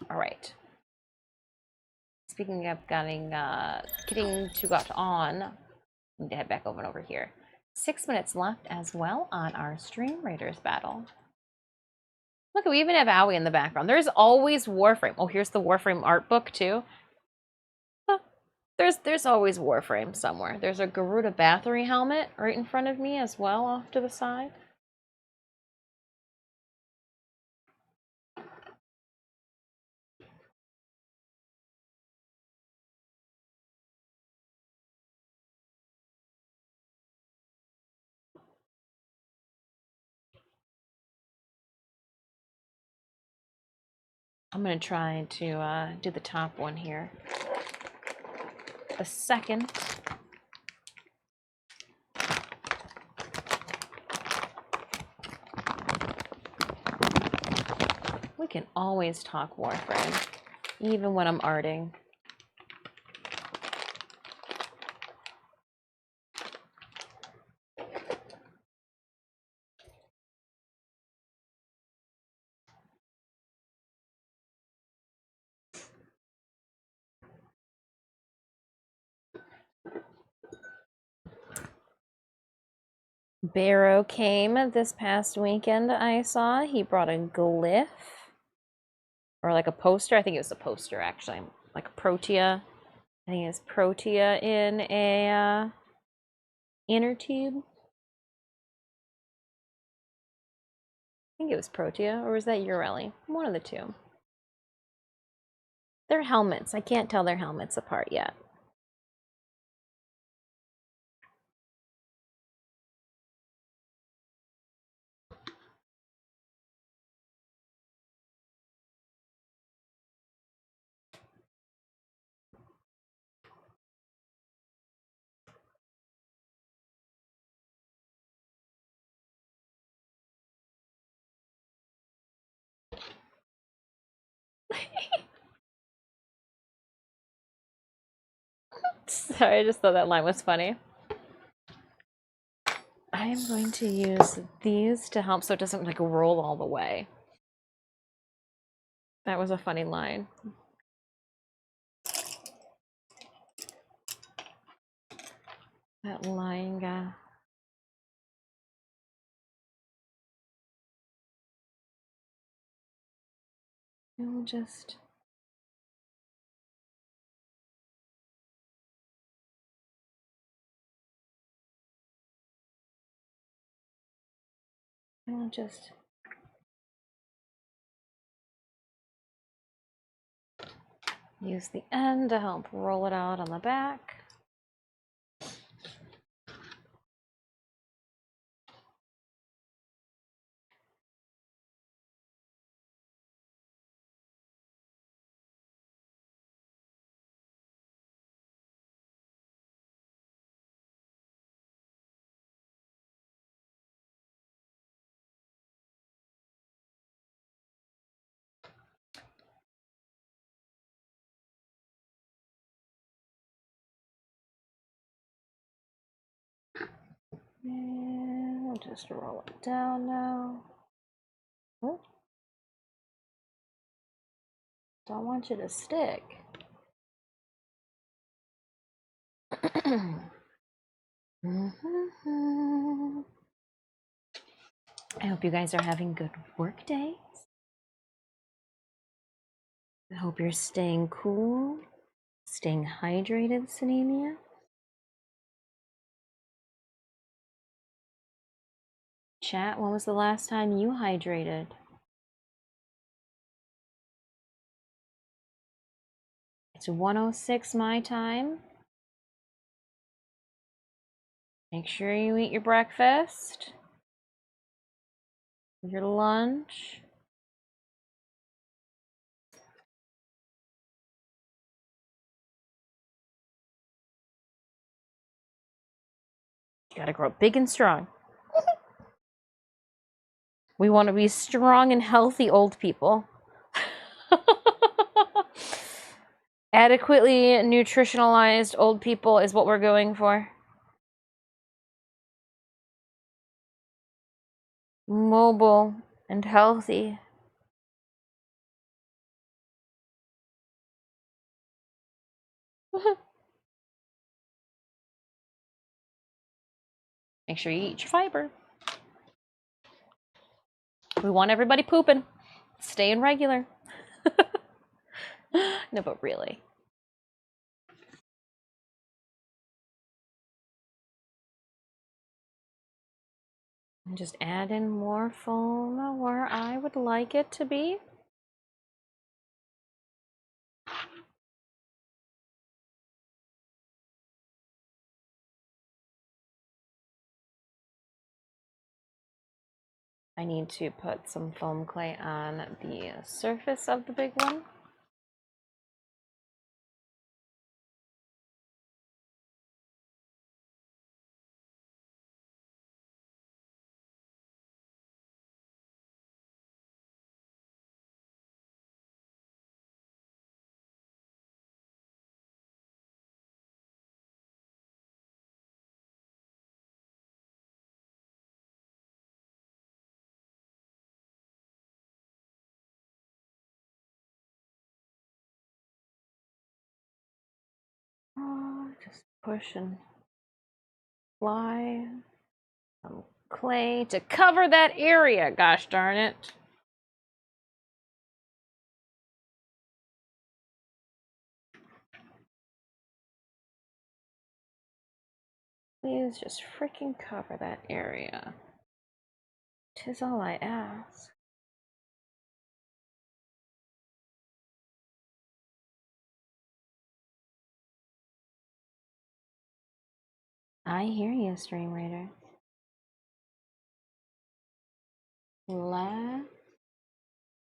All right. Speaking of getting to got on, I need to head back over here. 6 minutes left as well on our Stream Raiders battle. Look, we even have Owie in the background. There's always Warframe. Oh, here's the Warframe art book too. Oh, there's always Warframe somewhere. There's a Garuda Bathory helmet right in front of me as well, off to the side. I'm gonna try to do the top one here. The second. We can always talk Warframe, even when I'm arting. Barrow came this past weekend, I saw. He brought a glyph. Or like a poster. I think it was a poster, actually. Like a Protea. I think it's Protea in a inner tube. I think it was Protea, or was that Ureli? One of the two. They're helmets. I can't tell their helmets apart yet. Sorry, I just thought that line was funny. I am going to use these to help so it doesn't like roll all the way. That was a funny line. That lying guy. We'll just... I'll just... use the end to help roll it out on the back. And we'll just roll it down now. Oh, Don't want you to stick. I hope you guys are having good work days. I hope you're staying cool, staying hydrated, Synenia. Chat, when was the last time you hydrated? It's 1:06 my time. Make sure you eat your breakfast, your lunch. You gotta grow up big and strong. We want to be strong and healthy old people. Adequately nutritionalized old people is what we're going for. Mobile and healthy. Make sure you eat your fiber. We want everybody pooping, staying regular. No, but really. And just add in more foam where I would like it to be. I need to put some foam clay on the surface of the big one. Oh, just push and fly some clay to cover that area, gosh darn it. Please just freaking cover that area. 'Tis all I ask. I hear you, Stream Raider. Let's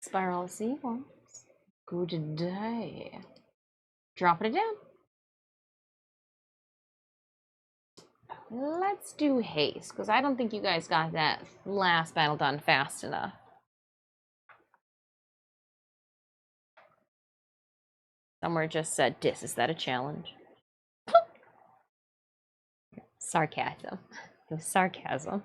spiral sequence. Good day. Dropping it down. Let's do haste, because I don't think you guys got that last battle done fast enough. Somewhere just said, "Dis, is that a challenge?" Sarcasm. It was sarcasm.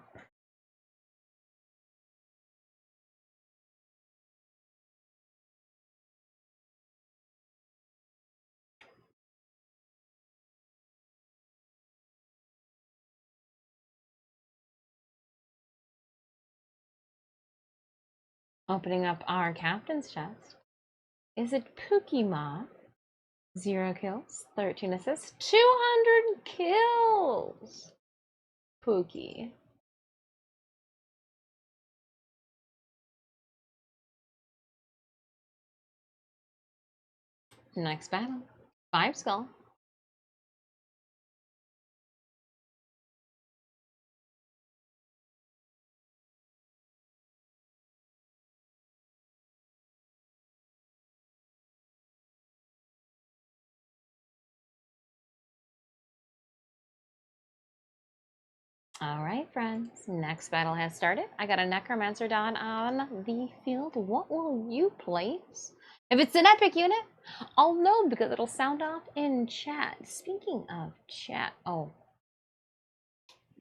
Opening up our captain's chest. Is it Pokemon? 0 kills, 13 assists, 200 kills. Pookie. Next battle. 5 skull. All right, friends. Next battle has started. I got a Necromancer down on the field. What will you place? If it's an epic unit, I'll know because it'll sound off in chat. Speaking of chat, oh,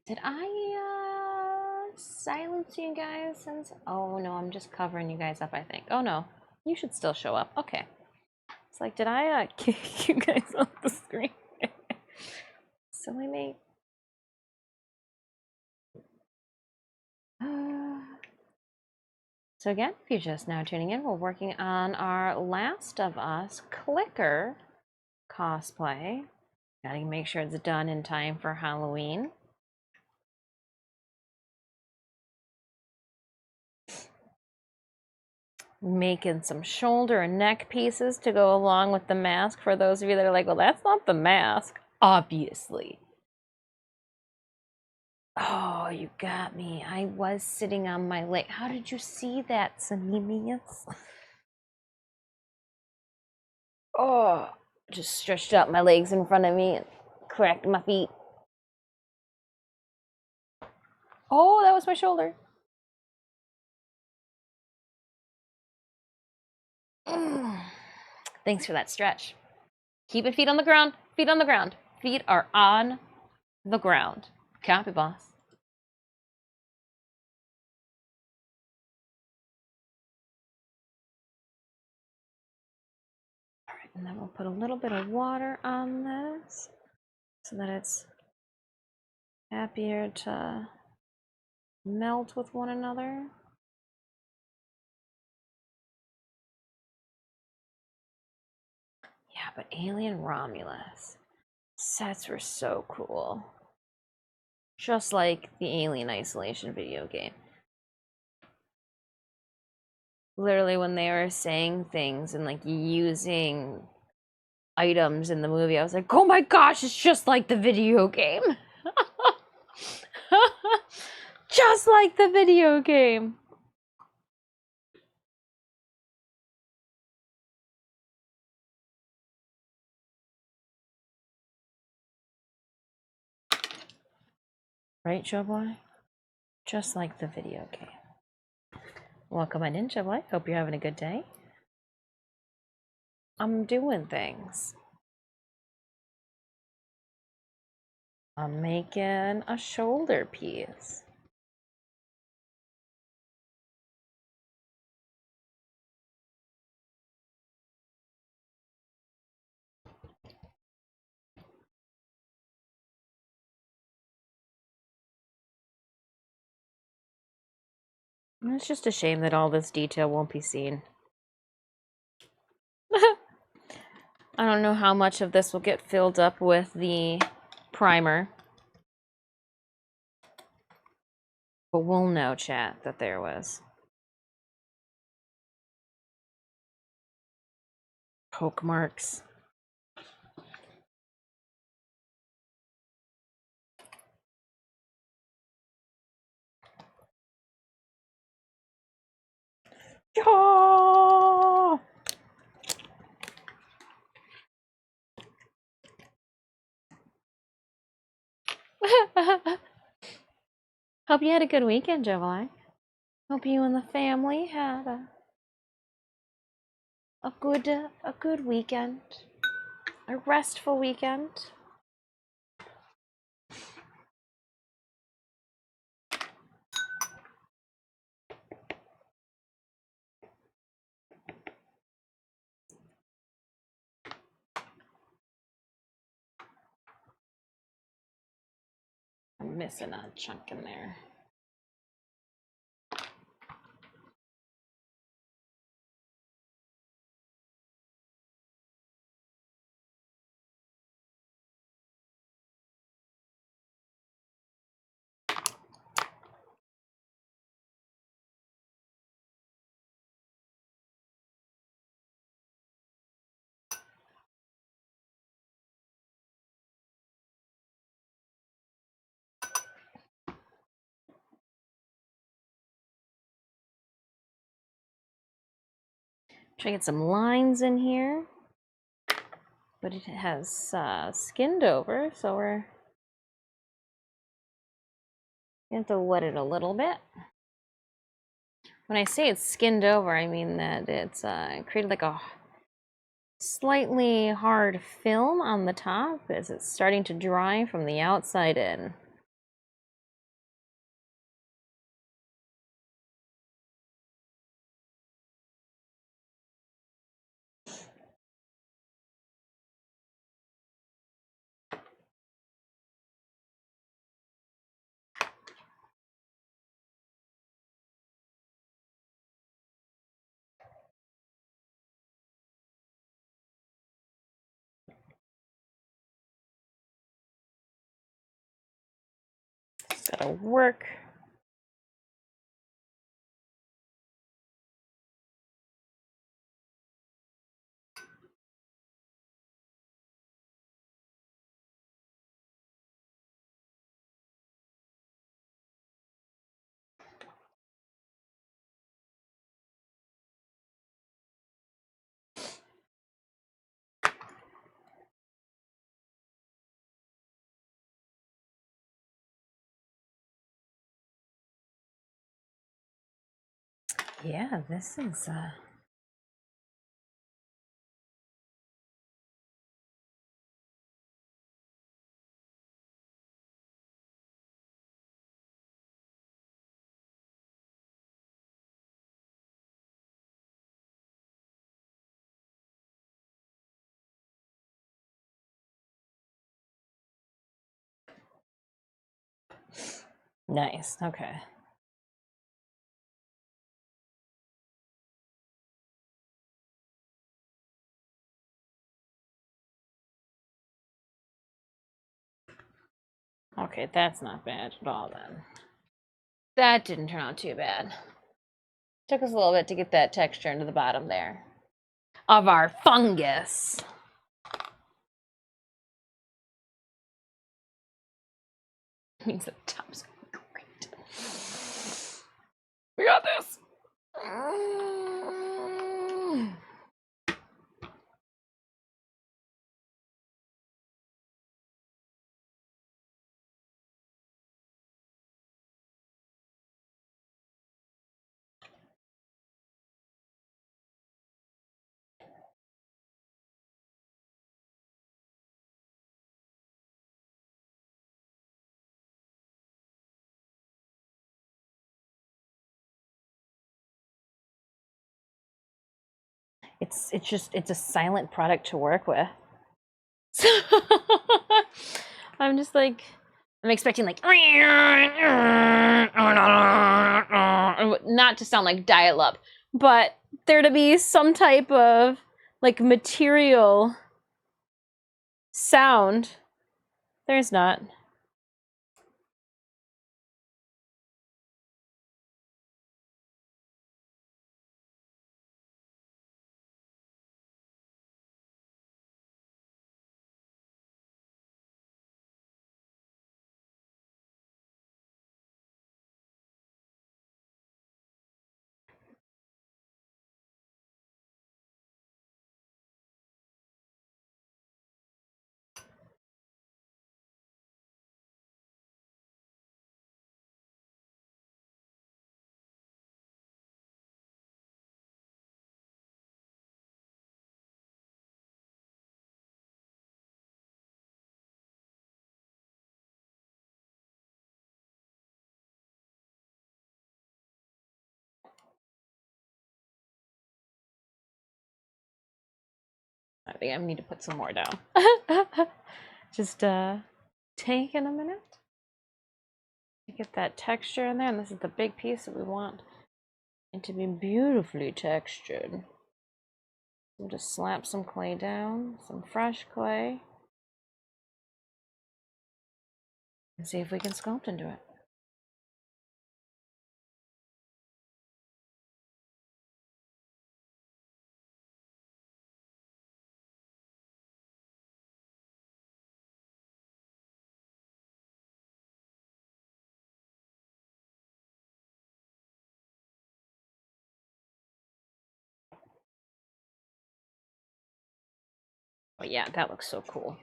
did I silence you guys since? Oh no, I'm just covering you guys up, I think. Oh no, you should still show up. Okay. It's like, did I kick you guys off the screen? Silly me. So again, if you're just now tuning in, we're working on our Last of Us Clicker cosplay. Gotta make sure it's done in time for Halloween. Making some shoulder and neck pieces to go along with the mask for those of you that are like, well, that's not the mask. Obviously. Oh, you got me. I was sitting on my leg. How did you see that, Sanemius? Oh, just stretched out my legs in front of me and cracked my feet. Oh, that was my shoulder. Thanks for that stretch. Keeping feet on the ground. Feet on the ground. Feet are on the ground. Copy, boss. All right, and then we'll put a little bit of water on this so that it's happier to melt with one another. Yeah, but Alien Romulus. Sets were so cool. Just like the Alien Isolation video game. Literally, when they were saying things and like using items in the movie, I was like, oh my gosh, it's just like the video game. Just like the video game. Right, Joe Boy? Just like the video game. Welcome on in, Joe Boy. Hope you're having a good day. I'm doing things. I'm making a shoulder piece. And it's just a shame that all this detail won't be seen. I don't know how much of this will get filled up with the primer. But we'll know, chat, that there was poke marks. Oh! Hope you had a good weekend, Jovi. Hope you and the family had a good weekend, a restful weekend. I'm missing a chunk in there. Try to get some lines in here, but it has skinned over, so we're going to wet it a little bit. When I say it's skinned over, I mean that it's created like a slightly hard film on the top as it's starting to dry from the outside in. that'll work. Yeah, this is nice. Okay. Okay, that's not bad at all then. That didn't turn out too bad. Took us a little bit to get that texture into the bottom there of our fungus. Means the top's great. We got this. It's a silent product to work with. So I'm just like, I'm expecting like not to sound like dial up, but there to be some type of like material sound. There's not. I think I need to put some more down. Just taking a minute to get that texture in there, and this is the big piece that we want it to be beautifully textured. We'll just slap some clay down, some fresh clay, and see if we can sculpt into it. Oh yeah, that looks so cool.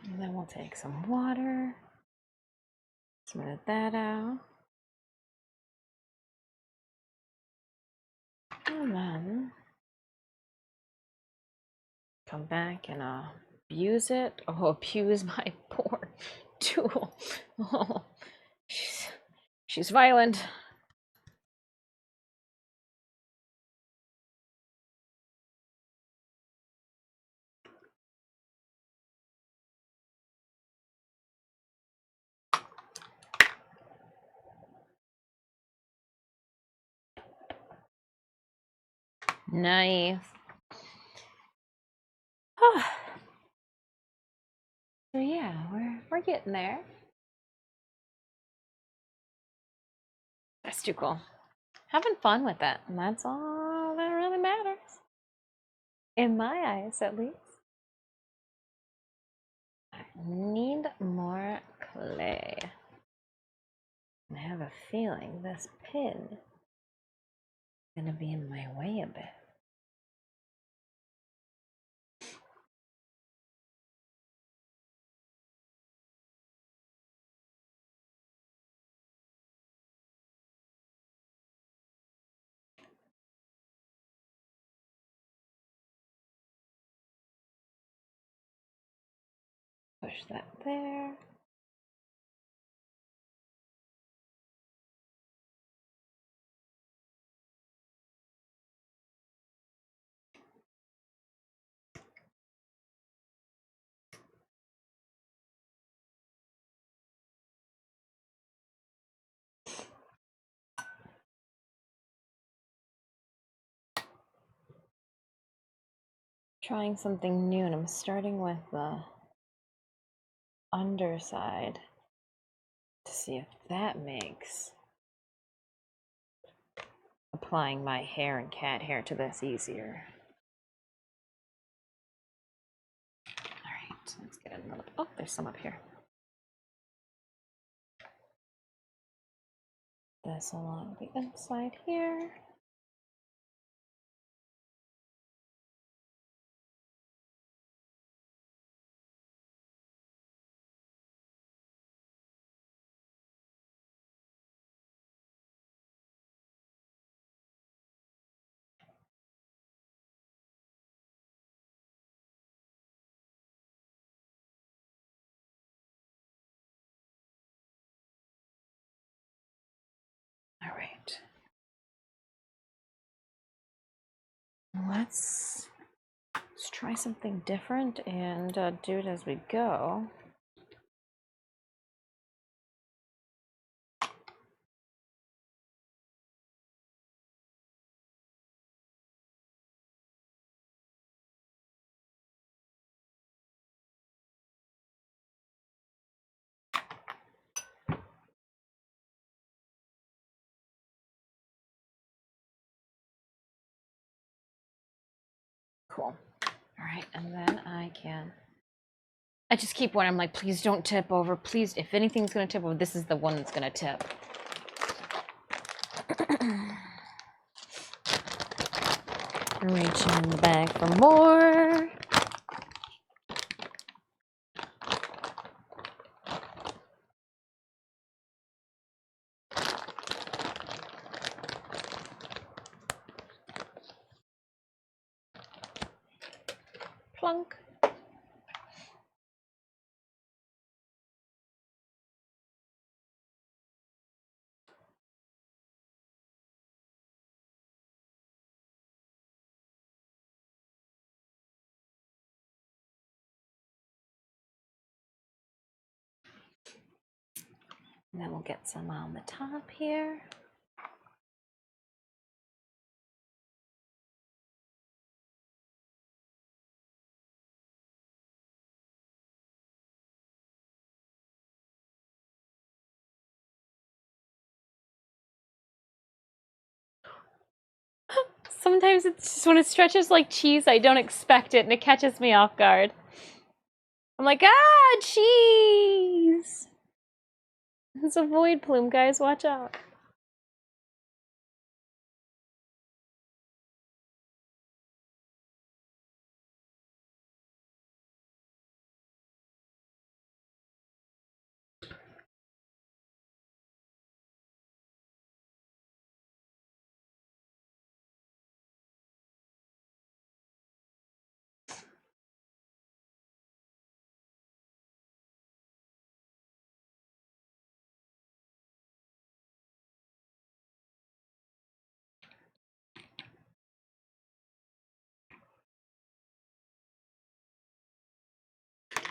And then we'll take some water, smooth that out. And then come back and abuse it. Oh, abuse my poor tool. Oh, she's violent. Nice. So yeah, we're getting there. That's too cool. Having fun with it, and that's all that really matters. In my eyes, at least. I need more clay. I have a feeling this pin is gonna be in my way a bit. Push that there. Trying something new, and I'm starting with the underside to see if that makes applying my hair and cat hair to this easier. All right, let's get another. Oh, there's some up here. This along the inside here. All right. Let's try something different and do it as we go. Cool. All right, and then I just keep one. I'm like, please don't tip over. Please, if anything's gonna tip over, this is the one that's gonna tip. Reaching in the bag for more. Plunk. And then we'll get some on the top here. Sometimes it's just when it stretches like cheese, I don't expect it and it catches me off guard. I'm like, ah, cheese! It's a void plume, guys, watch out.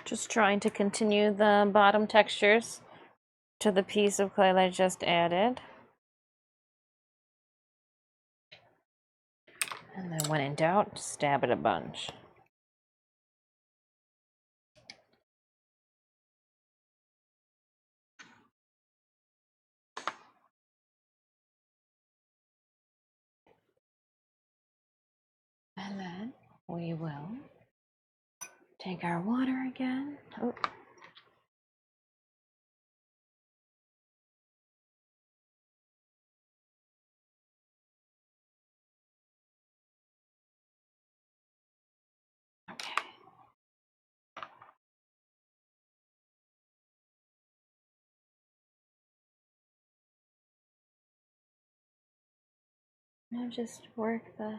Just trying to continue the bottom textures to the piece of clay that I just added. And then when in doubt, stab it a bunch. And then we will take our water again. Oh. Okay. Now just work the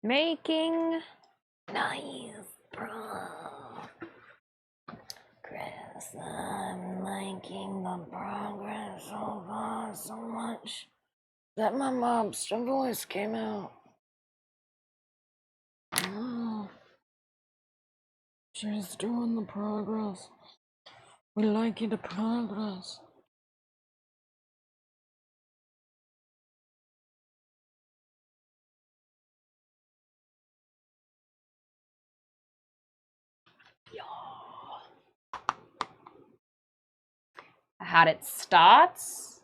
making nice progress. I'm liking the progress so far so much that my mobster voice came out. Oh, she's doing the progress. We like the progress. How it starts,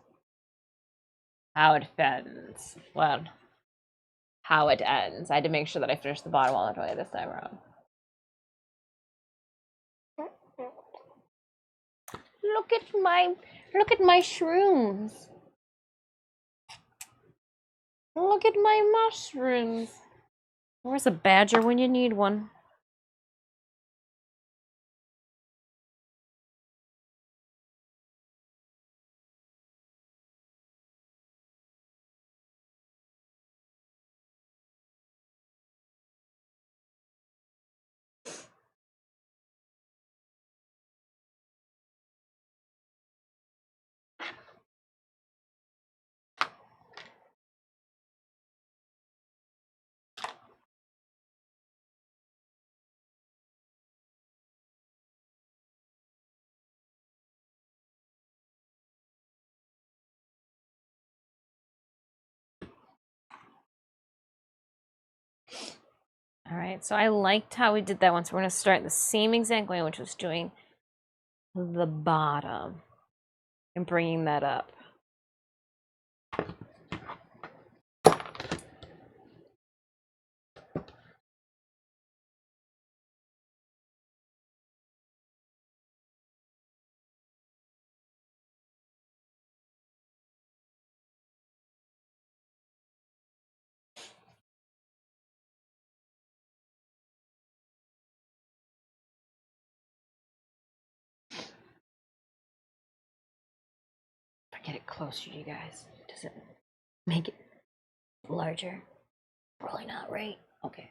how it ends. Well, how it ends. I had to make sure that I finished the bottom all the way this time around. Look at my shrooms. Look at my mushrooms. Where's a badger when you need one? All right, so I liked how we did that one. So we're gonna start the same exact way, which was doing the bottom and bringing that up. Get it closer to you guys. Does it make it larger? Probably not, right? Okay.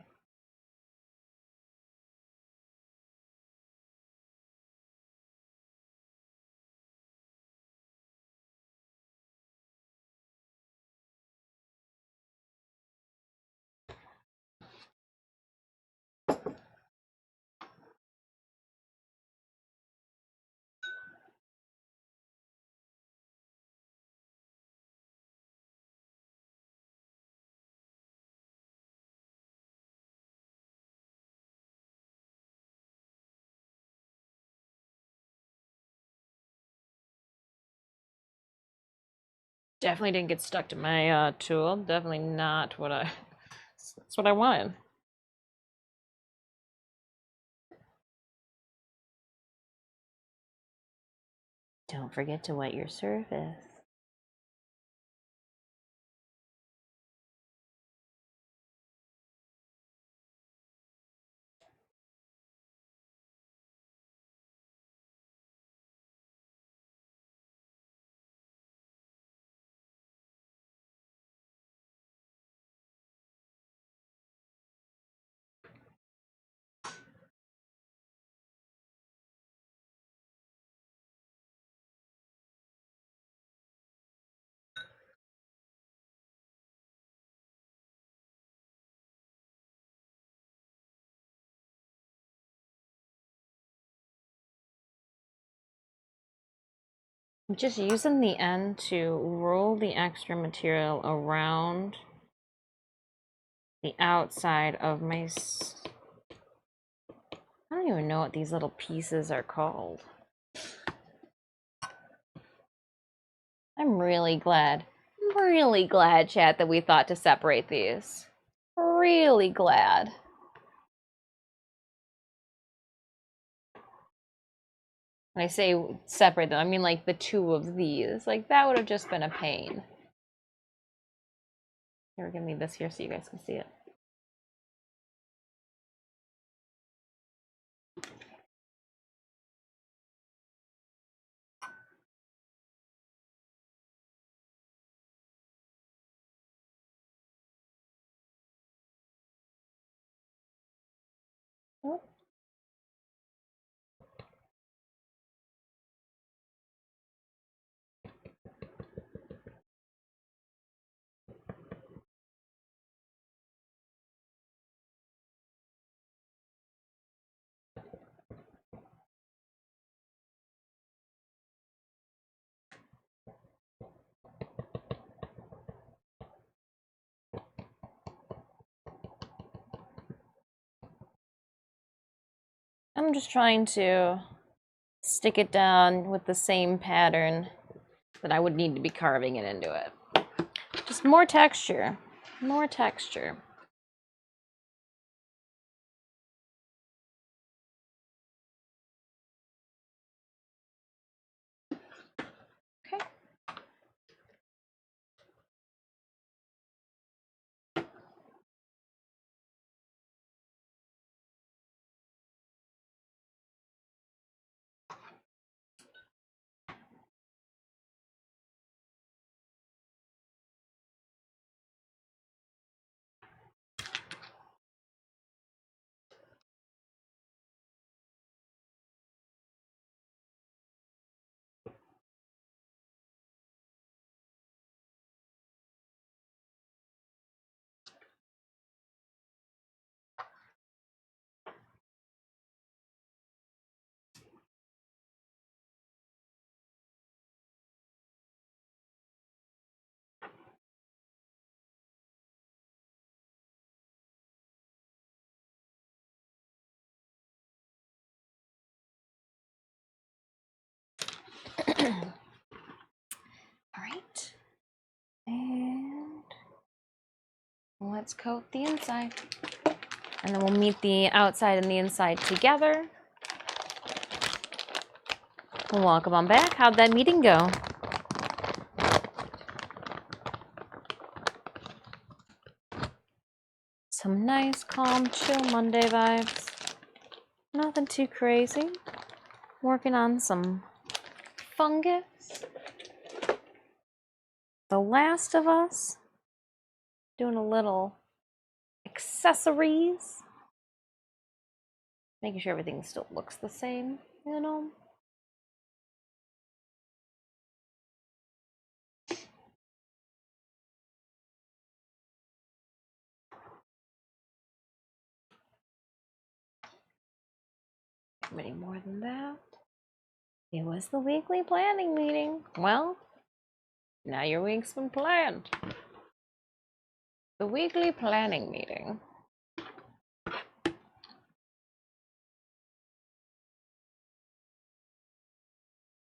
Definitely didn't get stuck to my tool. Definitely not what I. That's what I wanted. Don't forget to wet your surface. I'm just using the end to roll the extra material around the outside of my... I don't even know what these little pieces are called. I'm really glad, chat, that we thought to separate these. Really glad. When I say separate them, I mean like the two of these. Like, that would have just been a pain. Here, give me this here so you guys can see it. Oh. I'm just trying to stick it down with the same pattern that I would need to be carving it into it. Just more texture. More texture. Okay. All right. And let's coat the inside. And then we'll meet the outside and the inside together. Welcome on back. How'd that meeting go? Some nice, calm, chill Monday vibes. Nothing too crazy. Working on some fungus. The Last of Us. Doing a little accessories. Making sure everything still looks the same, you know? Any more than that? It was the weekly planning meeting. Well, now your week's been planned. The weekly planning meeting.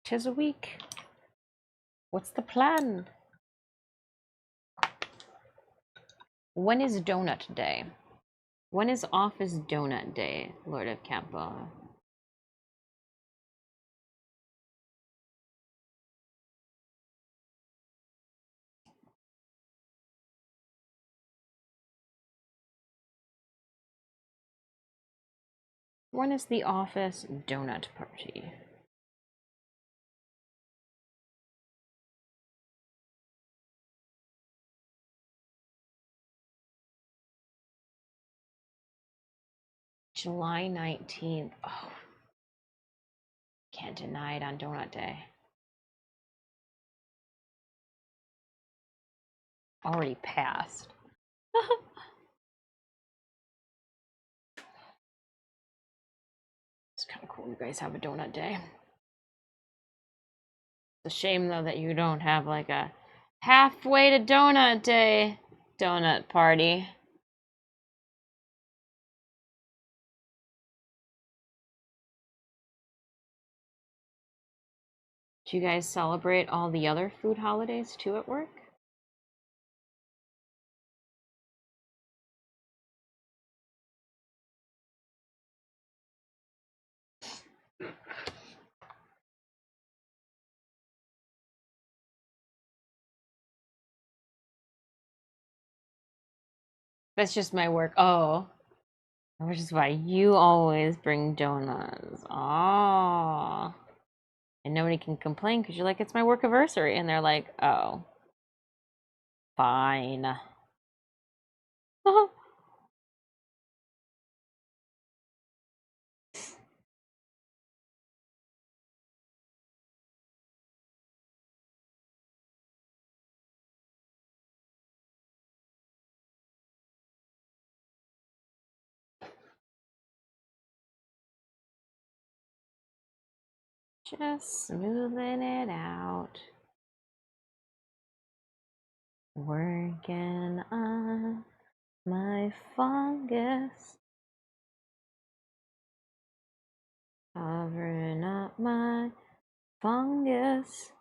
'Tis a week. What's the plan? When is donut day? When is office donut day, Lord of Campo? When is the office donut party? July 19th. Oh, can't deny it on donut day. Already passed. It's kind of cool you guys have a donut day. It's a shame though that you don't have like a halfway to donut day donut party. Do you guys celebrate all the other food holidays too at work? That's just my work. Oh, which is why you always bring donuts. Oh. And nobody can complain because you're like, it's my work anniversary. And they're like, oh, fine. Just smoothing it out. Working on my fungus. Covering up my fungus.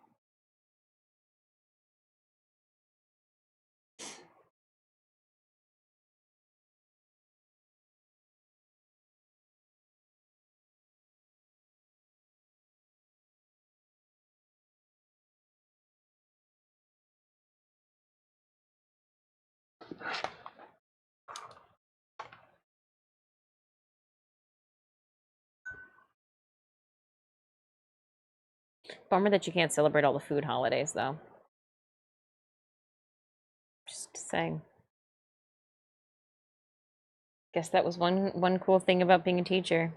Bummer that you can't celebrate all the food holidays, though. Just saying. Guess that was one cool thing about being a teacher.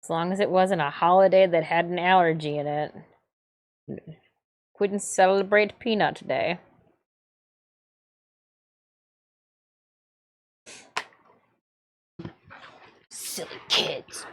As long as it wasn't a holiday that had an allergy in it. Couldn't celebrate Peanut Day. Silly kids.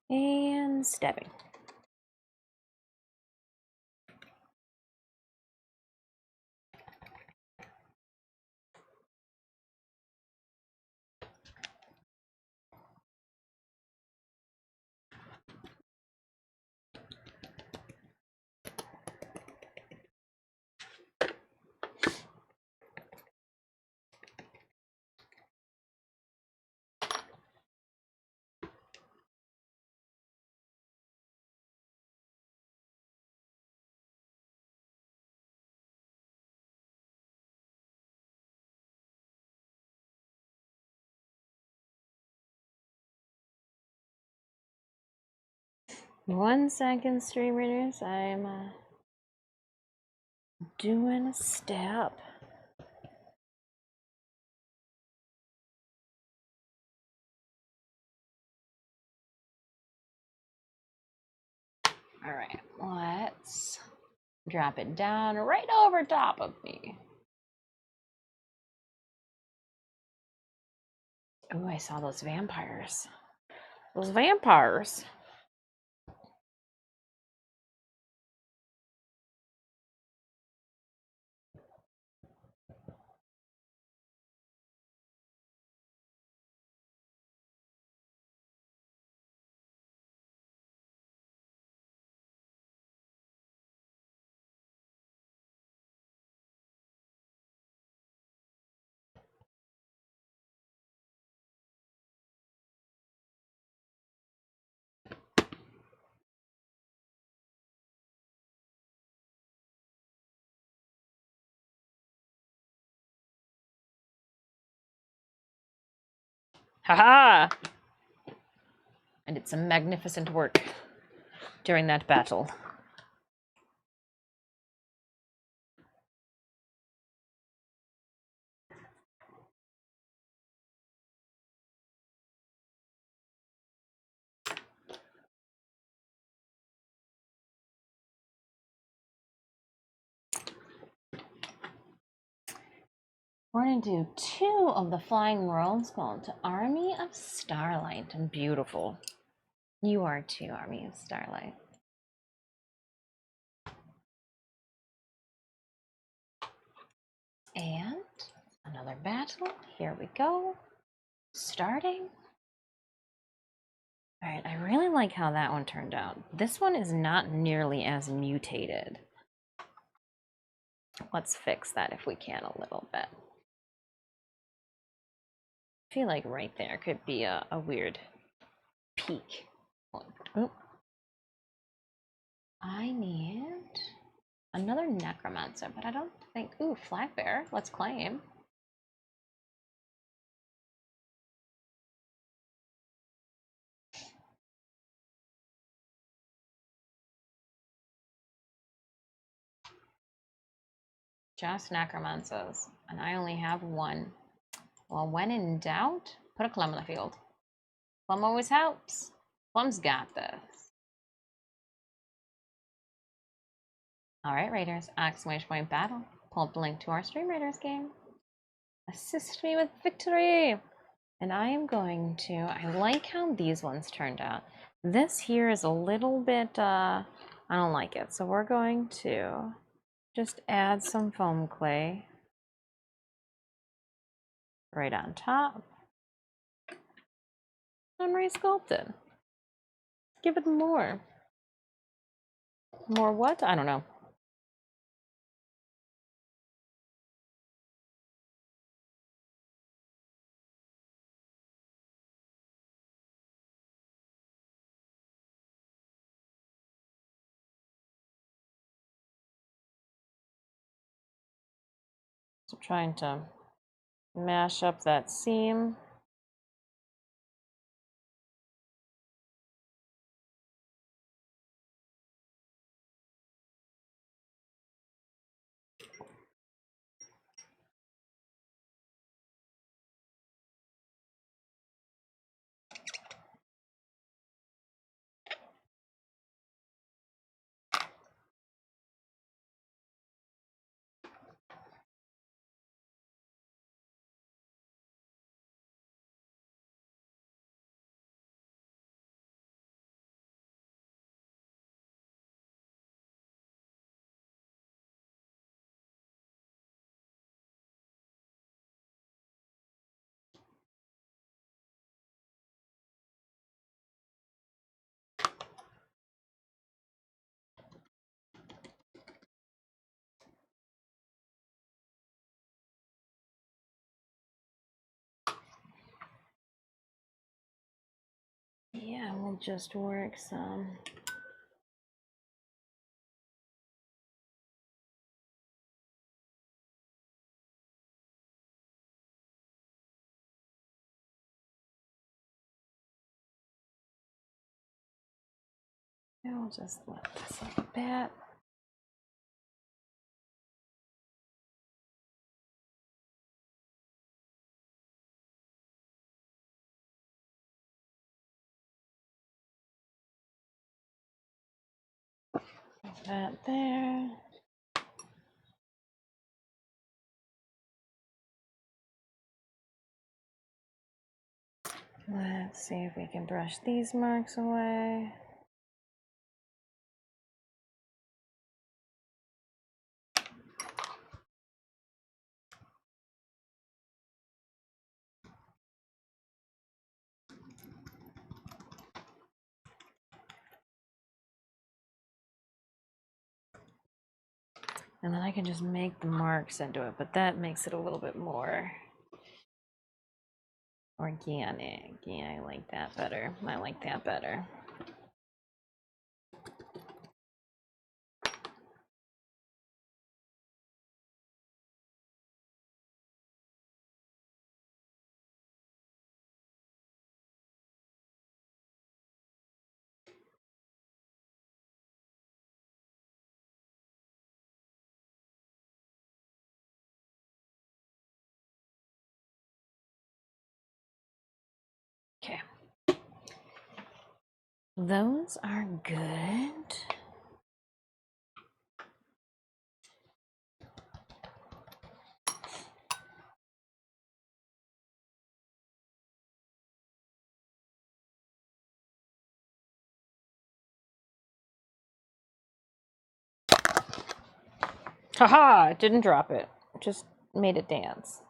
And stabbing. One second, streamers. I'm doing a step. All right, let's drop it down right over top of me. Oh, I saw those vampires. Those vampires. Ha-ha! I did some magnificent work during that battle. We're going to do 2 of the flying worlds called Army of Starlight. And beautiful. You are too, Army of Starlight. And another battle. Here we go. Starting. All right, I really like how that one turned out. This one is not nearly as mutated. Let's fix that if we can a little bit. I feel like right there could be a weird peak. Oh. I need another necromancer, but I don't think... Ooh, flag bearer. Let's claim. Just necromancers, and I only have 1. Well, when in doubt, put a Clem in the field. Clem always helps. Clem's got this. Alright, Raiders. Exclamation point battle. Pull up the link to our Stream Raiders game. Assist me with victory! And I am going to... I like how these ones turned out. This here is a little bit... I don't like it. So we're going to just add some foam clay right on top. And resculpt it. Give it more. More what? I don't know. So trying to mash up that seam. Yeah, we'll just work some. I'll just let this like a bit. Put that there. Let's see if we can brush these marks away. And then I can just make the marks into it, but that makes it a little bit more organic. Yeah, I like that better. I like that better. Those are good. Haha, it didn't drop it. Just made it dance.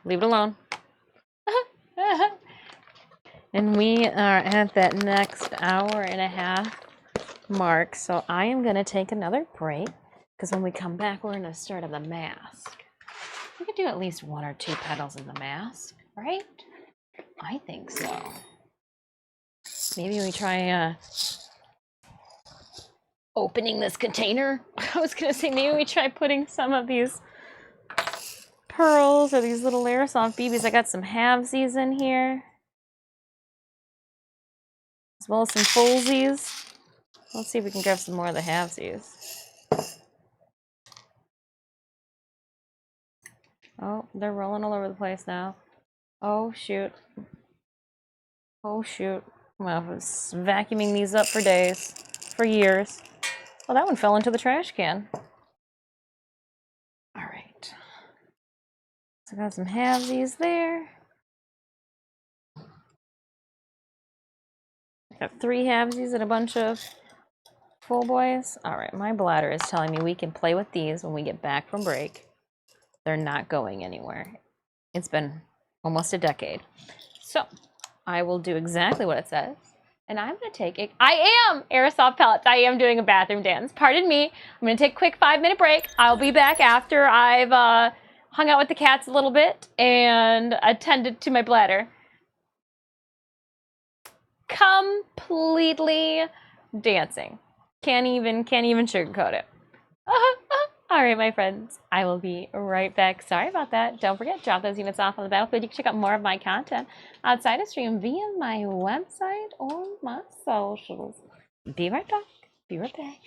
Leave it alone. And we are at that next hour and a half mark, so I am going to take another break, because when we come back, we're going to start on the mask. We could do at least 1 or 2 petals in the mask, right? I think so. Maybe we try opening this container. I was going to say maybe we try putting some of these pearls or these little airsoft BBs. I got some halvesies in here, as well as some fullsies. Let's see if we can grab some more of the halvesies. Oh, they're rolling all over the place now. Oh, shoot. Oh, shoot. Well, I was vacuuming these up for days, for years. Oh, that one fell into the trash can. All right. So I got some halvesies there. Got 3 halvesies and a bunch of full boys. All right, my bladder is telling me we can play with these when we get back from break. They're not going anywhere. It's been almost a decade. So I will do exactly what it says. And I'm going to take it. I am airsoft pellets. I am doing a bathroom dance. Pardon me. I'm going to take a quick 5-minute break. I'll be back after I've hung out with the cats a little bit and attended to my bladder. Completely dancing. Can't even sugarcoat it. All right, my friends, I will be right back. Sorry about that. Don't forget, drop those units off on the battlefield. You can check out more of my content outside of stream via my website or my socials. Be right back. Be right back.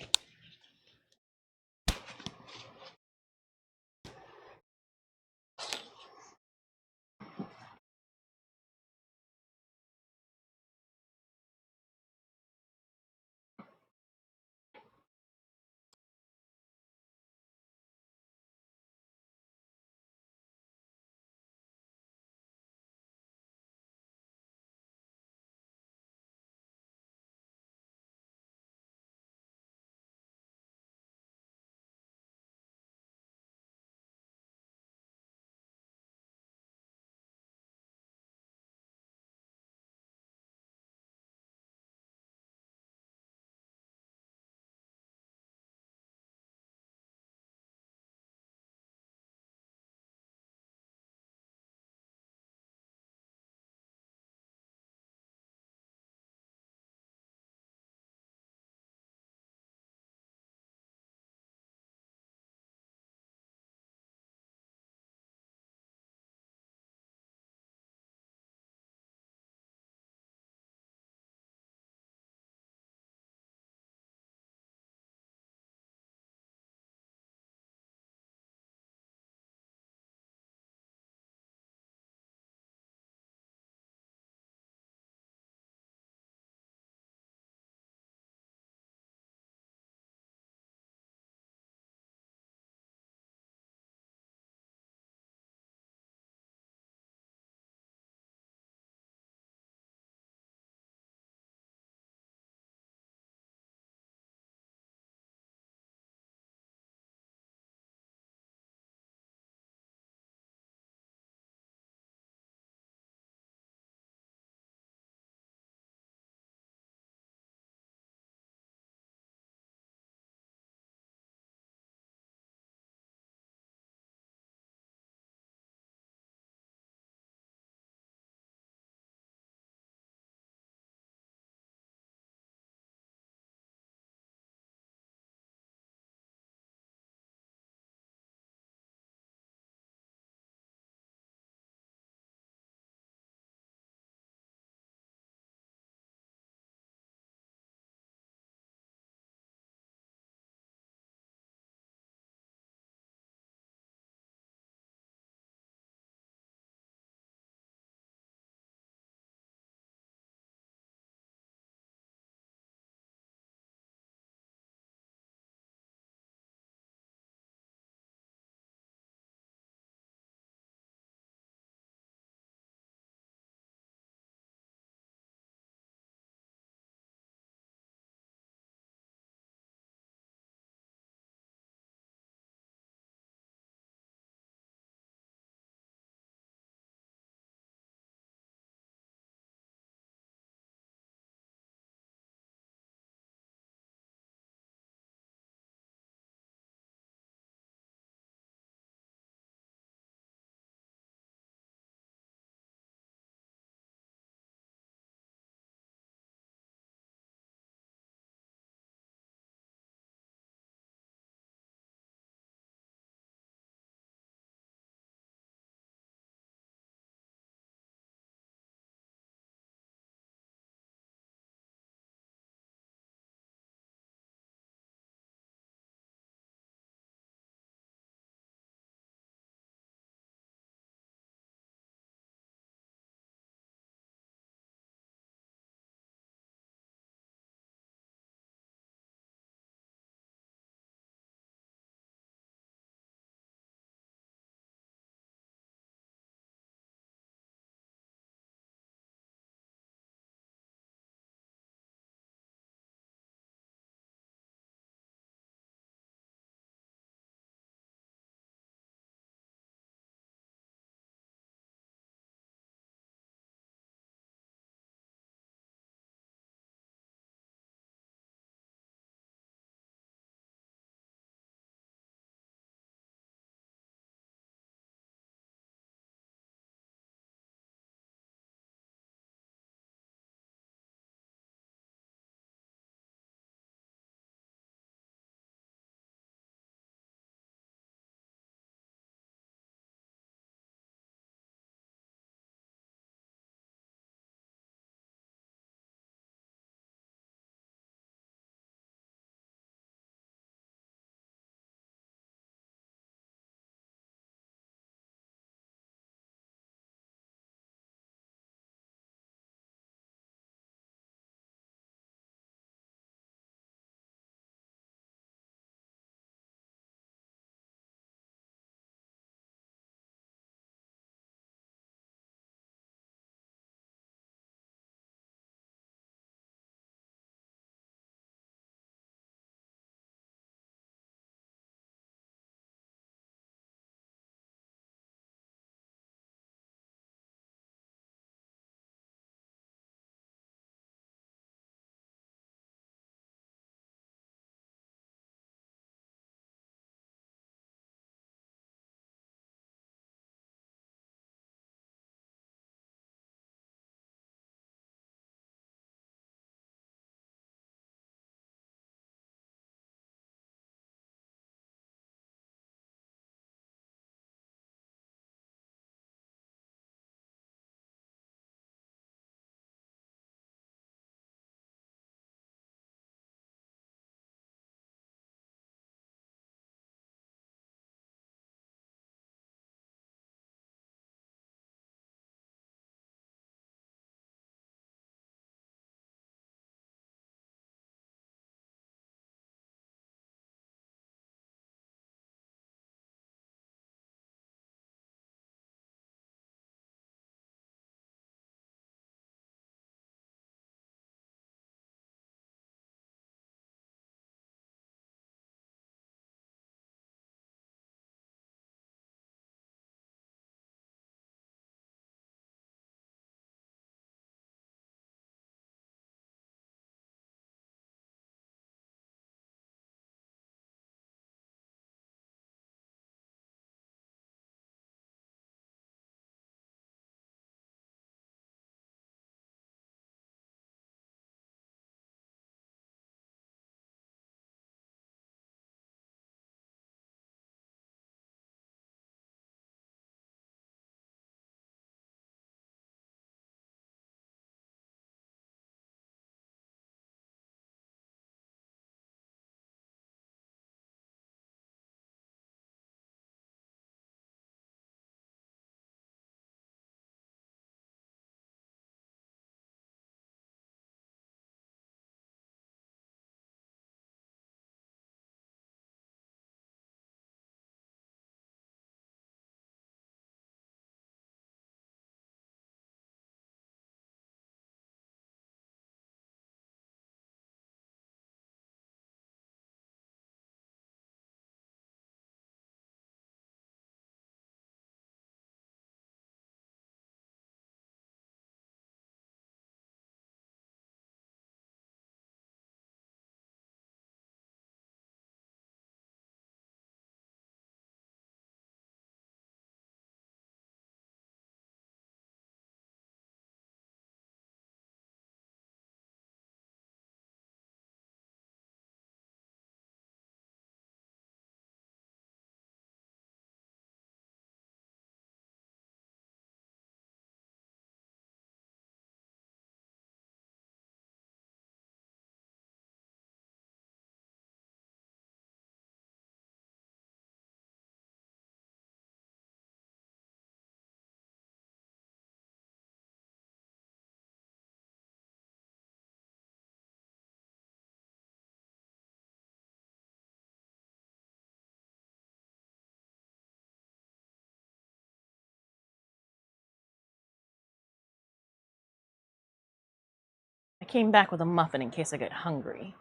I came back with a muffin in case I get hungry.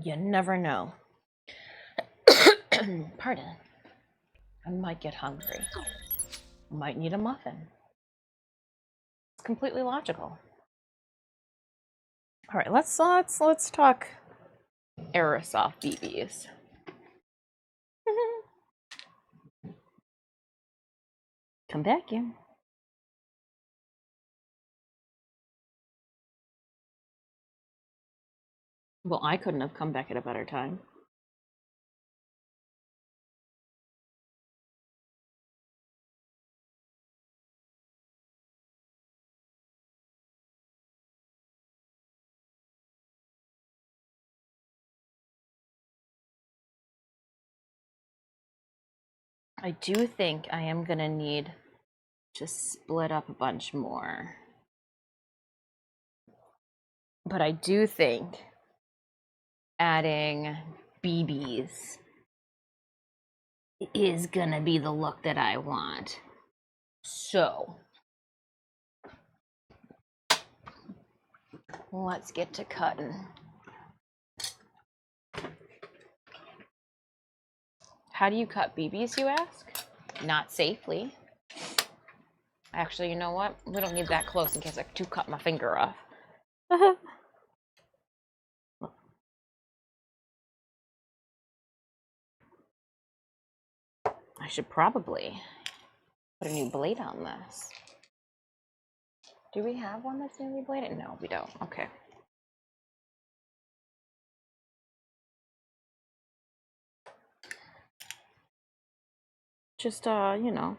You never know. Pardon. I might get hungry. Might need a muffin. It's completely logical. All right, let's talk aerosoft BBs. Come back in. Well, I couldn't have come back at a better time. I do think I am gonna need to split up a bunch more. But I do think adding BBs is gonna be the look that I want. So let's get to cutting. How do you cut BBs, you ask? Not safely. Actually, you know what? We don't need that close in case I do cut my finger off. I should probably put a new blade on this. Do we have one that's newly bladed? No, we don't. Okay. Just, you know,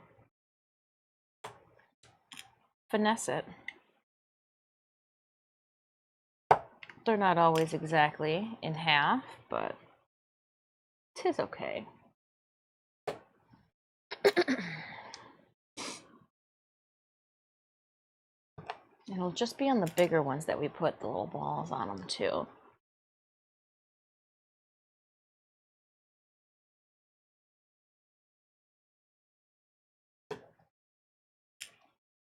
finesse it. They're not always exactly in half, but 'tis okay. It'll just be on the bigger ones that we put the little balls on them too.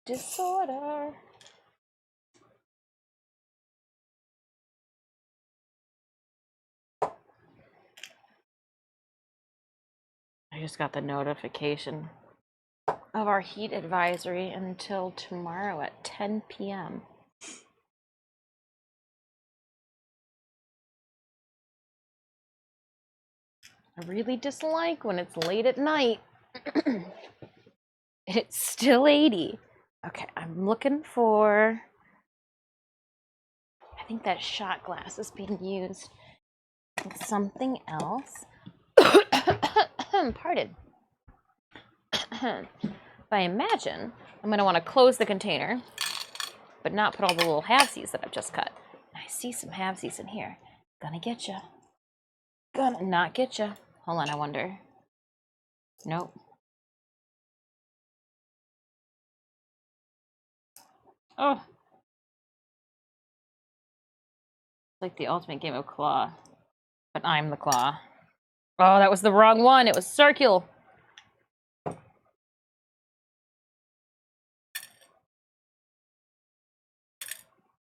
Disorder. I just got the notification of our heat advisory until tomorrow at 10 p.m. I really dislike when it's late at night. It's still 80. Okay, I'm looking for... I think that shot glass is being used with something else. Pardon. But I imagine I'm going to want to close the container, but not put all the little halvesies that I've just cut. I see some halvesies in here. Gonna get ya. Gonna not get ya. Hold on, I wonder. Nope. Oh. It's like the ultimate game of claw. But I'm the claw. Oh, that was the wrong one. It was circular.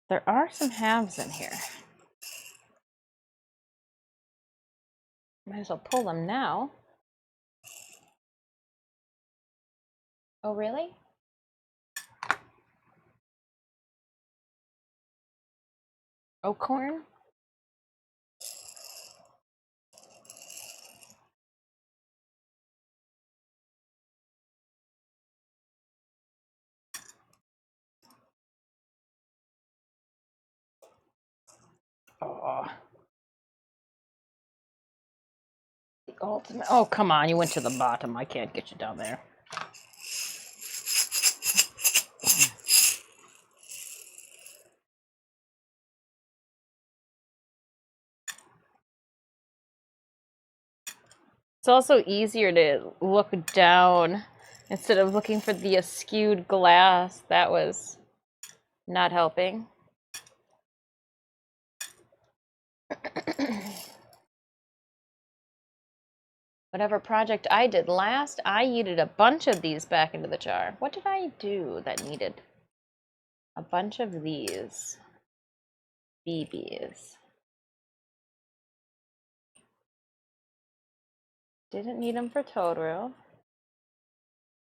There are some halves in here. Might as well pull them now. Oh, really? Oh, corn? Oh. The ultimate. Oh, come on. You went to the bottom. I can't get you down there. It's also easier to look down instead of looking for the askewed glass. That was not helping. Whatever project I did last, I yeeted a bunch of these back into the jar. What did I do that needed? a bunch of these BBs. Didn't need them for Totoro.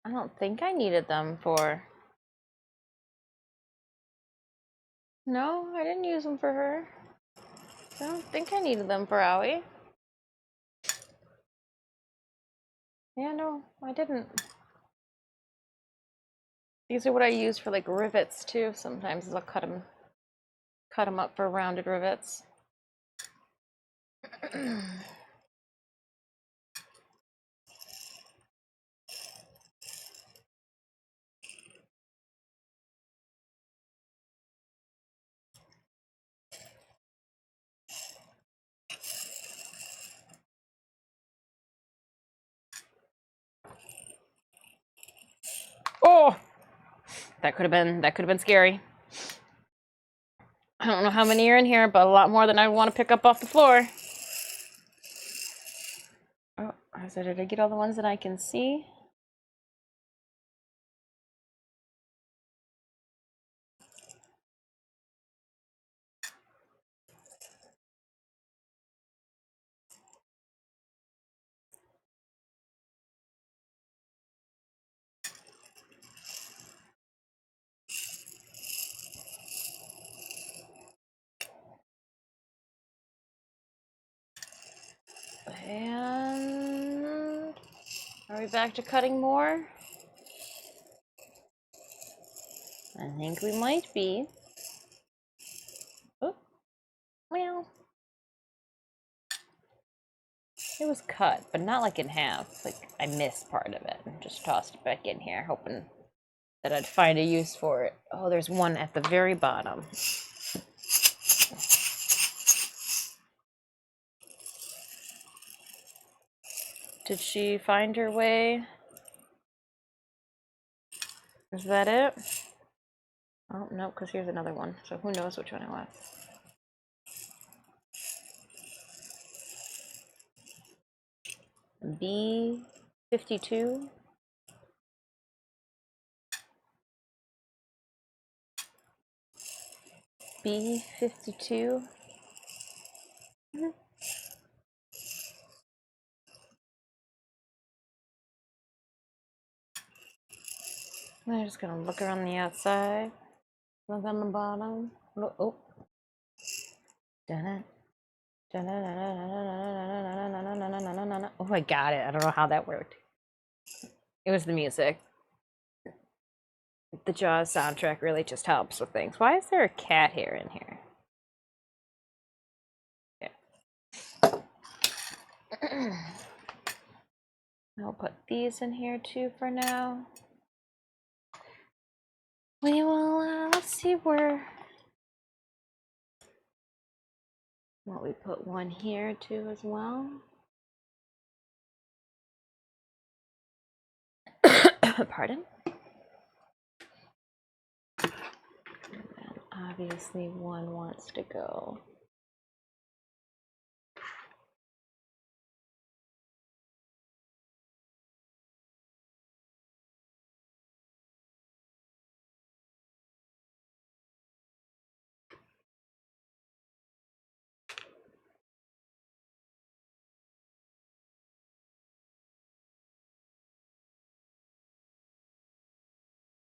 I don't think I needed them for... No, I didn't use them for her. I don't think I needed them for Aoi. Yeah, no, I didn't. These are what I use for like rivets too. Sometimes I'll cut them up for rounded rivets. Oh, that could have been scary. I don't know how many are in here, but a lot more than I want to pick up off the floor. Oh, so did I get all the ones that I can see? And are we back to cutting more? I think we might be. Oh, well. It was cut, but not like in half. Like I missed part of it and just tossed it back in here, hoping that I'd find a use for it. Oh, there's one at the very bottom. Did she find her way? Is that it? Oh, no, because here's another one. So who knows which one it was. B52. B52. I'm just gonna look around the outside. Look on the bottom. Oh. Dun-dun. Oh, I got it. I don't know how that worked. It was the music. The Jaws soundtrack really just helps with things. Why is there a cat hair in here? Yeah. I'll put these in here too for now. We will, let's see where... Well, we put one here too as well. Pardon? And obviously one wants to go.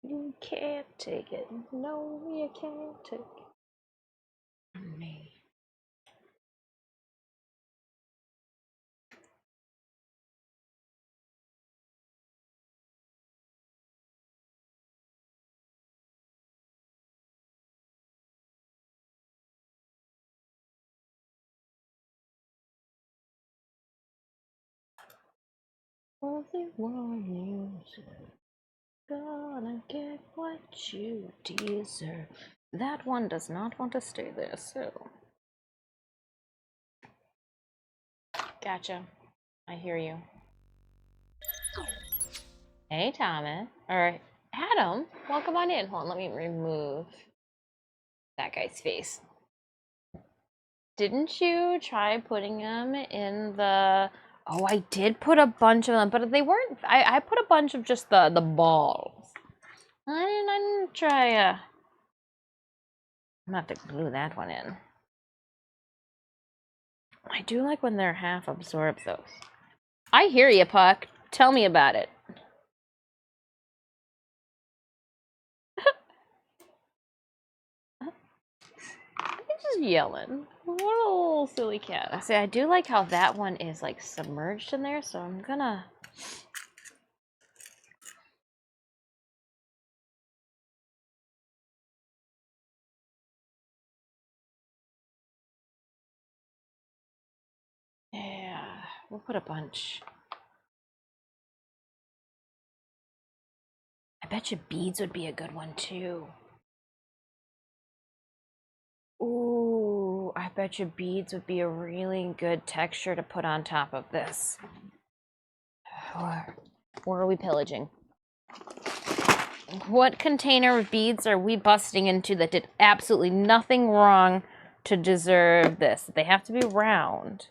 You can't take it. No, you can't take it from me. Was it one you gonna get what you deserve? That one does not want to stay there, so. Gotcha. I hear you. Hey, Thomas. Or Adam. Welcome on in. Hold on, let me remove that guy's face. Didn't you try putting them in the... Oh, I did put a bunch of them, but they weren't... I put a bunch of just the balls. I didn't try I'm gonna have to glue that one in. I do like when they're half absorbed, though. I hear you, Puck. Tell me about it. He's just yelling. What a little silly cat. I say, I do like how that one is like submerged in there, so I'm gonna... Yeah, we'll put a bunch. I bet you beads would be a good one too. Ooh, I bet you beads would be a really good texture to put on top of this. Where are we pillaging? What container of beads are we busting into that did absolutely nothing wrong to deserve this? They have to be round.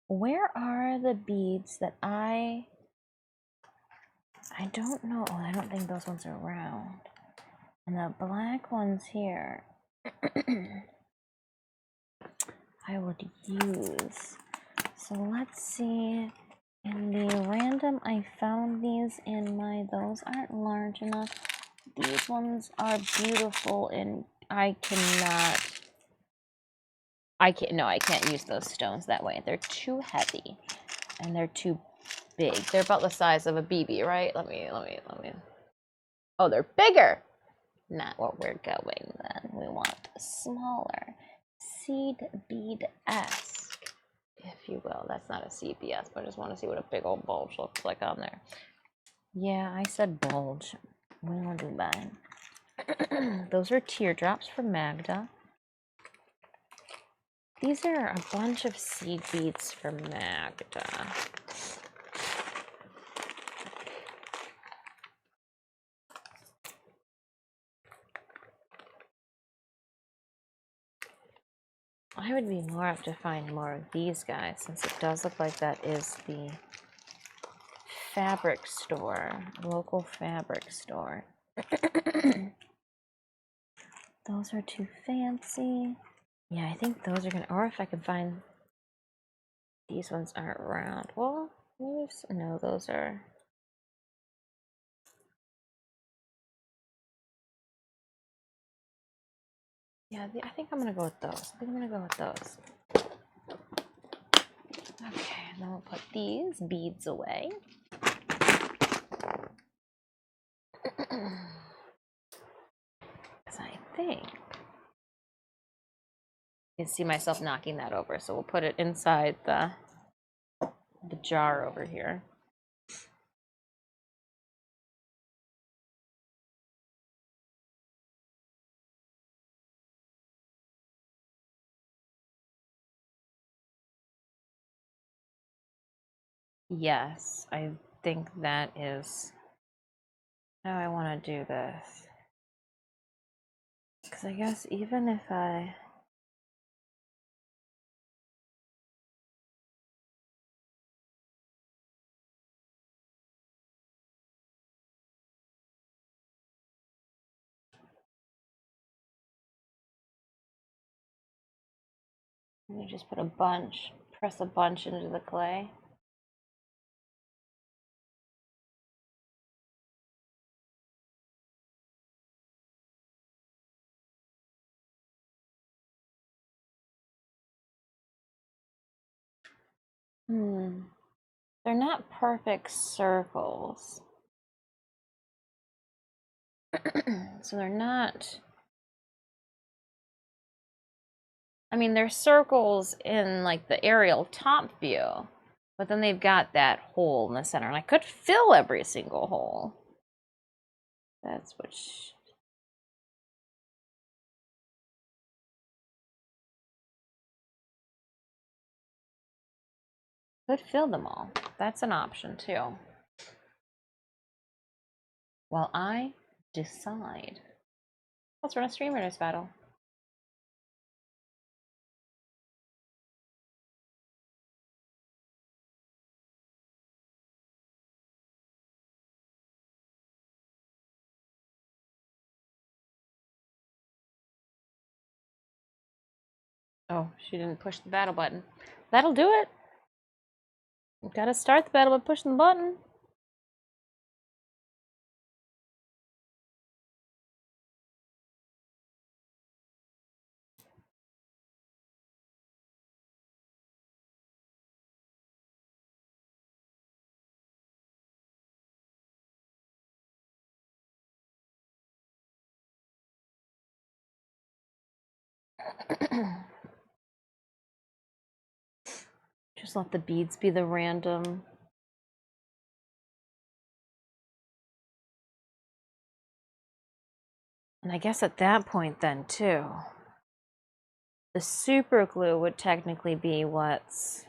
Where are the beads that I don't know. Oh, I don't think those ones are round. And the black ones here, I would use. So let's see. In the random, I found these in my, those aren't large enough. These ones are beautiful and I can't use those stones that way. They're too heavy and they're too big. They're about the size of a BB, right? Let me. Oh, they're bigger. Not what we're going then. We want smaller. Seed bead-esque, if you will. That's not a CBS, but I just want to see what a big old bulge looks like on there. Yeah, I said bulge. We don't do that. Those are teardrops from Magda. These are a bunch of seed beads from Magda. I would be more apt to find more of these guys, since it does look like that is the fabric store, local fabric store. Those are too fancy. Yeah, I think those are gonna, or if I can find, these ones aren't round. Well, no, those are. Yeah, I think I'm gonna go with those. Okay, and then we'll put these beads away. Because I think I can see myself knocking that over, so we'll put it inside the jar over here. Yes, I think that is how I want to do this. Because I guess even if I... Let me just put a bunch, press a bunch into the clay. They're not perfect circles. So they're not... I mean, they're circles in like the aerial top view, but then they've got that hole in the center, and I could fill every single hole. That's what... Could fill them all. That's an option too. While I decide. Let's run a streamers battle. Oh, she didn't push the battle button. That'll do it. Gotta start the battle by pushing the button. Just let the beads be the random. And I guess at that point then too, the super glue would technically be what's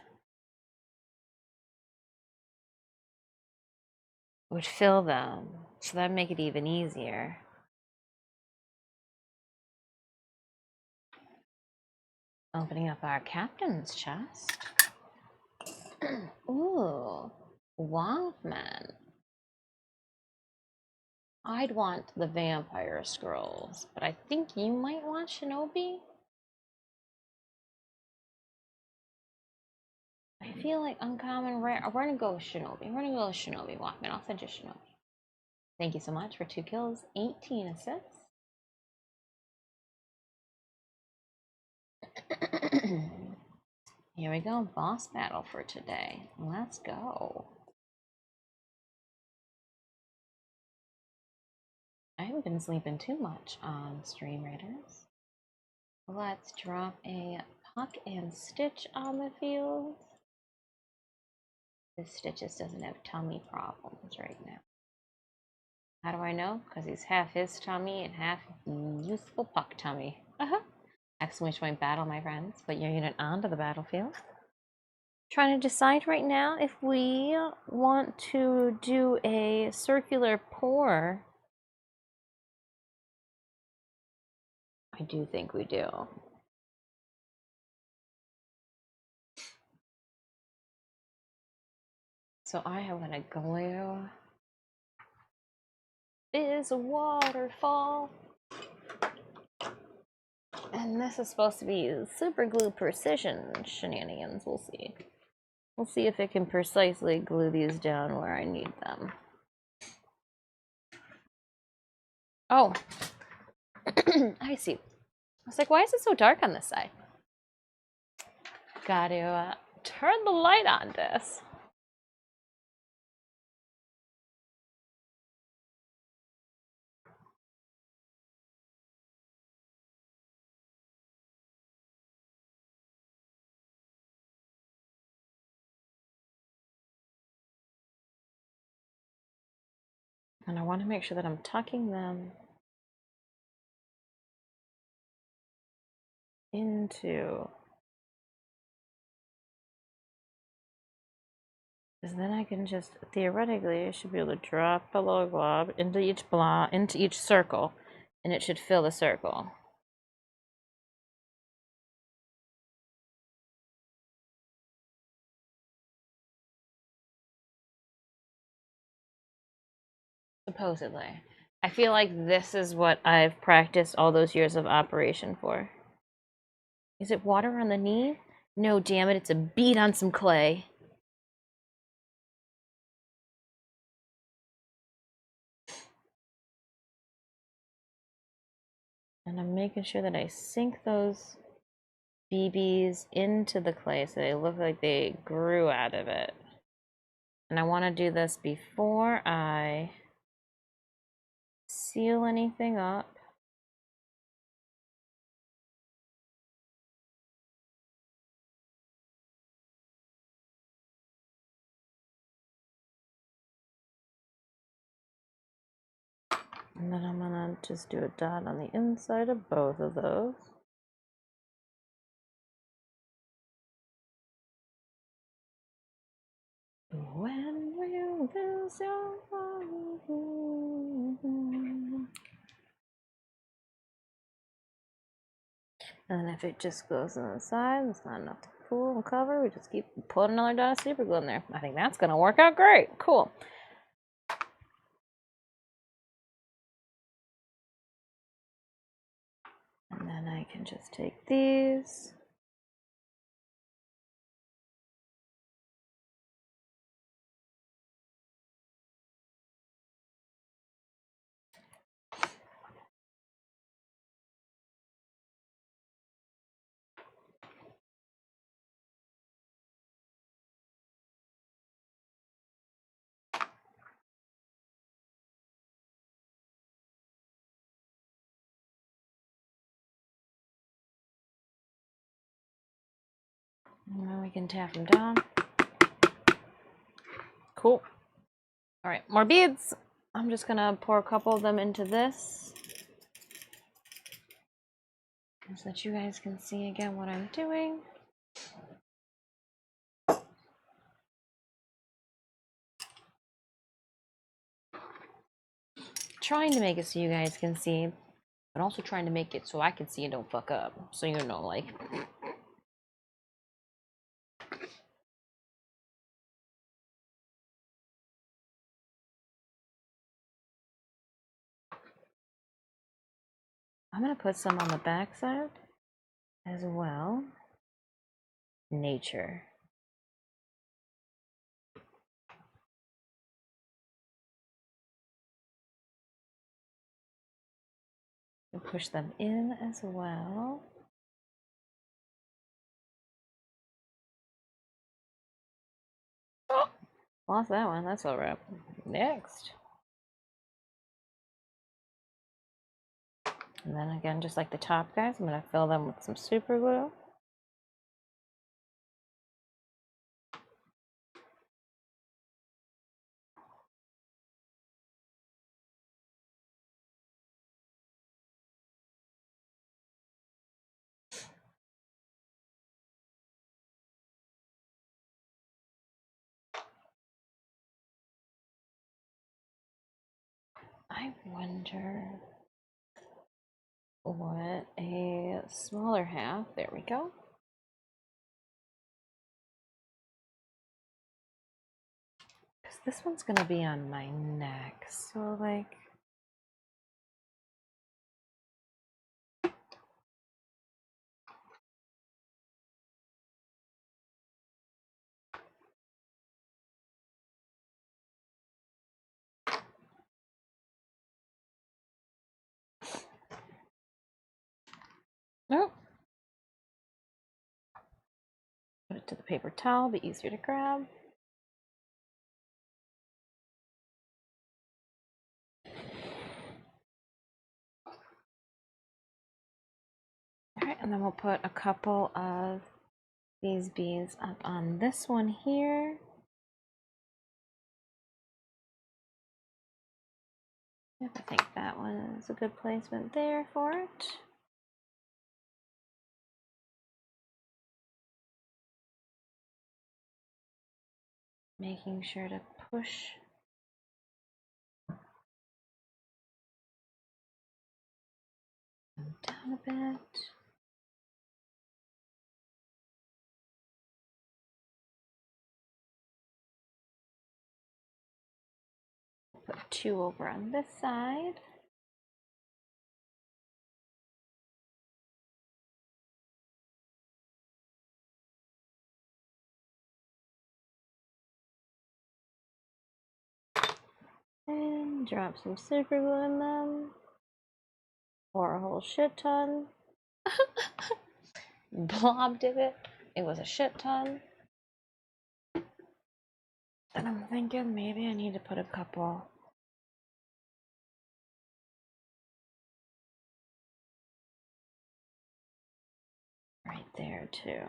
would fill them. So that'd make it even easier. Opening up our captain's chest. Ooh, Wolfman. I'd want the vampire scrolls, but I think you might want Shinobi. I feel like uncommon, rare. We're gonna go with Shinobi. We're gonna go with Shinobi, Walkman. I'll send you Shinobi. Thank you so much for 2 kills, 18 assists. Here we go, boss battle for today. Let's go. I haven't been sleeping too much on Stream Raiders. Let's drop a Puck and Stitch on the field. This Stitches doesn't have tummy problems right now. How do I know? Because he's half his tummy and half useful Puck tummy. Exclamation point battle, my friends. Put your unit onto the battlefield. Trying to decide right now if we want to do a circular pour. I do think we do. So I am gonna glue this waterfall. And this is supposed to be super glue precision shenanigans. We'll see. We'll see if it can precisely glue these down where I need them. Oh, I see. I was like, why is it so dark on this side? Got to turn the light on this. And I want to make sure that I'm tucking them into, because then I can just, theoretically, I should be able to drop a little glob into each circle, and it should fill the circle. Supposedly. I feel like this is what I've practiced all those years of operation for. Is it water on the knee? No, damn it, it's a bead on some clay. And I'm making sure that I sink those BBs into the clay so they look like they grew out of it. And I want to do this before I seal anything up. And then I'm gonna just do a dot on the inside of both of those. When will this and then if it just goes on the side, it's not enough to cool and cover, we just keep putting another dot of super glue in there. I think that's gonna work out great. Cool. And then I can just take these And then we can tap them down. Cool. All right, more beads. I'm just gonna pour a couple of them into this so that you guys can see again what I'm doing. Trying to make it so you guys can see, but also trying to make it so I can see and don't fuck up. So you know, like. I'm gonna put some on the back side as well. Nature. And push them in as well. Oh, lost that one. That's all right. Next. And then again, just like the top guys, I'm gonna fill them with some super glue. I wonder what a smaller half, there we go. Because this one's gonna be on my neck, so like. Nope. Put it to the paper towel, be easier to grab. All right, and then we'll put a couple of these beads up on this one here. Yep, I think that one is a good placement there for it. Making sure to push them down a bit. Put two over on this side. And drop some super glue in them. Or a whole shit ton. Blob did it. It was a shit ton. And I'm thinking maybe I need to put a couple right there too.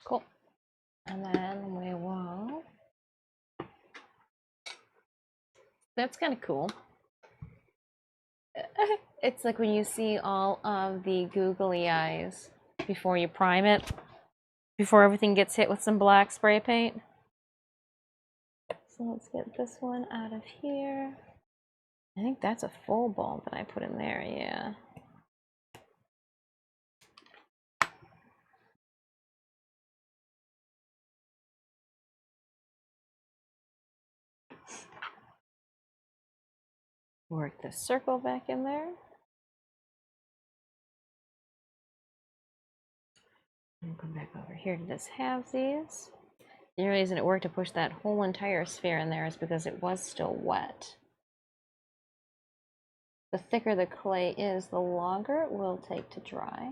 Cool. And then we will. That's kind of cool. It's like when you see all of the googly eyes before you prime it, before everything gets hit with some black spray paint. So let's get this one out of here. I think that's a full bulb that I put in there, yeah. Work the circle back in there. And come back over here to this halvesies. The reason it worked to push that whole entire sphere in there is because it was still wet. The thicker the clay is, the longer it will take to dry.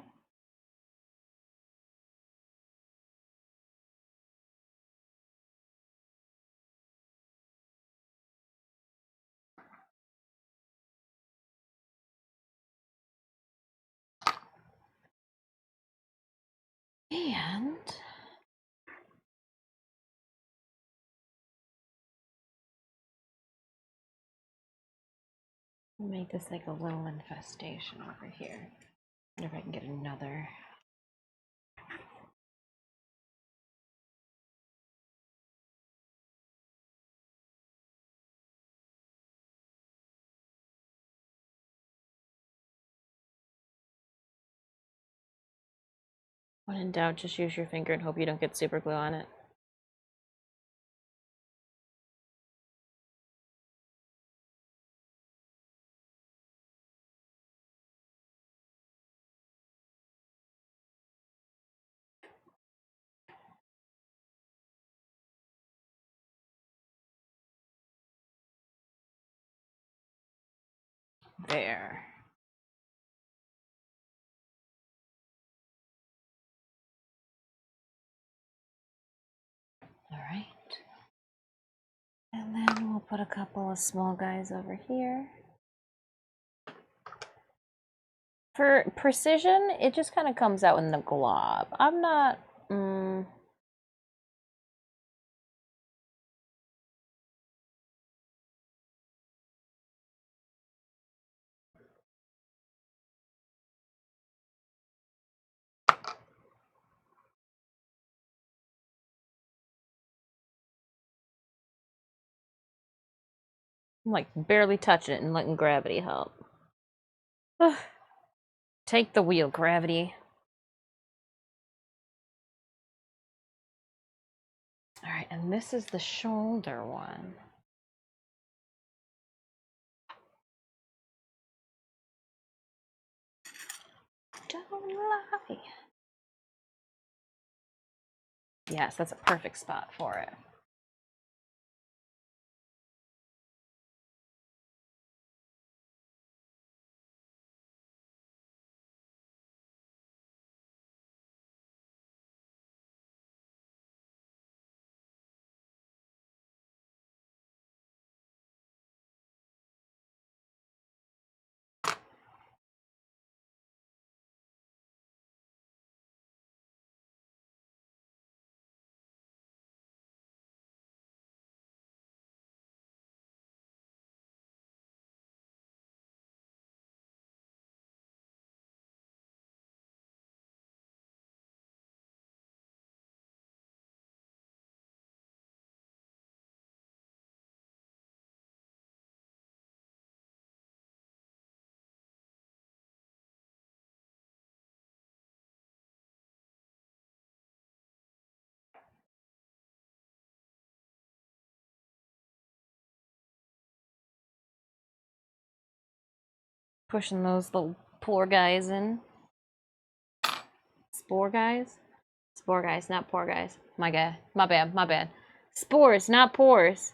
And make this like a little infestation over here. I wonder if I can get another. When in doubt, just use your finger and hope you don't get super glue on it. There. All right. And then we'll put a couple of small guys over here. For precision, it just kind of comes out in the glob. I'm not... I'm like barely touching it and letting gravity help. Ugh. Take the wheel, gravity. All right, and this is the shoulder one. Don't lie. Yes, that's a perfect spot for it. Pushing those little poor guys in. Spore guys? Spore guys, not poor guys. My bad, my bad, my bad. Spores, not pores.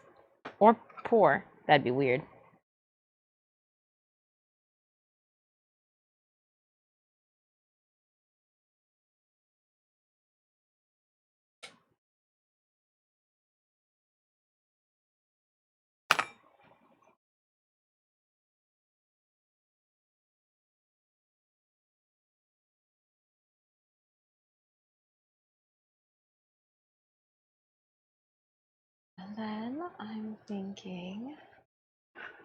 Or poor. That'd be weird. And then I'm thinking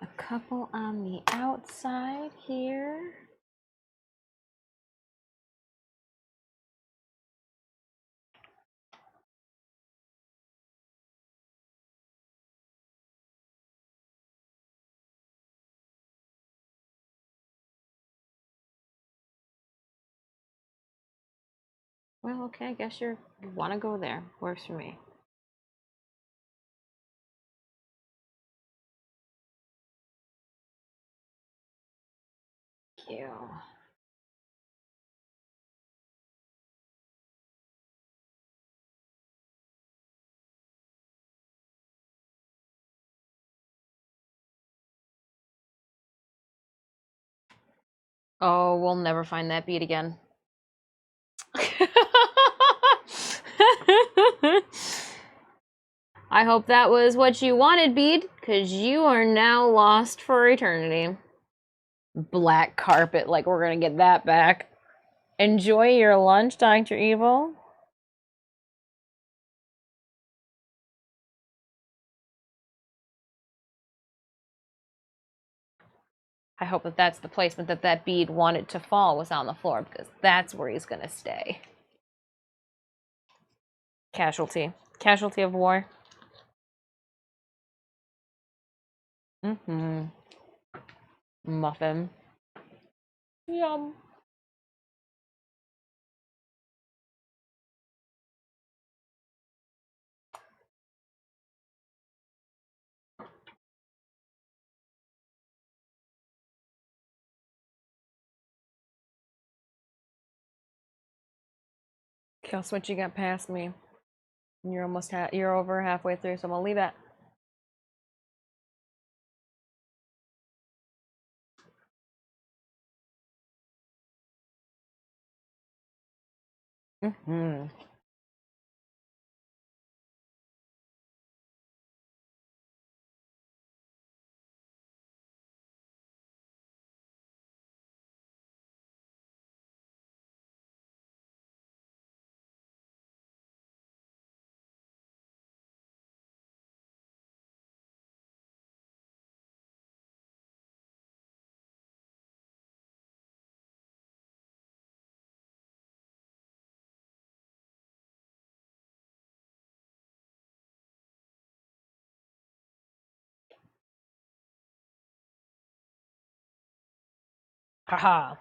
a couple on the outside here. Well, okay, I guess you want to go there. Works for me. Thank you. Oh, we'll never find that bead again. I hope that was what you wanted, bead, because you are now lost for eternity. Black carpet, like we're gonna get that back. Enjoy your lunch, Dr. Evil. I hope that that's the placement that that bead wanted to fall, was on the floor, because that's where he's gonna stay. Casualty. Casualty of war. Mm-hmm. Muffin. Yum. Kill switch, you got past me. You're almost you're over halfway through, so I'm gonna leave it. Mm-hmm. Haha.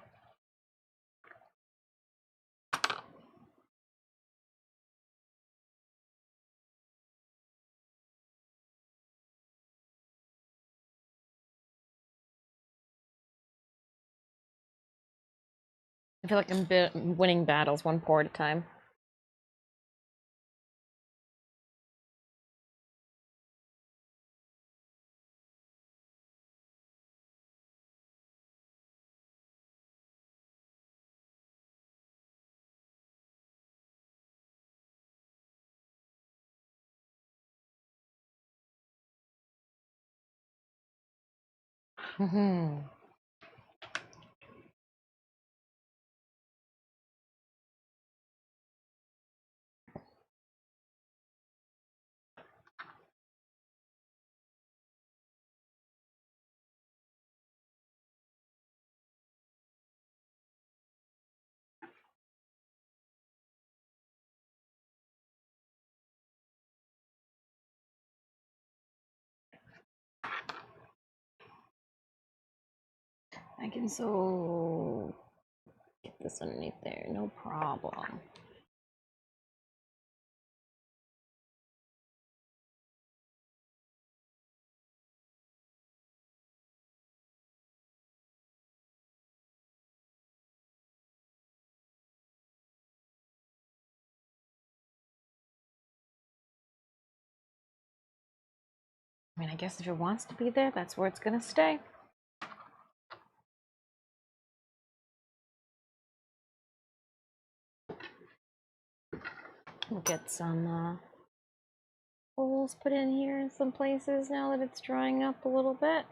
I feel like I'm winning battles one pour at a time. Mm-hmm. I can so get this underneath there, no problem. I mean, I guess if it wants to be there, that's where it's gonna stay. We'll get some holes put in here in some places now that it's drying up a little bit.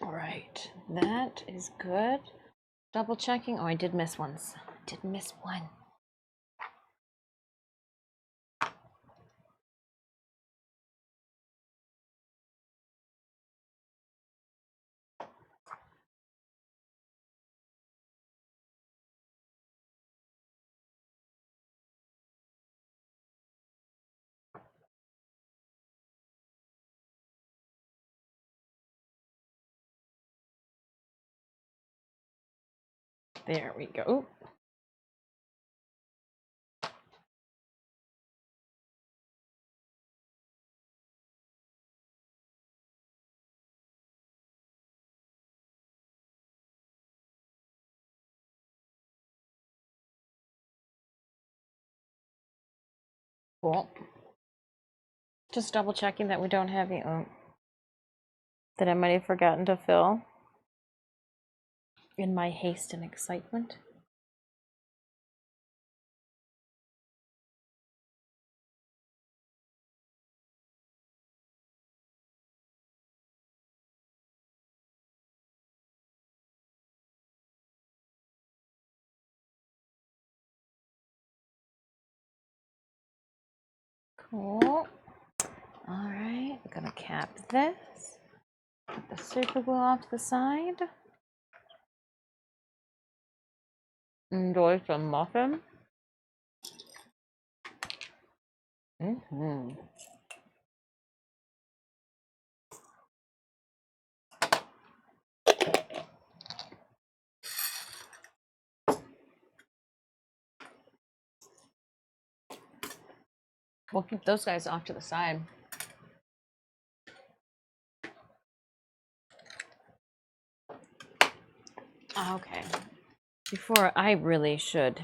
All right, that is good. Double checking. Oh, I did miss ones. I did miss one. There we go. Cool. Just double checking that we don't have any that I might have forgotten to fill in my haste and excitement. Cool. All right, I'm gonna cap this. Put the super glue off to the side. Enjoy some muffin. We'll keep those guys off to the side. Okay. Before I really should.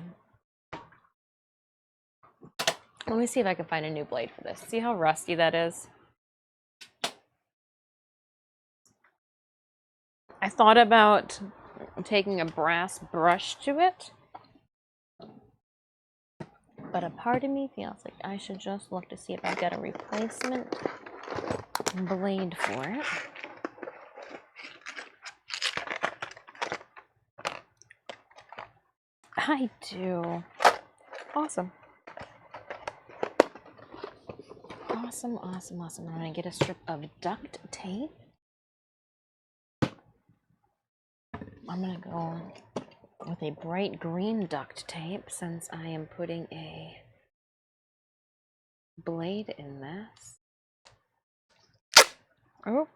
Let me see if I can find a new blade for this. See how rusty that is? I thought about taking a brass brush to it, but a part of me feels like I should just look to see if I've got a replacement blade for it. I do. Awesome. Awesome, awesome, awesome. I'm gonna get a strip of duct tape. I'm gonna go with a bright green duct tape since I am putting a blade in this. Oh.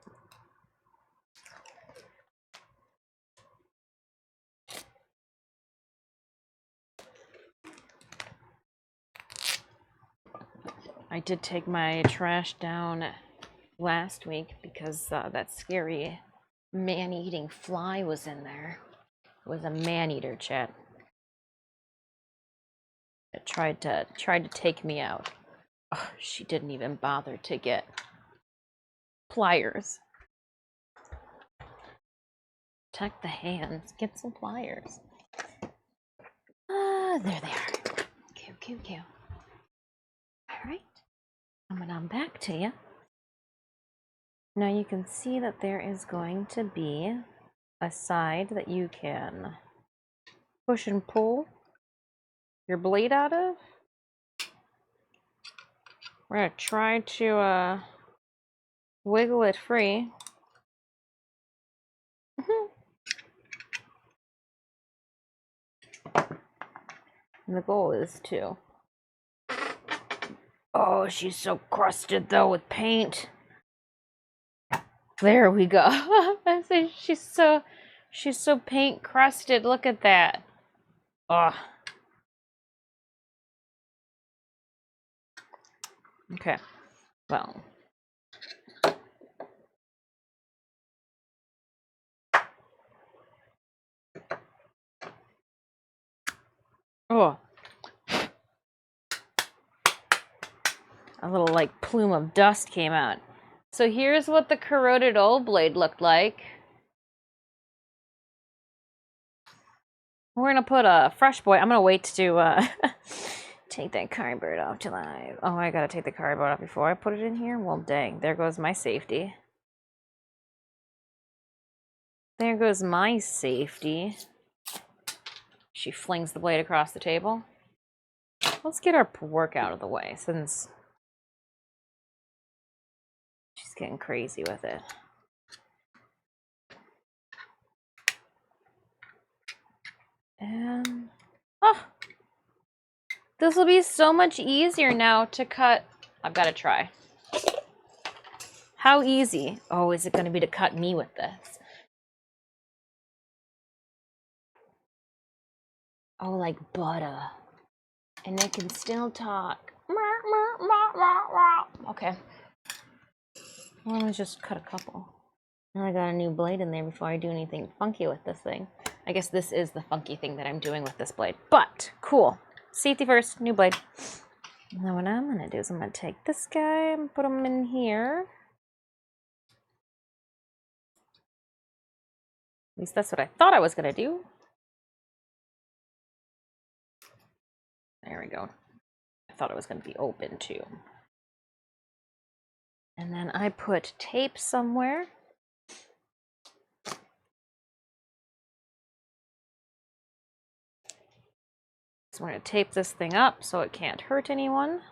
I did take my trash down last week because that scary man-eating fly was in there. It was a man-eater, chat. It tried to take me out. Oh, she didn't even bother to get pliers. Protect the hands. Get some pliers. There they are. Cute. All right. Coming on back to you. Now you can see that there is going to be a side that you can push and pull your blade out of. We're going to try to wiggle it free. And the goal is to... Oh, she's so crusted though with paint. There we go. I say she's so paint crusted. Look at that. Oh. Okay. Well. Oh. A little like plume of dust came out. So here's what the corroded old blade looked like. We're gonna put a fresh boy. I'm gonna wait to take that cardboard off till I gotta take the cardboard off before I put it in here. Well, dang, there goes my safety. There goes my safety. She flings the blade across the table. Let's get our work out of the way since she's getting crazy with it. And this will be so much easier now to cut. I've got to try. How easy? Oh, is it going to be to cut me with this? Oh, like butter. And they can still talk. Okay. Well, let me just cut a couple. Now I got a new blade in there before I do anything funky with this thing. I guess this is the funky thing that I'm doing with this blade. But, cool. Safety first, new blade. Now what I'm going to do is I'm going to take this guy and put him in here. At least that's what I thought I was going to do. There we go. I thought it was going to be open too. And then I put tape somewhere. So I'm going to tape this thing up so it can't hurt anyone.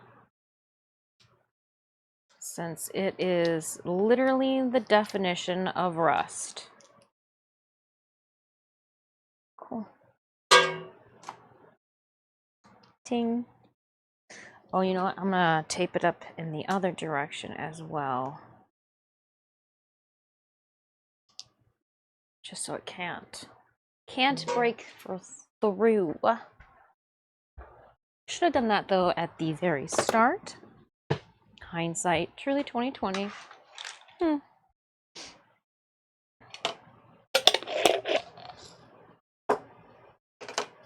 Since it is literally the definition of rust. Cool. Ting. Oh, you know what? I'm going to tape it up in the other direction as well. Just so it can't break through. Should have done that though at the very start. Hindsight, truly 2020.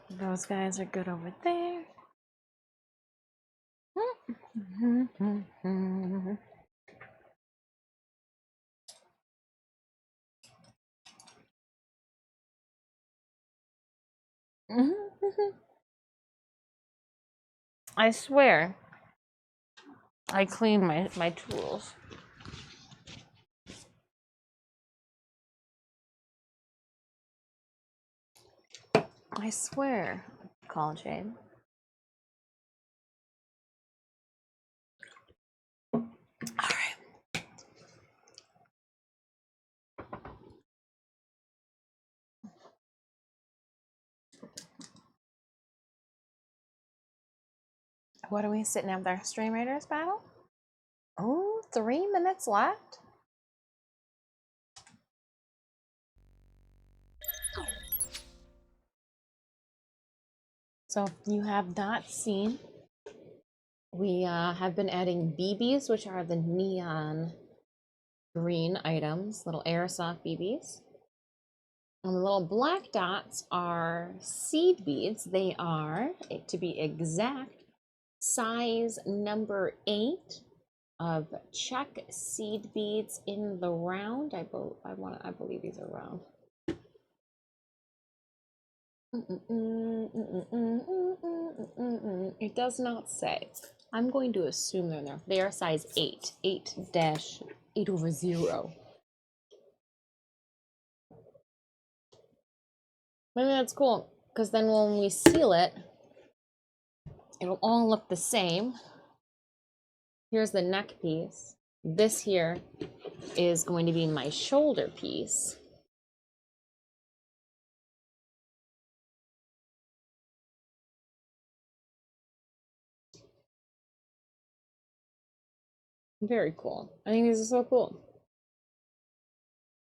Those guys are good over there. I swear, I clean my tools. I swear, College Aid. All right. What are we sitting up there? Stream Raiders battle? Oh, 3 minutes left. So if you have not seen, we have been adding BBs, which are the neon green items, little airsoft BBs. And the little black dots are seed beads. They are, to be exact, size number 8 of Czech seed beads in the round. I believe these are round. It does not say. I'm going to assume they're there. They are size 8, 8-8/0. Maybe that's cool, because then when we seal it, it'll all look the same. Here's the neck piece. This here is going to be my shoulder piece. Very cool. I think this is so cool.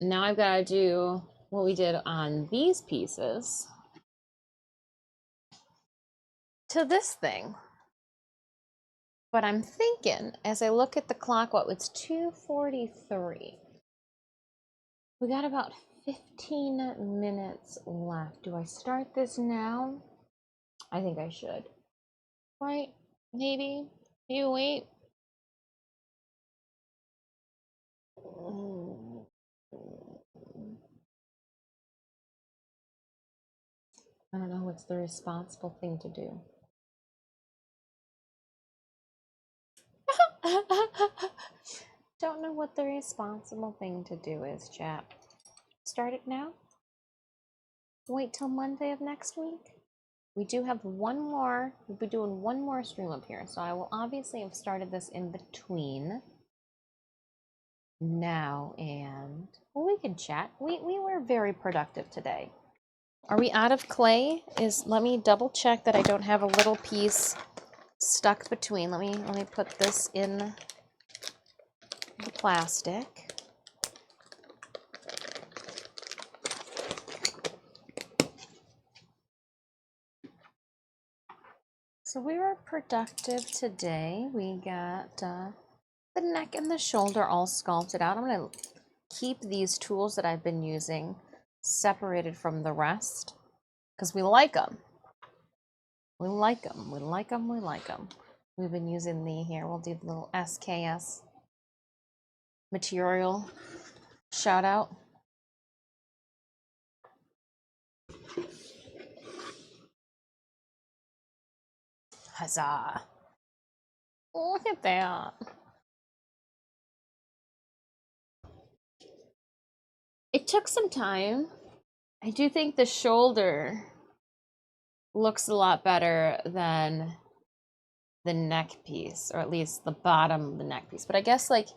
Now I've got to do what we did on these pieces to this thing. But I'm thinking, as I look at the clock, it's 2:43. We got about 15 minutes left. Do I start this now? I think I should. Right? Maybe? You wait. I don't know what's the responsible thing to do. Don't know what the responsible thing to do is, chat. Start it now? Wait till Monday of next week? We do have one more. We'll be doing one more stream up here, so I will obviously have started this in between now and we can chat. We were very productive today. Are we out of clay? Let me double check that I don't have a little piece stuck between. Let me put this in the plastic. So we were productive today. We got the neck and the shoulder all sculpted out. I'm going to keep these tools that I've been using separated from the rest because we like them. We like them. We like them. We like them. We've been using the here. We'll do the little SKS material shout out. Huzzah. Look at that. It took some time. I do think the shoulder looks a lot better than the neck piece, or at least the bottom of the neck piece. But I guess, like,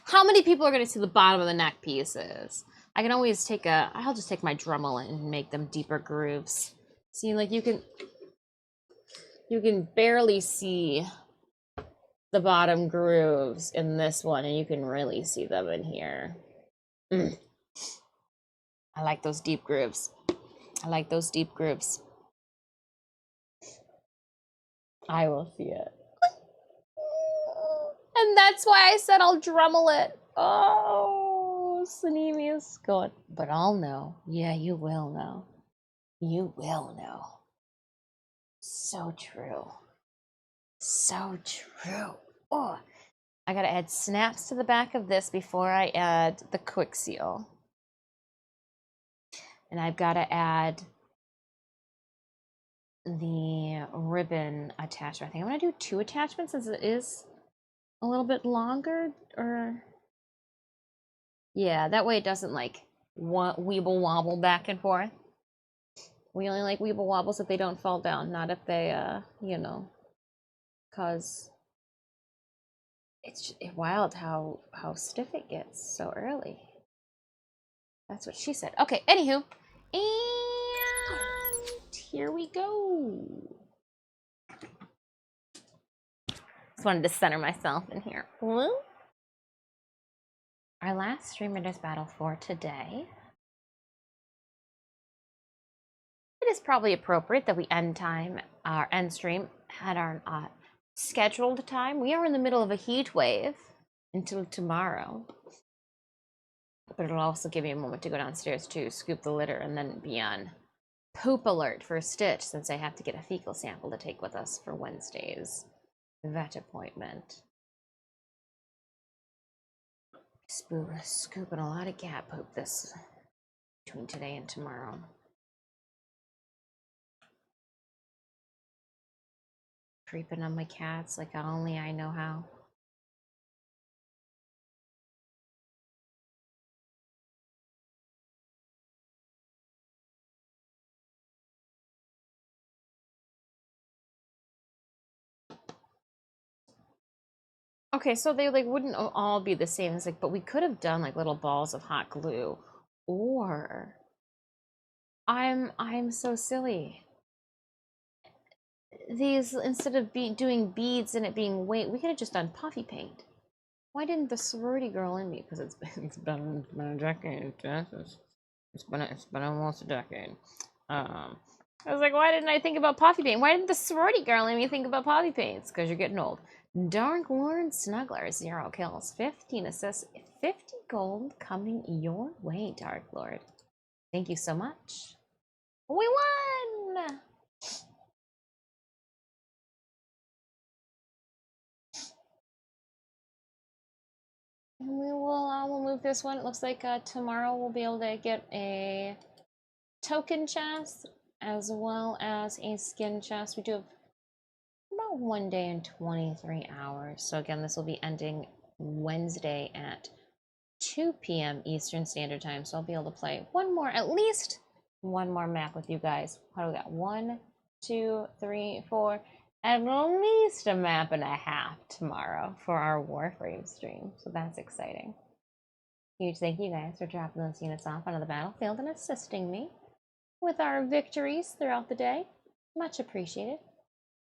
how many people are going to see the bottom of the neck pieces? I can always I'll just take my Dremel and make them deeper grooves. See, like, you can barely see the bottom grooves in this one, and you can really see them in here. I like those deep grooves. I like those deep grooves. I will see it. And that's why I said I'll Dremel it. Oh, Sanemi is going. But I'll know. Yeah, you will know. You will know. So true. So true. Oh, I gotta add snaps to the back of this before I add the quick seal. And I've gotta add the ribbon attachment. I think I'm gonna do 2 attachments since it is a little bit longer, or yeah, that way it doesn't like weeble wobble back and forth. We only like weeble wobbles if they don't fall down, not if they you know, cause it's wild how stiff it gets so early. That's what she said. Okay, anywho, and here we go. Just wanted to center myself in here. Our last Stream Raiders battle for today. It is probably appropriate that we end stream at our scheduled time. We are in the middle of a heat wave until tomorrow. But it'll also give me a moment to go downstairs to scoop the litter and then be on poop alert for Stitch, since I have to get a fecal sample to take with us for Wednesday's vet appointment. Scooping a lot of cat poop between today and tomorrow. Creeping on my cats like only I know how. Okay, so they like wouldn't all be the same. It's like, but we could have done like little balls of hot glue, or I'm so silly. These, instead of doing beads and it being weight, we could have just done puffy paint. Why didn't the sorority girl in me? Because it's been a decade. It's been almost a decade. I was like, why didn't I think about puffy paint? Why didn't the sorority girl in me think about puffy paints? Because you're getting old. Dark Lord Snuggler, 0 kills, 15 assists, 50 gold coming your way, Dark Lord. Thank you so much. We won! And we'll move this one. It looks like tomorrow we'll be able to get a token chest as well as a skin chest. We do have about 1 day and 23 hours. So again, this will be ending Wednesday at 2 p.m. Eastern Standard Time. So I'll be able to play at least one more map with you guys. What do we got? 1, 2, 3, 4. At least a map and a half tomorrow for our Warframe stream. So that's exciting. Huge thank you guys for dropping those units off onto the battlefield and assisting me with our victories throughout the day. Much appreciated.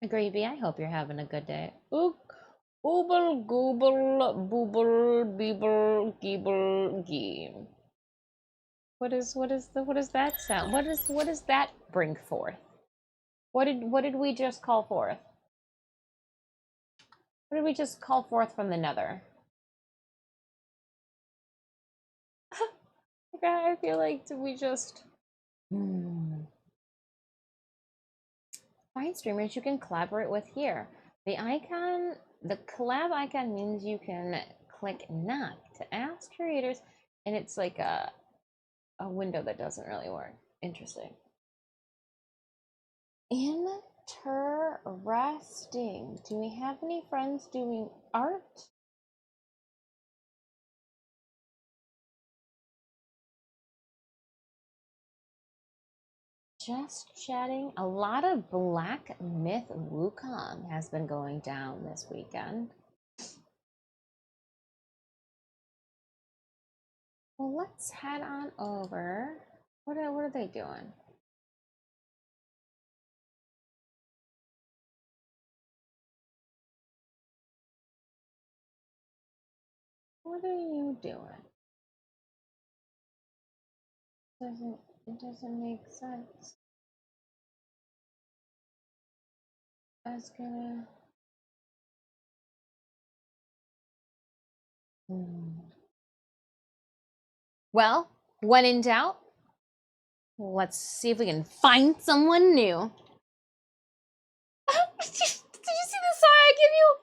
Gravy, I hope you're having a good day. Ook, ooble, gooble, booble, beeble, geeble, geem. What is that sound? What does that bring forth? What did we just call forth? What did we just call forth from the nether? Okay, I feel like did we just find streamers you can collaborate with here. The icon, the collab icon means you can click not to ask creators, and it's like a window that doesn't really work. Interesting. Interesting. Do we have any friends doing art? Just chatting. A lot of Black Myth Wukong has been going down this weekend. Well, let's head on over. What are they doing? What are you doing? It doesn't make sense. I was gonna. Well, when in doubt, let's see if we can find someone new. Did you see the sigh I give you?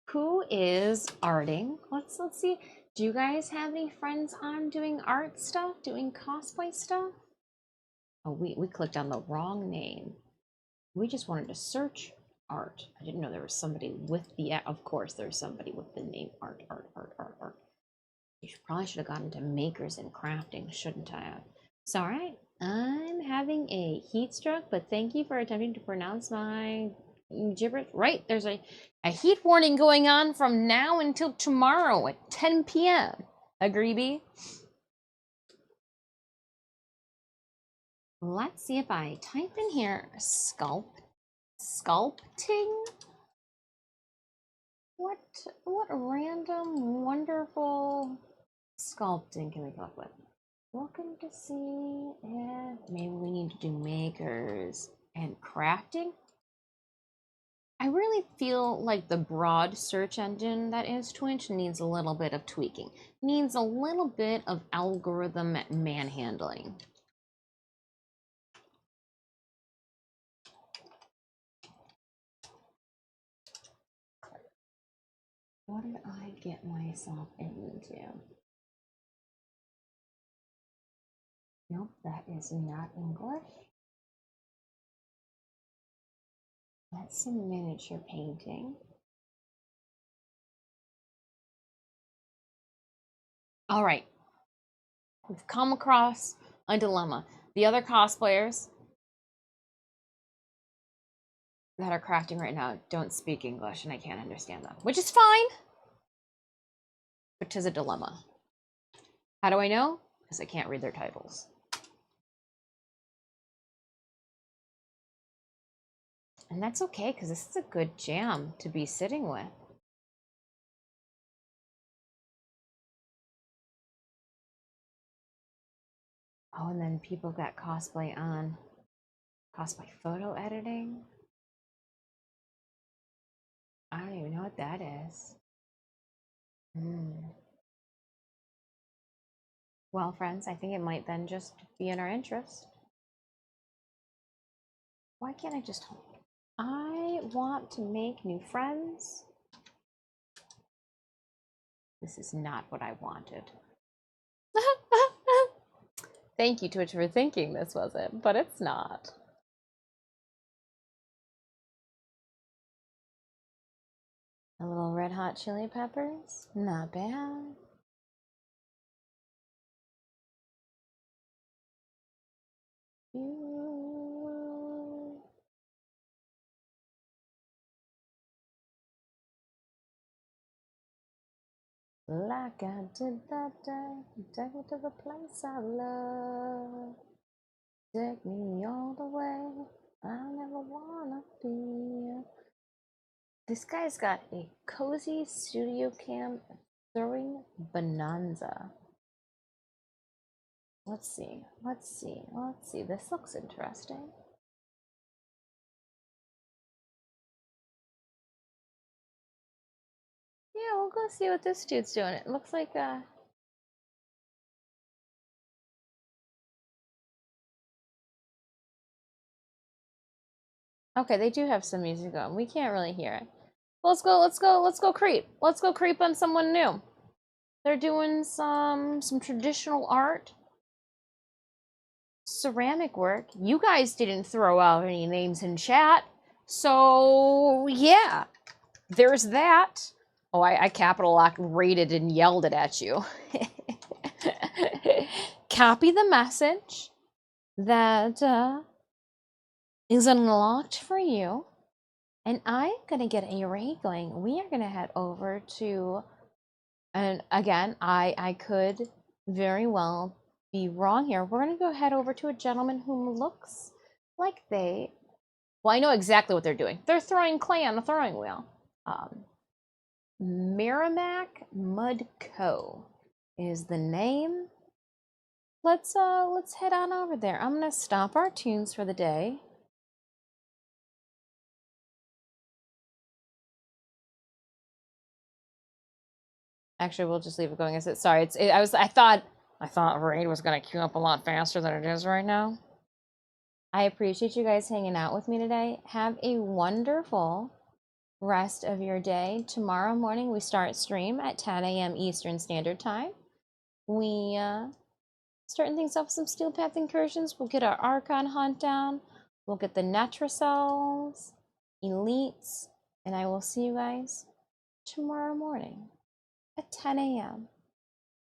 Who is arting? Let's see. Do you guys have any friends on doing art stuff, doing cosplay stuff? Oh, we clicked on the wrong name. We just wanted to search art. I didn't know there was somebody with the. Of course, there's somebody with the name art. You probably should have gotten into makers and crafting, shouldn't I have? It's all right. I'm having a heat stroke, but thank you for attempting to pronounce my gibberish. Right, there's a heat warning going on from now until tomorrow at 10 p.m. Agree, B? Let's see if I type in here sculpting. What random wonderful sculpting can we come up with? Looking to see if maybe we need to do makers and crafting. I really feel like the broad search engine that is Twitch needs a little bit of tweaking. Needs a little bit of algorithm manhandling. What did I get myself into? Nope, that is not English. That's some miniature painting. All right. We've come across a dilemma. The other cosplayers that are crafting right now don't speak English and I can't understand them, which is fine, but 'tis a dilemma. How do I know? Because I can't read their titles. And that's okay, because this is a good jam to be sitting with. Oh, and then people got cosplay on. Cosplay photo editing? I don't even know what that is. Well, friends, I think it might then just be in our interest. Why can't I just hold? I want to make new friends. This is not what I wanted. Thank you, Twitch, for thinking this was it, but it's not. A little red hot chili peppers? Not bad. Like I did that day, take me to the place I love. Take me all the way, I never wanna be. This guy's got a cozy studio cam Throwing bonanza. Let's see. Let's see. Let's see. This looks interesting. Yeah, we'll go see what this dude's doing. It looks like okay, they do have some music on. We can't really hear it. Let's go creep. Let's go creep on someone new. They're doing some traditional art. Ceramic work. You guys didn't throw out any names in chat. So yeah. There's that. Oh, I capital locked, rated, and yelled it at you. Copy the message that is unlocked for you. And I'm going to get a raid going. We are going to head over to, and again, I could very well be wrong here. We're going to go head over to a gentleman who looks like well, I know exactly what they're doing. They're throwing clay on a throwing wheel. Merrimack Mud Co. is the name. Let's head on over there. I'm gonna stop our tunes for the day. Actually, we'll just leave it going as it. Sorry, I thought raid was gonna queue up a lot faster than it is right now. I appreciate you guys hanging out with me today. Have a wonderful rest of your day. Tomorrow morning we start stream at 10 a.m. Eastern Standard Time. We starting things off with some Steel Path incursions. We'll get our Archon hunt down. We'll get the Netracells, Elites, and I will see you guys tomorrow morning at 10 a.m.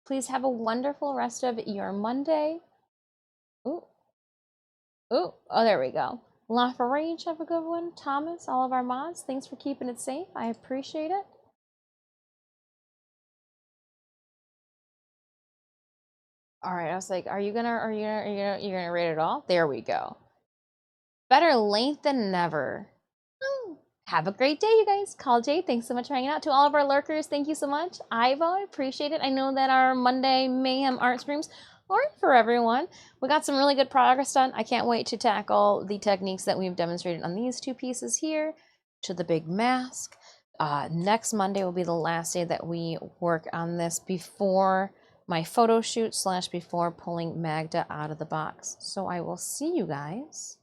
Please have a wonderful rest of your Monday. Ooh. Oh, there we go. Laugh for Rage, have a good one. Thomas, all of our mods, thanks for keeping it safe. I appreciate it. All right, I was like, are you gonna rate it all? There we go. Better late than never. Have a great day, you guys. Call Jay, thanks so much for hanging out. To all of our lurkers, thank you so much. Ivo, I appreciate it. I know that our Monday Mayhem art streams aren't for everyone. We got some really good progress done. I can't wait to tackle the techniques that we've demonstrated on these two pieces here to the big mask. Next Monday will be the last day that we work on this before my photo shoot / before pulling Magda out of the box. So I will see you guys.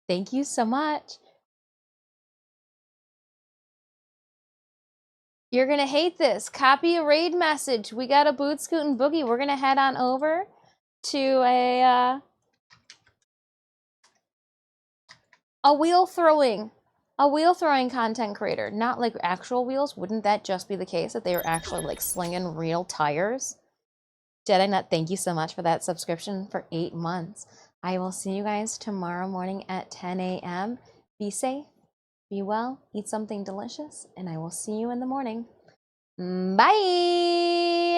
Thank you so much. You're gonna hate this. Copy a raid message. We got a boot scoot and boogie. We're gonna head on over to a wheel throwing content creator. Not like actual wheels. Wouldn't that just be the case if they were actually like slinging real tires? Jedi Nut, thank you so much for that subscription for 8 months. I will see you guys tomorrow morning at 10 a.m. Be safe, be well, eat something delicious, and I will see you in the morning. Bye!